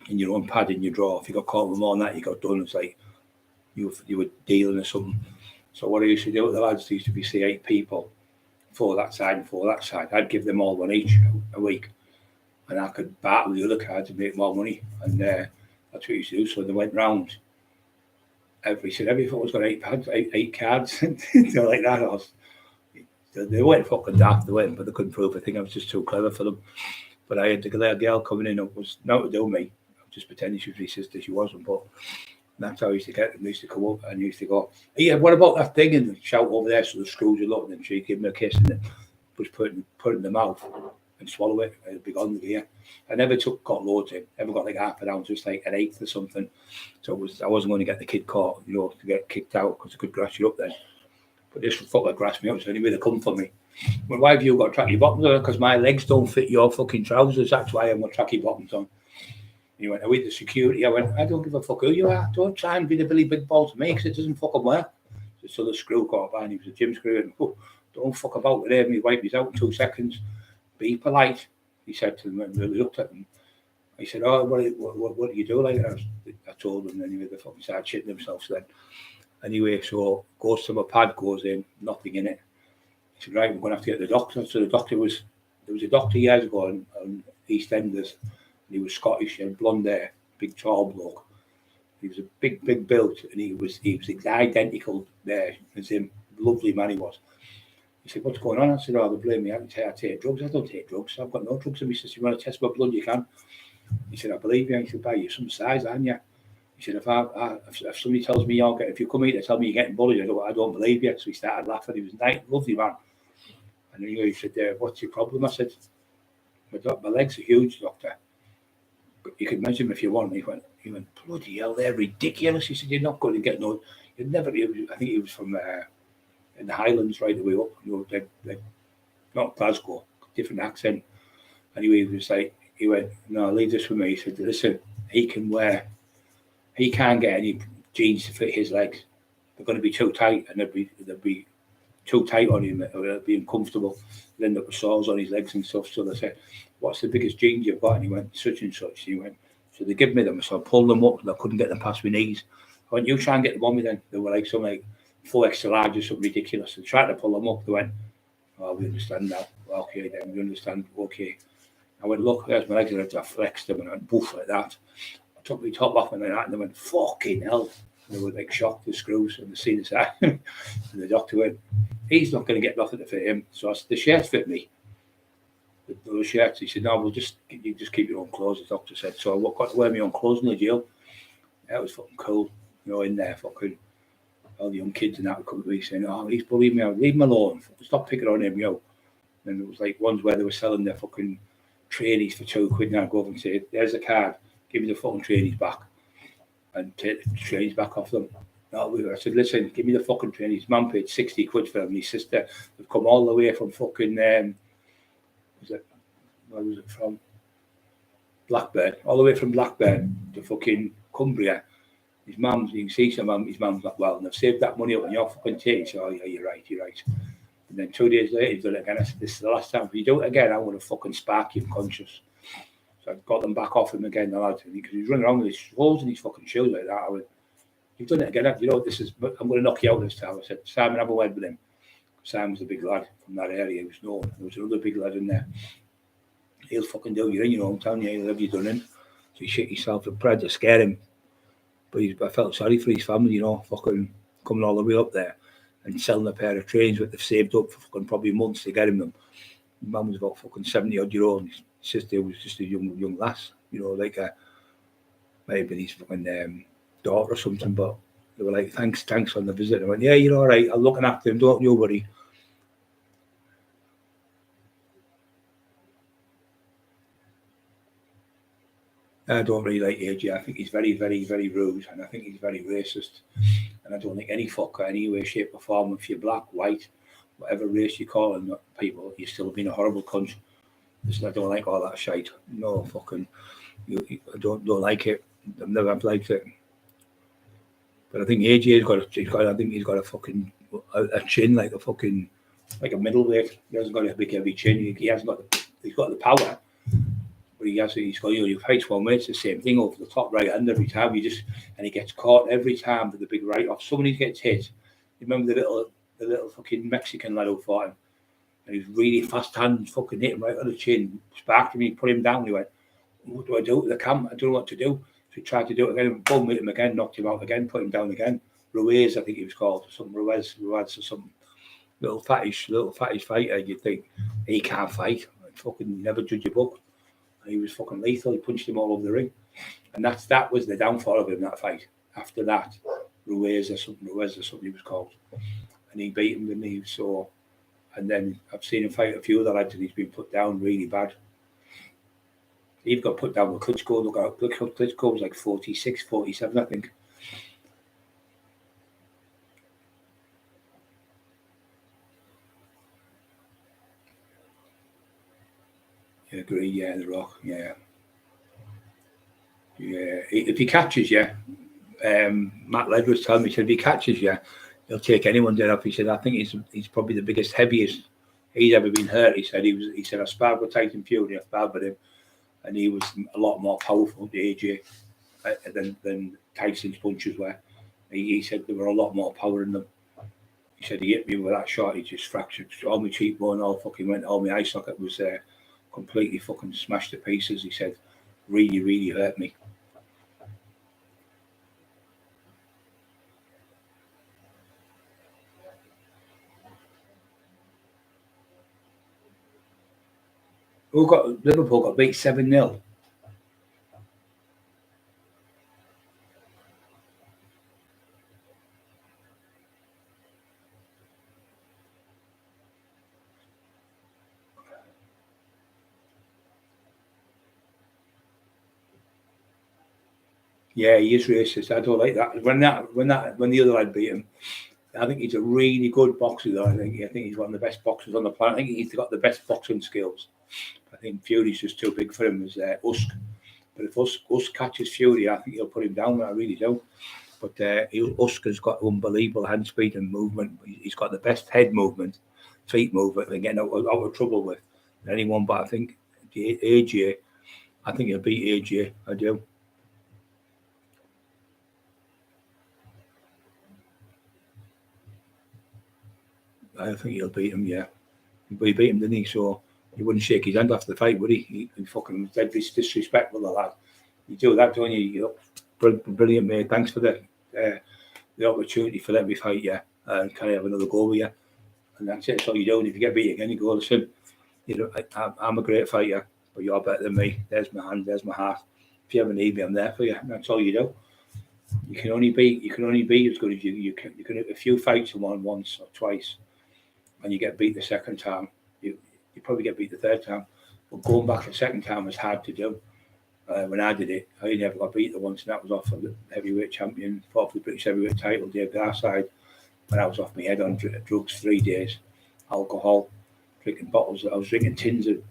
in your own pad in your drawer. If you got caught with more than that, you got done. It's like you were dealing or something. So what I used to do with the lads, there used to be, say, 8 people, 4 that side and 4 that side. I'd give them all one each a week, and I could battle the other cards and make more money. And That's what he used to do. So they went round. Every photo's got 8 cards. They're like that. They weren't fucking daft, they weren't, but they couldn't prove. I think I was just too clever for them. But I had the girl coming in, it was not to do me. I was just pretending she was my sister, she wasn't. But that's how I used to get them. They used to come up and used to go, yeah, what about that thing? And shout over there, so the screws are looking, and she'd give me a kiss and then was put in the mouth and swallow it. It'd be gone here. I never got loads in, never got like half an ounce, just like an eighth or something. So I wasn't going to get the kid caught, to get kicked out, because it could grass you up then. But this fucker grassed me up, so anyway, they come for me. Well, why have you got tracky bottoms on? Because my legs don't fit your fucking trousers, that's why I've got tracky bottoms on. He went, with the security. I went, I don't give a fuck who you are. Don't try and be the Billy Big Ball to me, because it doesn't fucking work. So the screw caught by, and he was a gym screw, and don't fuck about with him. He wiped his out in 2 seconds. Be polite, he said to them, and they looked at him. He said, oh, what do you do? Like I told them, anyway, they fucking started shitting themselves then. Anyway, so goes to my pad, goes in, nothing in it. He said, right, we're going to have to get the doctor. So there was a doctor years ago on EastEnders, and he was Scottish and blonde hair, big tall bloke. He was a big build, and he was identical there as him. Lovely man he was. He said, what's going on? I said, oh, they blame me. I take drugs. I don't take drugs. I've got no drugs in me. He said, you want to test my blood? You can. He said, I believe you. He said, you're some size, aren't you? He said, if somebody tells me if you come here to tell me you're getting bullied, I don't believe you. So he started laughing. He was a nice, lovely man. And anyway, he said, what's your problem? I said, my legs are huge, doctor. But you can measure them if you want. He went, bloody hell, they're ridiculous. He said, you're not going to get no. You'd never. I think he was from in the Highlands right the way up. They're not Glasgow, different accent. Anyway, he went, no, leave this with me. He said, listen, he can't get any jeans to fit his legs. They're going to be too tight, and they'd be too tight on him, or it'd be uncomfortable. He'd end up with sores on his legs and stuff. So they said, what's the biggest jeans you've got? And he went, such and such. He went, so they give me them. So I pulled them up, and I couldn't get them past my knees. I went, you try and get them on me then. They were like some 4 extra large or something ridiculous. I tried to pull them up. They went, oh, we understand now. Okay, then we understand. Okay. I went, look, there's my legs. And I flexed them, and I went, boof, like that. I took my top off and like that, and they went, fucking hell. And they were like shocked, the screws, and the seen side. And the doctor went, he's not going to get nothing to fit him. So I said, the shirts fit me. Those shirts. He said, no, you just keep your own clothes, the doctor said. So I got to wear my own clothes in the jail. That was fucking cool. In there, fucking all the young kids and that would come to me saying, oh, he's bullying me. Leave him alone. Stop picking on him, And it was like ones where they were selling their fucking trainees for £2. Now go over and say, there's a card, give me the fucking trainees back, and take the trainees back off them. No, I said, listen, give me the fucking trainees. Mum paid £60 for them. My sister, they've come all the way from fucking, where was it from? Blackburn, all the way from Blackburn to fucking Cumbria. His mum's, you can see his mum's not well, and they've saved that money up and you're fucking taking. So, oh, yeah, you're right. And then 2 days later, he's done it again. I said, this is the last time. If you do it again, I want to fucking spark you unconscious. So I got them back off him again, the lad, because he was running around with his holes in his fucking shoes like that. I went, you've done it again. I'm going to knock you out this time. I said, Simon, have a word with him. Simon was a big lad from that area. He was known. There was another big lad in there. He'll fucking do you in your hometown. Yeah, he'll have you done in. So he shit himself and tried to scare him. But I felt sorry for his family, fucking coming all the way up there and selling a pair of trains that they've saved up for fucking probably months to get him them. His mum was about fucking 70-odd-year-old, and his sister was just a young lass, like maybe his fucking daughter or something. But they were like, thanks on the visit. I went, yeah, you're all right. I'm looking after him. Don't you worry. I don't really like AJ. I think he's very, very, very rude, and I think he's very racist. And I don't think any fucker, any way, shape, or form, if you're black, white, whatever race you call them, people, you're still being a horrible cunt. I don't like all that shite. No fucking, I don't like it. I've never liked it. But I think AJ's got a fucking a chin like a middleweight. He hasn't got a big heavy chin. He's got the power. But he's got, you fight one way, it's the same thing over the top right hand every time. And he gets caught every time with the big right off. Somebody gets hit. You remember the little fucking Mexican lad who fought him? And he was really fast hands, fucking hit him right on the chin, sparked him, he put him down. He went, what do I do with the camp? I don't know what to do. So he tried to do it again, boom, hit him again, knocked him out again, put him down again. Ruiz, I think he was called, or something, Ruiz or something. Little fattish fighter, you'd think, he can't fight. Fucking never judge a book. And he was fucking lethal, he punched him all over the ring. And that was the downfall of him, that fight. After that, Ruiz or something he was called. And he beat him, didn't he? So, and then I've seen him fight a few other lads and he's been put down really bad. He got put down with Klitschko. Look, Klitschko was like 46, 47, I think. Yeah, agree, yeah, The Rock, yeah. Yeah, if he catches you, Matt Led was telling me, he said, if he catches you, he'll take anyone dead off. He said, I think he's probably the biggest, heaviest he's ever been hurt. He said, I sparred with Tyson Fury, I sparred with him, and he was a lot more powerful, the AJ, than Tyson's punches were. He said there were a lot more power in them. He said he hit me with that shot, he just fractured all my cheekbone, all fucking went, all my eye socket was completely fucking smashed to pieces. He said, really, really hurt me. Liverpool got beat 7-0. Yeah, he is racist. I don't like that. When the other lad beat him, I think he's a really good boxer, though. I think he's one of the best boxers on the planet. I think he's got the best boxing skills. I think Fury's just too big for him as Usyk. But if Usyk catches Fury, I think he'll put him down. I really do. But Usyk has got unbelievable hand speed and movement. He's got the best head movement, feet movement, and getting out of trouble with anyone. But I think AJ, I think he'll beat AJ. I do. I think he'll beat him, yeah. But he beat him, didn't he? So he wouldn't shake his hand after the fight, would he? He fucking was dead disrespectful, the lad. You do that, don't you? Brilliant, mate. Thanks for the opportunity for letting me fight you. And can I have another go with you? And that's it. That's all you do. And if you get beat again, you go, listen, I'm a great fighter, but you're better than me. There's my hand, there's my heart. If you ever need me, I'm there for you. And that's all you do. You can only be as good as you can have a few fights and won once or twice. And you get beat the second time, you probably get beat the third time. But going back the second time was hard to do. When I did it, I never got beat the once, and that was off of the heavyweight champion, fought for the British heavyweight title, Dave Garside, when I was off my head on drugs 3 days, alcohol, drinking bottles. I was drinking tins of,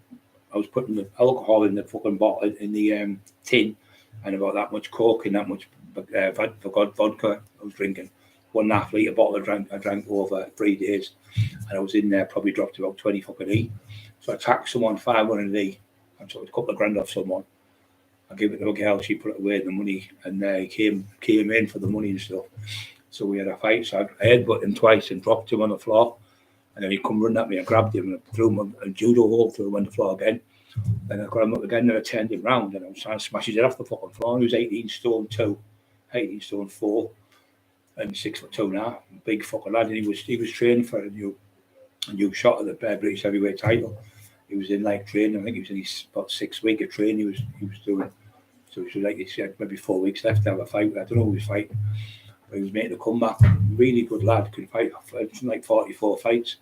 I was putting the alcohol in the fucking bottle, in the tin, and about that much coke and that much vodka I was drinking. 1.5 litre bottle I drank over 3 days, and I was in there, probably dropped about 20 fucking E. So I taxed someone 500 E, I took a couple of grand off someone. I gave it to a girl, she put it away, the money, and he came in for the money and stuff. So we had a fight, so I headbutted him twice and dropped him on the floor, and then he come running at me, I grabbed him and threw him a judo hold, threw him on the floor again. Then I got him up again, and I turned him round, and I was trying to smash his head off the fucking floor. He was 18 stone 2, 18 stone 4, and 6'2" now, big fucking lad. And he was training for a new shot at the British heavyweight title. He was in like training. I think he was in his about 6 weeks of training. He was doing. So he was like, he said maybe 4 weeks left to have a fight. I don't know who he was fighting, but he was making a comeback. Really good lad, could fight. Like 44 fights.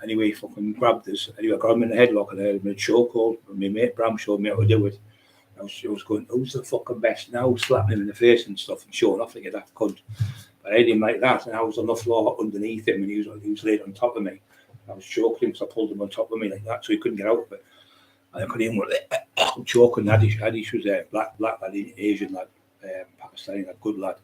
Anyway, he fucking grabbed us. Anyway, I got him in the headlock and I had him in a chokehold. My mate Bram showed me how to do it. I was going, who's the fucking best now? Slapping him in the face and stuff and showing off like a daft cunt. But I had him like that, and I was on the floor underneath him, and he was laid on top of me. I was choking him, so I pulled him on top of me like that, so he couldn't get out of it. And I could hear him choking. Adish was a black lad, Asian lad, Pakistani lad, good lad.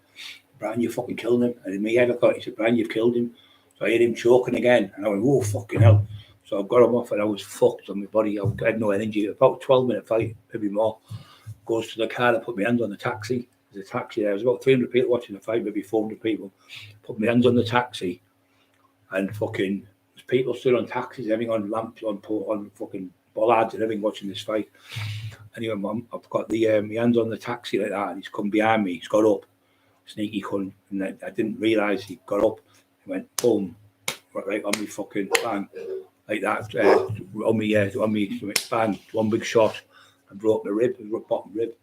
Brian, you fucking killed him. And in my head, I thought, he said, Brian, you've killed him. So I heard him choking again, and I went, whoa, fucking hell. So I got him off, and I was fucked on my body. I had no energy. About a 12-minute fight, maybe more. Goes to the car, I put my hands on the taxi. There's a taxi there. There was about 300 people watching the fight, maybe 400 people. Put my hands on the taxi, and fucking there's people stood on taxis, everything on lamps, on fucking bollards and everything watching this fight. Anyway, Mum, I've got the my hands on the taxi like that, and he's come behind me. He's got up, sneaky cunt, and I didn't realise he got up. He went boom, right on me fucking bang, like that, on me bang, one big shot, and broke my rib, the bottom rib.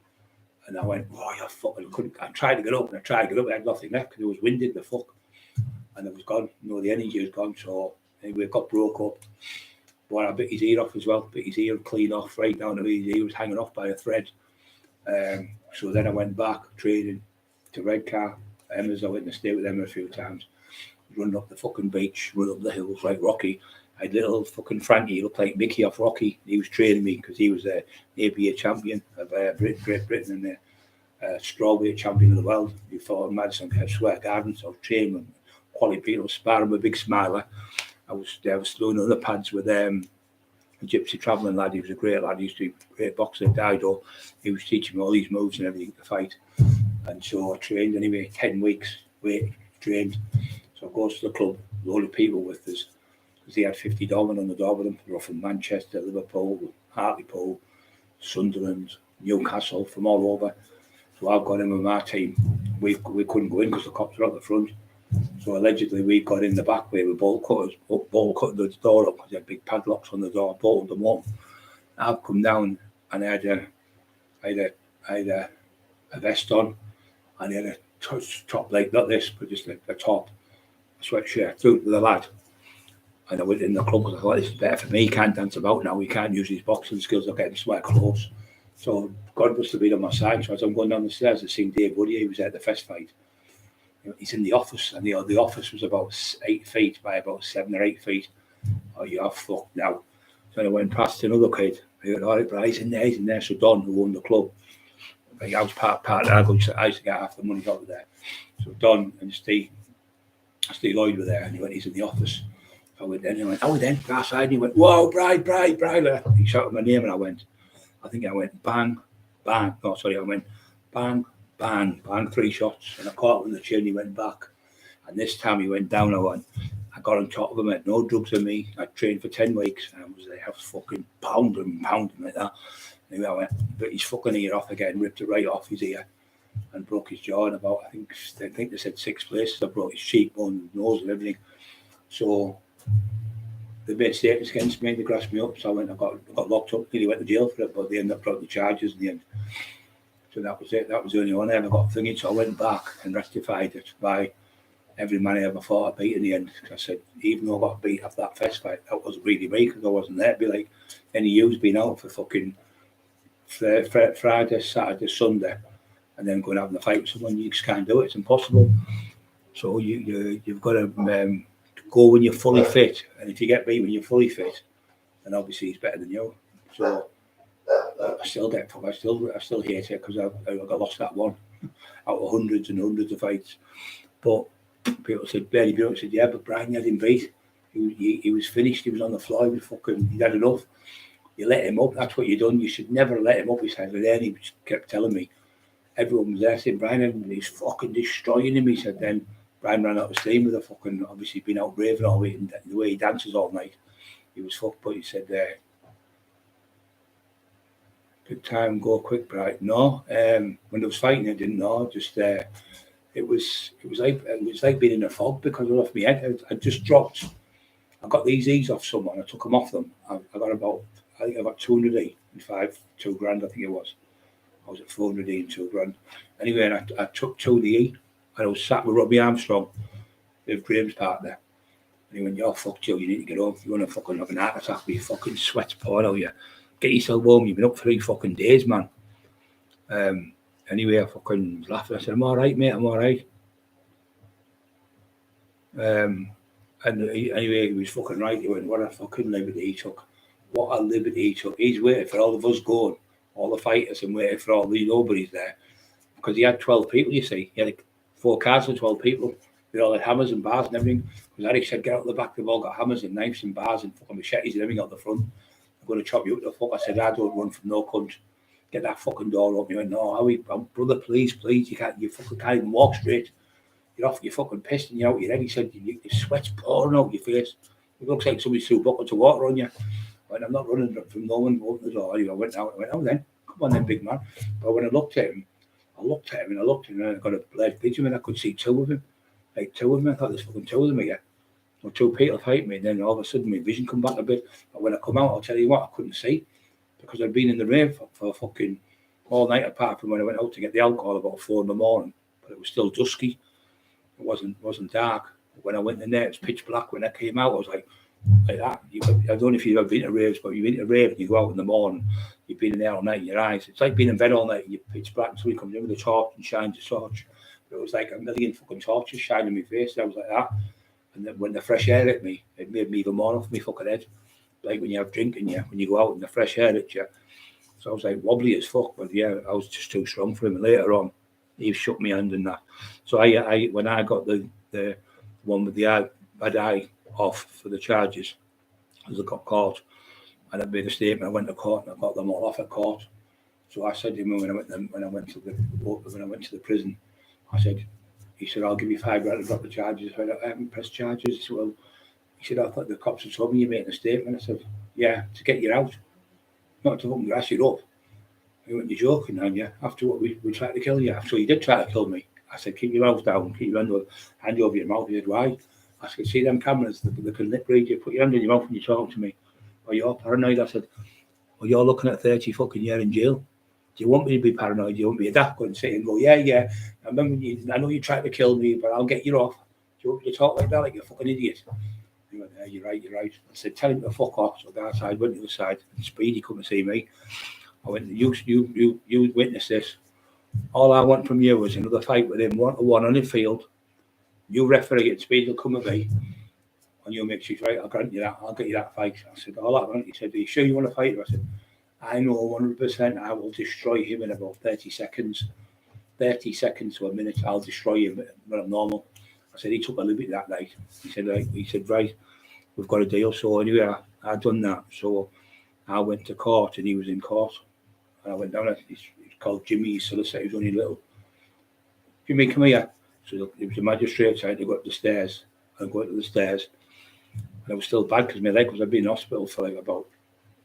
And I went, oh, you fucking couldn't. I tried to get up, I had nothing left because it was winded the fuck, and it was gone. The energy was gone. So anyway, it got broke up. But I bit his ear off as well. Bit his ear clean off right down to his ear. Was hanging off by a thread. So then I went back training to Redcar. As I went to stay with them a few times. Running up the fucking beach, running up the hills like Rocky. I had little fucking Frankie, he looked like Mickey off Rocky. He was training me because he was the ABA champion of Great Britain and the strawweight champion of the world. He fought in Madison Square Garden, so I was training with quality people, sparring with a big smiler. I was throwing on the pads with a gypsy travelling lad. He was a great lad. He used to be a great boxer, Dido. He was teaching me all these moves and everything to fight. And so I trained anyway, 10 weeks, trained. So I goes to the club, a load of people with us, because they had 50 doormen on the door with them. They were from Manchester, Liverpool, Hartlepool, Sunderland, Newcastle, from all over. So I've got in with my team. We couldn't go in because the cops were at the front. So allegedly we got in the back way with ball cutters, cutting the door up because they had big padlocks on the door, bolted them up. I've come down and I had a vest on, and I had a top, like not this, but just a top, a sweatshirt, threw it to the lad. And I went in the club because I thought, this is better for me. He can't dance about now. He can't use his boxing skills. I'm getting somewhere close. So God must have been on my side. So as I'm going down the stairs, I seen Dave Woody. He was at the fest fight. He's in the office, and the office was about 8 feet by about 7 or 8 feet. Oh, you're fucked now. So I went past another kid. I went, all right, but he's in there. So Don, who owned the club, I was part of that. I used to get half the money out of there. So Don and Steve Lloyd were there, and he went, he's in the office. I went in, and he went, oh, then, go outside, and he went, whoa, Bride. He shouted my name, and I went bang, bang. No, sorry, I went bang, bang, 3 shots, and I caught him in the chin. He went back, and this time he went down. I got on top of him. I had no drugs in me. I trained for 10 weeks, and I was fucking pounding like that. Anyway, I went, but his fucking ear off again, ripped it right off his ear, and broke his jaw in about, I think they said 6 places. I broke his cheekbone, nose, and everything. So they made statements against me. They grasped me up, so I got locked up. Nearly went to jail for it, but they ended up dropping the charges in the end. So that was it. That was the only one I ever got thingy. So I went back and rectified it by every man I ever thought I beat in the end. I said, even though I got beat after that fest fight, that wasn't really me because I wasn't there. It'd be like any you's been out for fucking Friday, Saturday, Sunday, and then going out and fight with someone. You just can't do it. It's impossible. So you've got to go when you're fully fit, and if you get beat when you're fully fit, then obviously he's better than you. So I still hate it because I got lost that one out of hundreds and hundreds of fights. But people said, yeah, but Brian, you had him beat. He was finished. He was on the floor. He'd had enough. You let him up. That's what you done. You should never let him up. He said, but then he kept telling me, everyone was there saying, Brian, he's fucking destroying him. He said, then Brian ran out of steam with a fucking, obviously been out raving all week, and the way he dances all night, he was fucked. But he said, good time, go quick, Brian. No, when I was fighting, I didn't know. Just it was like being in a fog because off my head. I just dropped. I got these E's off someone. I took them off them. I got 200 E and 2 grand. I think it was. I was at 400 E and 2 grand. Anyway, and I took 2 E. And I was sat with Robbie Armstrong, with Graham's partner. And he went, you're fucked, Joe, you need to get home. You want to fucking have an heart attack with your fucking sweats pouring out you. Get yourself home, you've been up 3 fucking days, man. Anyway, I fucking was laughing. I said, I'm all right, mate, I'm all right. And anyway, he was fucking right. He went, what a fucking liberty he took. What a liberty he took. He's waiting for all of us going, all the fighters, and waiting for all the nobodies there. Because he had 12 people, you see. He had 4 cars with 12 people. They all had hammers and bars and everything. Because Eric said, get out the back. They've all got hammers and knives and bars and fucking machetes and everything out the front. I'm going to chop you up the fuck. I said, I don't run from no cunt. Get that fucking door open. He went, no, brother, please. You fucking can't even walk straight. You're fucking pissed and you're out your head. He said, your sweat's pouring out your face. It looks like somebody threw buckets of water on you. I went, I'm not running from no one open the door. I went out. I went, oh then. come on then, big man. But when I looked at him, and I got a blade pigeon and I could see two of them. Like two of them. I thought there's fucking two of them here. Or two people fighting me, and then all of a sudden my vision come back a bit. But when I come out, I'll tell you what, I couldn't see. Because I'd been in the rain for fucking all night, apart from when I went out to get the alcohol about 4 in the morning. But it was still dusky. It wasn't dark. When I went in there, it was pitch black. When I came out, I was like that. I don't know if you've ever been to raves, but you've been to a rave and you go out in the morning, you've been in there all night in your eyes. It's like being in bed all night and you're pitch black, and somebody comes in with a torch and shines a torch. But it was like a million fucking torches shining in my face. I was like that. And then when the fresh air hit me, it made me even more off my fucking head. Like when you have drink in you, when you go out and the fresh air hit you. So I was like wobbly as fuck, but yeah, I was just too strong for him. And later on, he shook my hand and that. So I when I got the one with the bad eye off for the charges, as I got caught, and I made a statement. I went to court and I got them all off at court. So I said to him when I went to the prison, he said, I'll give you $5 to drop the charges. I said, I haven't pressed charges. He said, well, I thought the cops had told me you making a statement. I said, yeah, to get you out, not to fucking grass you up. He went, you're joking, aren't you? After what we tried to kill you. So you did try to kill me. I said, keep your mouth down, keep your hand over your mouth. He said, why? I said, see them cameras, they can lip read you. Put your hand in your mouth when you talk to me. Or you're paranoid. I said, well, you're looking at 30 fucking years in jail. Do you want me to be paranoid? Do you want me to daft go and sit and go, yeah. I know you tried to kill me, but I'll get you off. Do you want me to talk like that, like you're a fucking idiot? He went, yeah, you're right. I said, tell him to fuck off. So that side went to the side, and Speedy come to see me. I went, you witness this. All I want from you is another fight with him, 1-1 on the field. You referee it, Speedy will come with me, and you'll make sure he's right. I'll grant you that. I'll get you that fight. I said, all I want. He said, are you sure you want to fight him? I said, I know 100% I will destroy him in about 30 seconds. 30 seconds to a minute, I'll destroy him when I'm normal. I said, he took a liberty that night. He said, right, we've got a deal. So anyway, I done that. So I went to court and he was in court. And I went down, he's called Jimmy, he's solicitor, he was only little. Jimmy, come here. So it was a magistrate, so I had to go up the stairs. I go up the stairs. And it was still bad because my leg was, I'd been in hospital for like about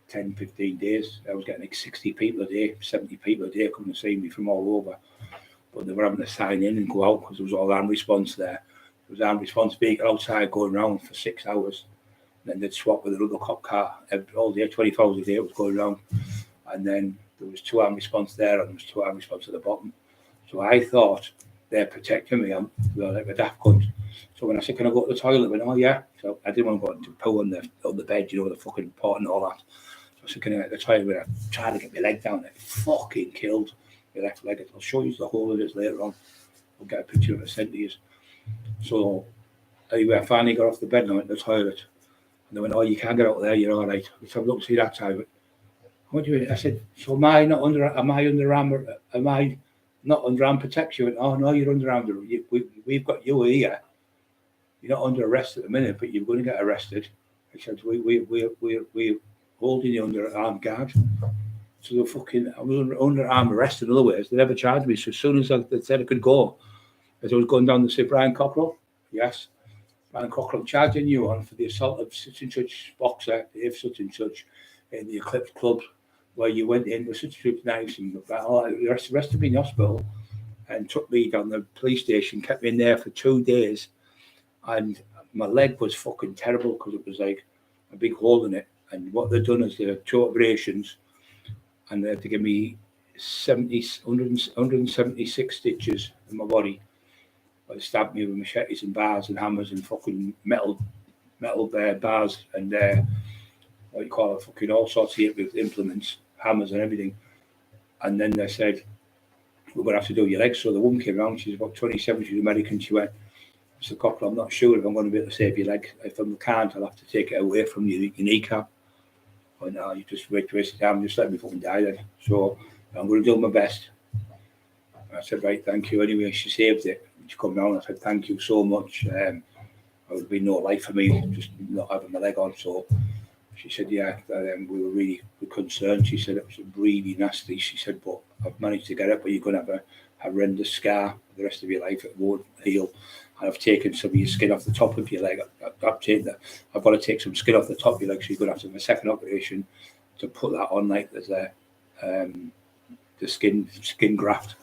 10, 15 days. I was getting like 60 people a day, 70 people a day coming to see me from all over. But they were having to sign in and go out because there was all armed response there. There was armed response vehicle outside going around for 6 hours. And then they'd swap with another cop car all day, 24 hours a day, it was going around. And then there was 2 armed response there and there was 2 armed response at the bottom. So I thought they're protecting me. I'm like a daft cunt. So when I said, can I go to the toilet? I went, oh yeah. So I didn't want to go into poo on the bed, the fucking pot and all that. So I said, can I go to the toilet? I tried to get my leg down. It fucking killed my left leg. I'll show you the whole of this later on. I'll get a picture of it sent to you. So anyway, I finally got off the bed and I went to the toilet. And they went, oh, you can't get out there, you're all right. Let's have a look, see that side. What do you mean? I said, so am I not under arm protection? Went, oh no, you're under arm. We've got you here. You're not under arrest at the minute, but you're going to get arrested. I said, we're holding you under armed guard. So I was under arm arrest. In other words, they never charged me. So as soon as they said I could go, as I was going down to say, Brian Cockerill, yes, Brian Cockerill, charging you on for the assault of such and such boxer, Dave such and such, in the Eclipse Club, where you went in with such a knives and all that. The rest of me in the hospital and took me down the police station, kept me in there for 2 days. And my leg was fucking terrible because it was like a big hole in it. And what they'd done is they had 2 operations and they had to give me 176 stitches in my body. They stabbed me with machetes and bars and hammers and fucking metal bars and what you call it, fucking all sorts of with implements, hammers and everything. And then they said, we're going to have to do your legs. So the woman came around, she's about 27, she's American. She went, Mr. Cockerill, I'm not sure if I'm going to be able to save your leg. If I can't, I'll have to take it away from your kneecap. I went, no, you just waste your time, just let me fucking die then. So I'm going to do my best. I said, right, thank you. Anyway, she saved it. She come down, I said, thank you so much. It would be no life for me, just not having my leg on. So she said, yeah, we were really concerned. She said, it was really nasty. She said, but I've managed to get it, but you're going to have a horrendous scar for the rest of your life. It won't heal. And I've taken some of your skin off the top of your leg. I've got to take some skin off the top of your leg, so you're going to have a second operation to put that on, like there's the skin graft.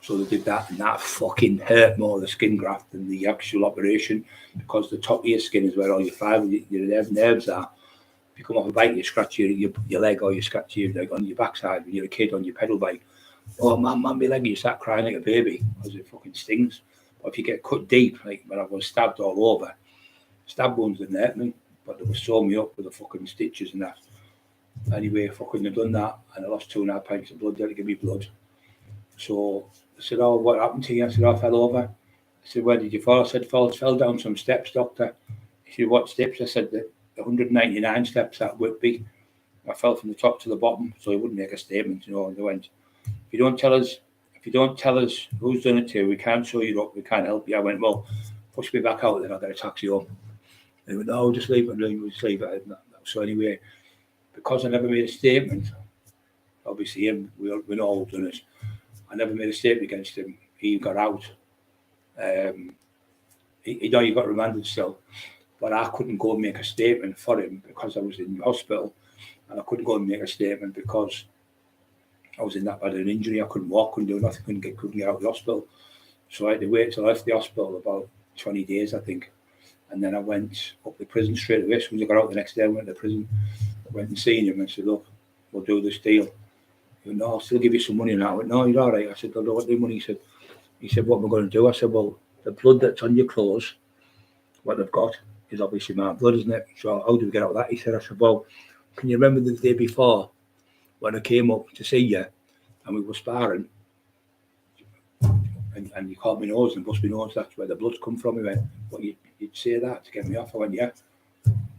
So they did that, and that fucking hurt more, the skin graft, than the actual operation, because the top of your skin is where all your fibre, your nerves are. If you come off a bike, you scratch your leg, or you scratch your leg on your backside when you're a kid on your pedal bike. Oh man, my leg, you start crying like a baby because it fucking stings. But if you get cut deep, like when I was stabbed all over, stab wounds didn't hurt me, but they were sewing me up with the fucking stitches and that. Anyway, fucking had done that, and I lost 2.5 pints of blood there to give me blood. So I said, oh, what happened to you? I said, oh, I fell over. I said, where did you fall? I said, fell down some steps, doctor. He said, what steps? I said, the 199 steps at Whitby. I fell from the top to the bottom, so he wouldn't make a statement, you know. And they went, if you don't tell us who's done it to you, we can't show you up, we can't help you. I went, well, push me back out, then I'll get a taxi home. And they went, no, just leave it, just leave it. So anyway, because I never made a statement, obviously him, we know who's done it. I never made a statement against him. He got out. He got remanded still, but I couldn't go and make a statement for him because I was in hospital, and I couldn't go and make a statement because I was in that bad an injury. I couldn't walk, couldn't do nothing, couldn't get out of the hospital. So I had to wait till I left the hospital, about 20 days, I think. And then I went up to prison straight away. As soon as I got out the next day, I went to prison. I went and seen him and said, look, we'll do this deal. He went, no, I'll still give you some money now. I went, no, you're all right. I said, I don't want the money. He said, what am I going to do? I said, well, the blood that's on your clothes, what they've got, is obviously my blood, isn't it? So how do we get out of that? He said, I said, well, can you remember the day before when I came up to see you and we were sparring and you caught my nose and bust my nose, that's where the blood's come from? He went, well, you'd say that to get me off? I went, yeah.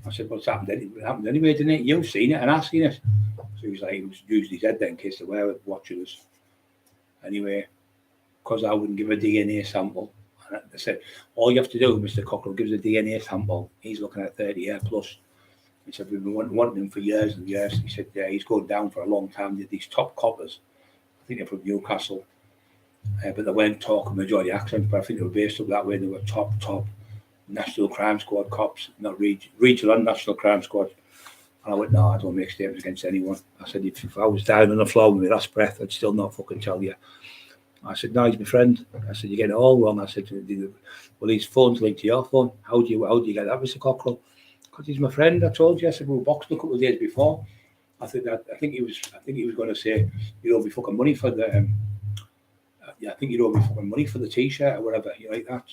I said, well, it happened anyway, didn't it? You've seen it and I've seen it. So he was like, he was using his head then in case they were watching us. Anyway, because I wouldn't give a DNA sample, and I said, all you have to do, Mr. Cockerill gives a DNA sample. He's looking at 30 years plus. He said, we've been wanting him for years and years. He said, yeah, he's going down for a long time. These top coppers, I think they're from Newcastle, but they weren't talking majority accents, but I think they were based up that way. They were top National Crime Squad cops, not regional and National Crime Squad. And I went, no, I don't make statements against anyone. I said, if I was down on the floor with my last breath, I'd still not fucking tell you. I said, no, he's my friend. I said, you're getting it all wrong. I said, well, his phone's linked to your phone. How do you get that, Mr. Cockerill? Because he's my friend. I told you. I said, we were boxing a couple of days before. I think he was going to say, you owe me fucking money for the I think you owe me fucking money for the t-shirt or whatever, you like that.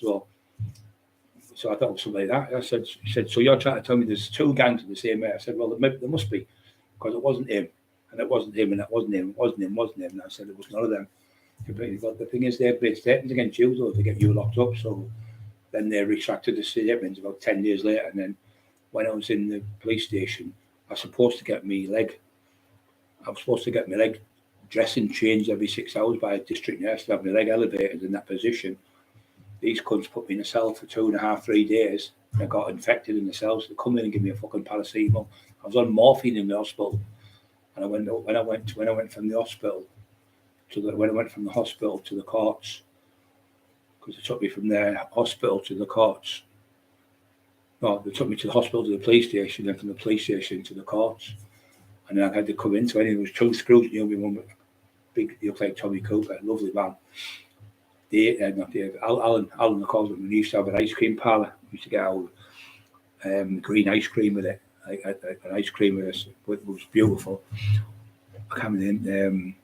So I thought it was something like that. He said, so you're trying to tell me there's two gangs in the same way? I said, well, there must be, because it wasn't him, and it wasn't him, and it wasn't him, and I said it was none of them. But the thing is, they've made statements against you, though, to get you locked up. So then they retracted the statements about 10 days later, and then when I was in the police station, I was supposed to get my leg dressing changed every 6 hours by a district nurse to have my leg elevated in that position. These cunts put me in a cell for 2.5, 3 days, and I got infected in the cells. They come in and give me a fucking paracetamol. I was on morphine in the hospital, and when I went from the hospital to the courts, because they took me from the hospital to the courts. No, they took me to the hospital to the police station, then from the police station to the courts, and then I had to come into it. There was two screws, you know, one big, he looked like Tommy Cooper, lovely man. Alan, I called him. We used to have an ice cream parlour. We used to get our green ice cream with it, like an ice cream with us. It was beautiful. I can't remember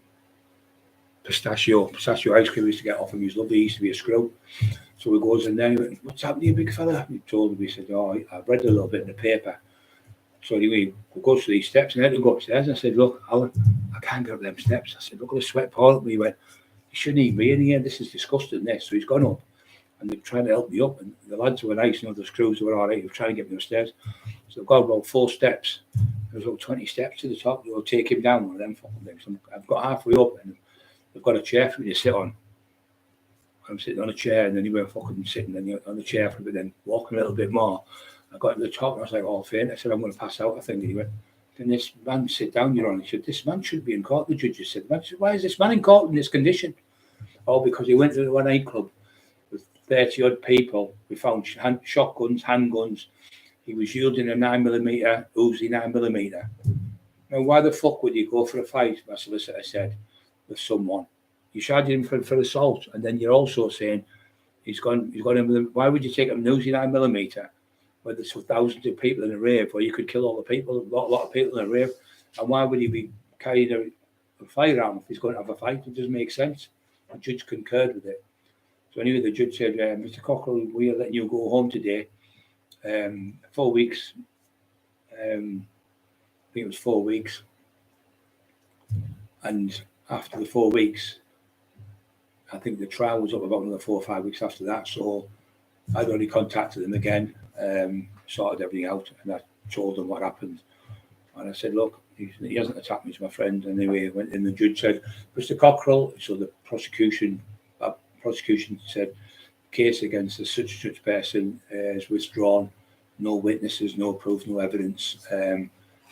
pistachio ice cream we used to get off him. He was lovely. He used to be a screw. So he goes in there. He went, what's happening, you big fella? He told him. He said, oh, I've read a little bit in the paper. So anyway, we go through these steps, and I had to go upstairs. And I said, look, Alan, I can't get up them steps. I said, look at the sweat pouring at me. He went, you shouldn't even be in here. This is disgusting, this. So he's gone up, and they're trying to help me up. And the lads were nice, you know, the screws were all right. They were trying to get me upstairs. So I've got about 4 steps. There's about 20 steps to the top. They'll take him down, one of them fucking things. So I've got halfway up, and they've got a chair for me to sit on. I'm sitting on a chair, and then he went fucking sitting on the chair for a bit, then walking a little bit more. I got to the top, and I was like, oh, faint. I said, I'm going to pass out, I think. And he went, can this man sit down, Your Honour? He said, this man should be in court. The judges said, why is this man in court in this condition? Oh, because he went to one nightclub with 30-odd people. We found shotguns, handguns. He was using a 9mm Uzi 9mm. Now, why the fuck would you go for a fight? My solicitor said. with someone. You charge him for assault, and then you're also saying he's gone in with him. Why would you take a 99mm where there's thousands of people in a rave, where you could kill all the people, a lot of people in a rave? And why would he be carrying a firearm if he's going to have a fight? It doesn't make sense. The judge concurred with it. So anyway, the judge said, Mr. Cockerill, we are letting you go home today. 4 weeks. I think it was 4 weeks. And after the 4 weeks, I think the trial was up about another 4 or 5 weeks after that. So I'd already contacted them again, sorted everything out, and I told them what happened. And I said, look, he hasn't attacked me, he's my friend. Anyway, went in, the judge said, Mr. Cockerill, so the prosecution said, case against such person is withdrawn, no witnesses, no proof, no evidence.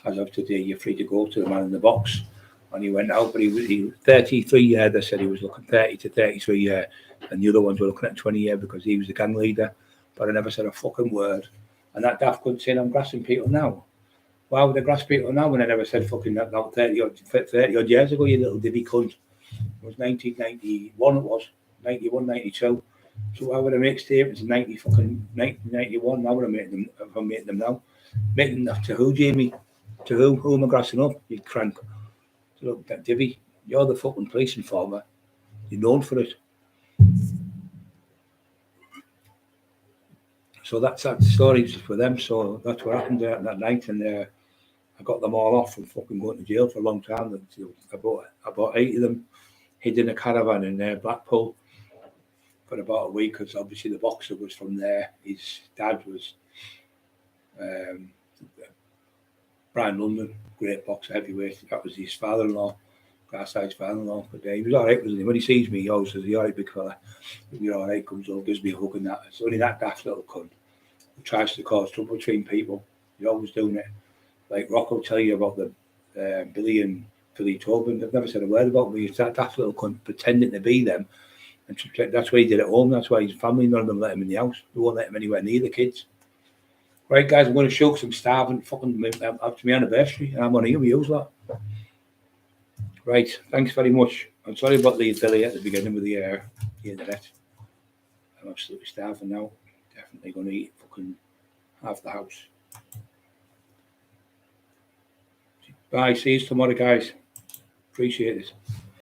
As of today, you're free to go to the man in the box. And he went out, but he was 33 years. They said he was looking 30 to 33 years, and the other ones were looking at 20 years because he was the gang leader. But I never said a fucking word. And that daft cunt saying I'm grassing people now. Why would I grass people now when I never said fucking that 30 odd years ago, you little divvy cunt? It was 1991, it was 91, 92. So why would I make statements in 1991? Why would I make them if I'm making them now? Making them to who, Jamie? To who? Who am I grassing up? You crank. So look, that divvy, you're the fucking police informer. You're known for it. So that's that story for them. So that's what happened there that night, and I got them all off from fucking going to jail for a long time. I bought 8 of them, hid in a caravan in Blackpool for about a week, because obviously the boxer was from there. His dad was Brian London, great boxer, heavyweight. That was his father-in-law, Garside's father-in-law. But he was all right, wasn't he? When he sees me, he always says, "You're all right, big fella. You're all right." Comes over, gives me a hug and that. It's only that daft little cunt who tries to cause trouble between people. He's always doing it. Like Rock will tell you about the Billy and Philly Tobin. They've never said a word about me. It's that daft little cunt pretending to be them. And that's what he did at home. That's why his family, none of them let him in the house. They won't let him anywhere near the kids. Right, guys, I'm going to show because I'm starving. Fucking up to my anniversary, and I'm on here with you lot. Right, thanks very much. I'm sorry about the delay at the beginning with the internet. I'm absolutely starving now. Definitely going to eat fucking half the house. Bye, see you tomorrow, guys. Appreciate it.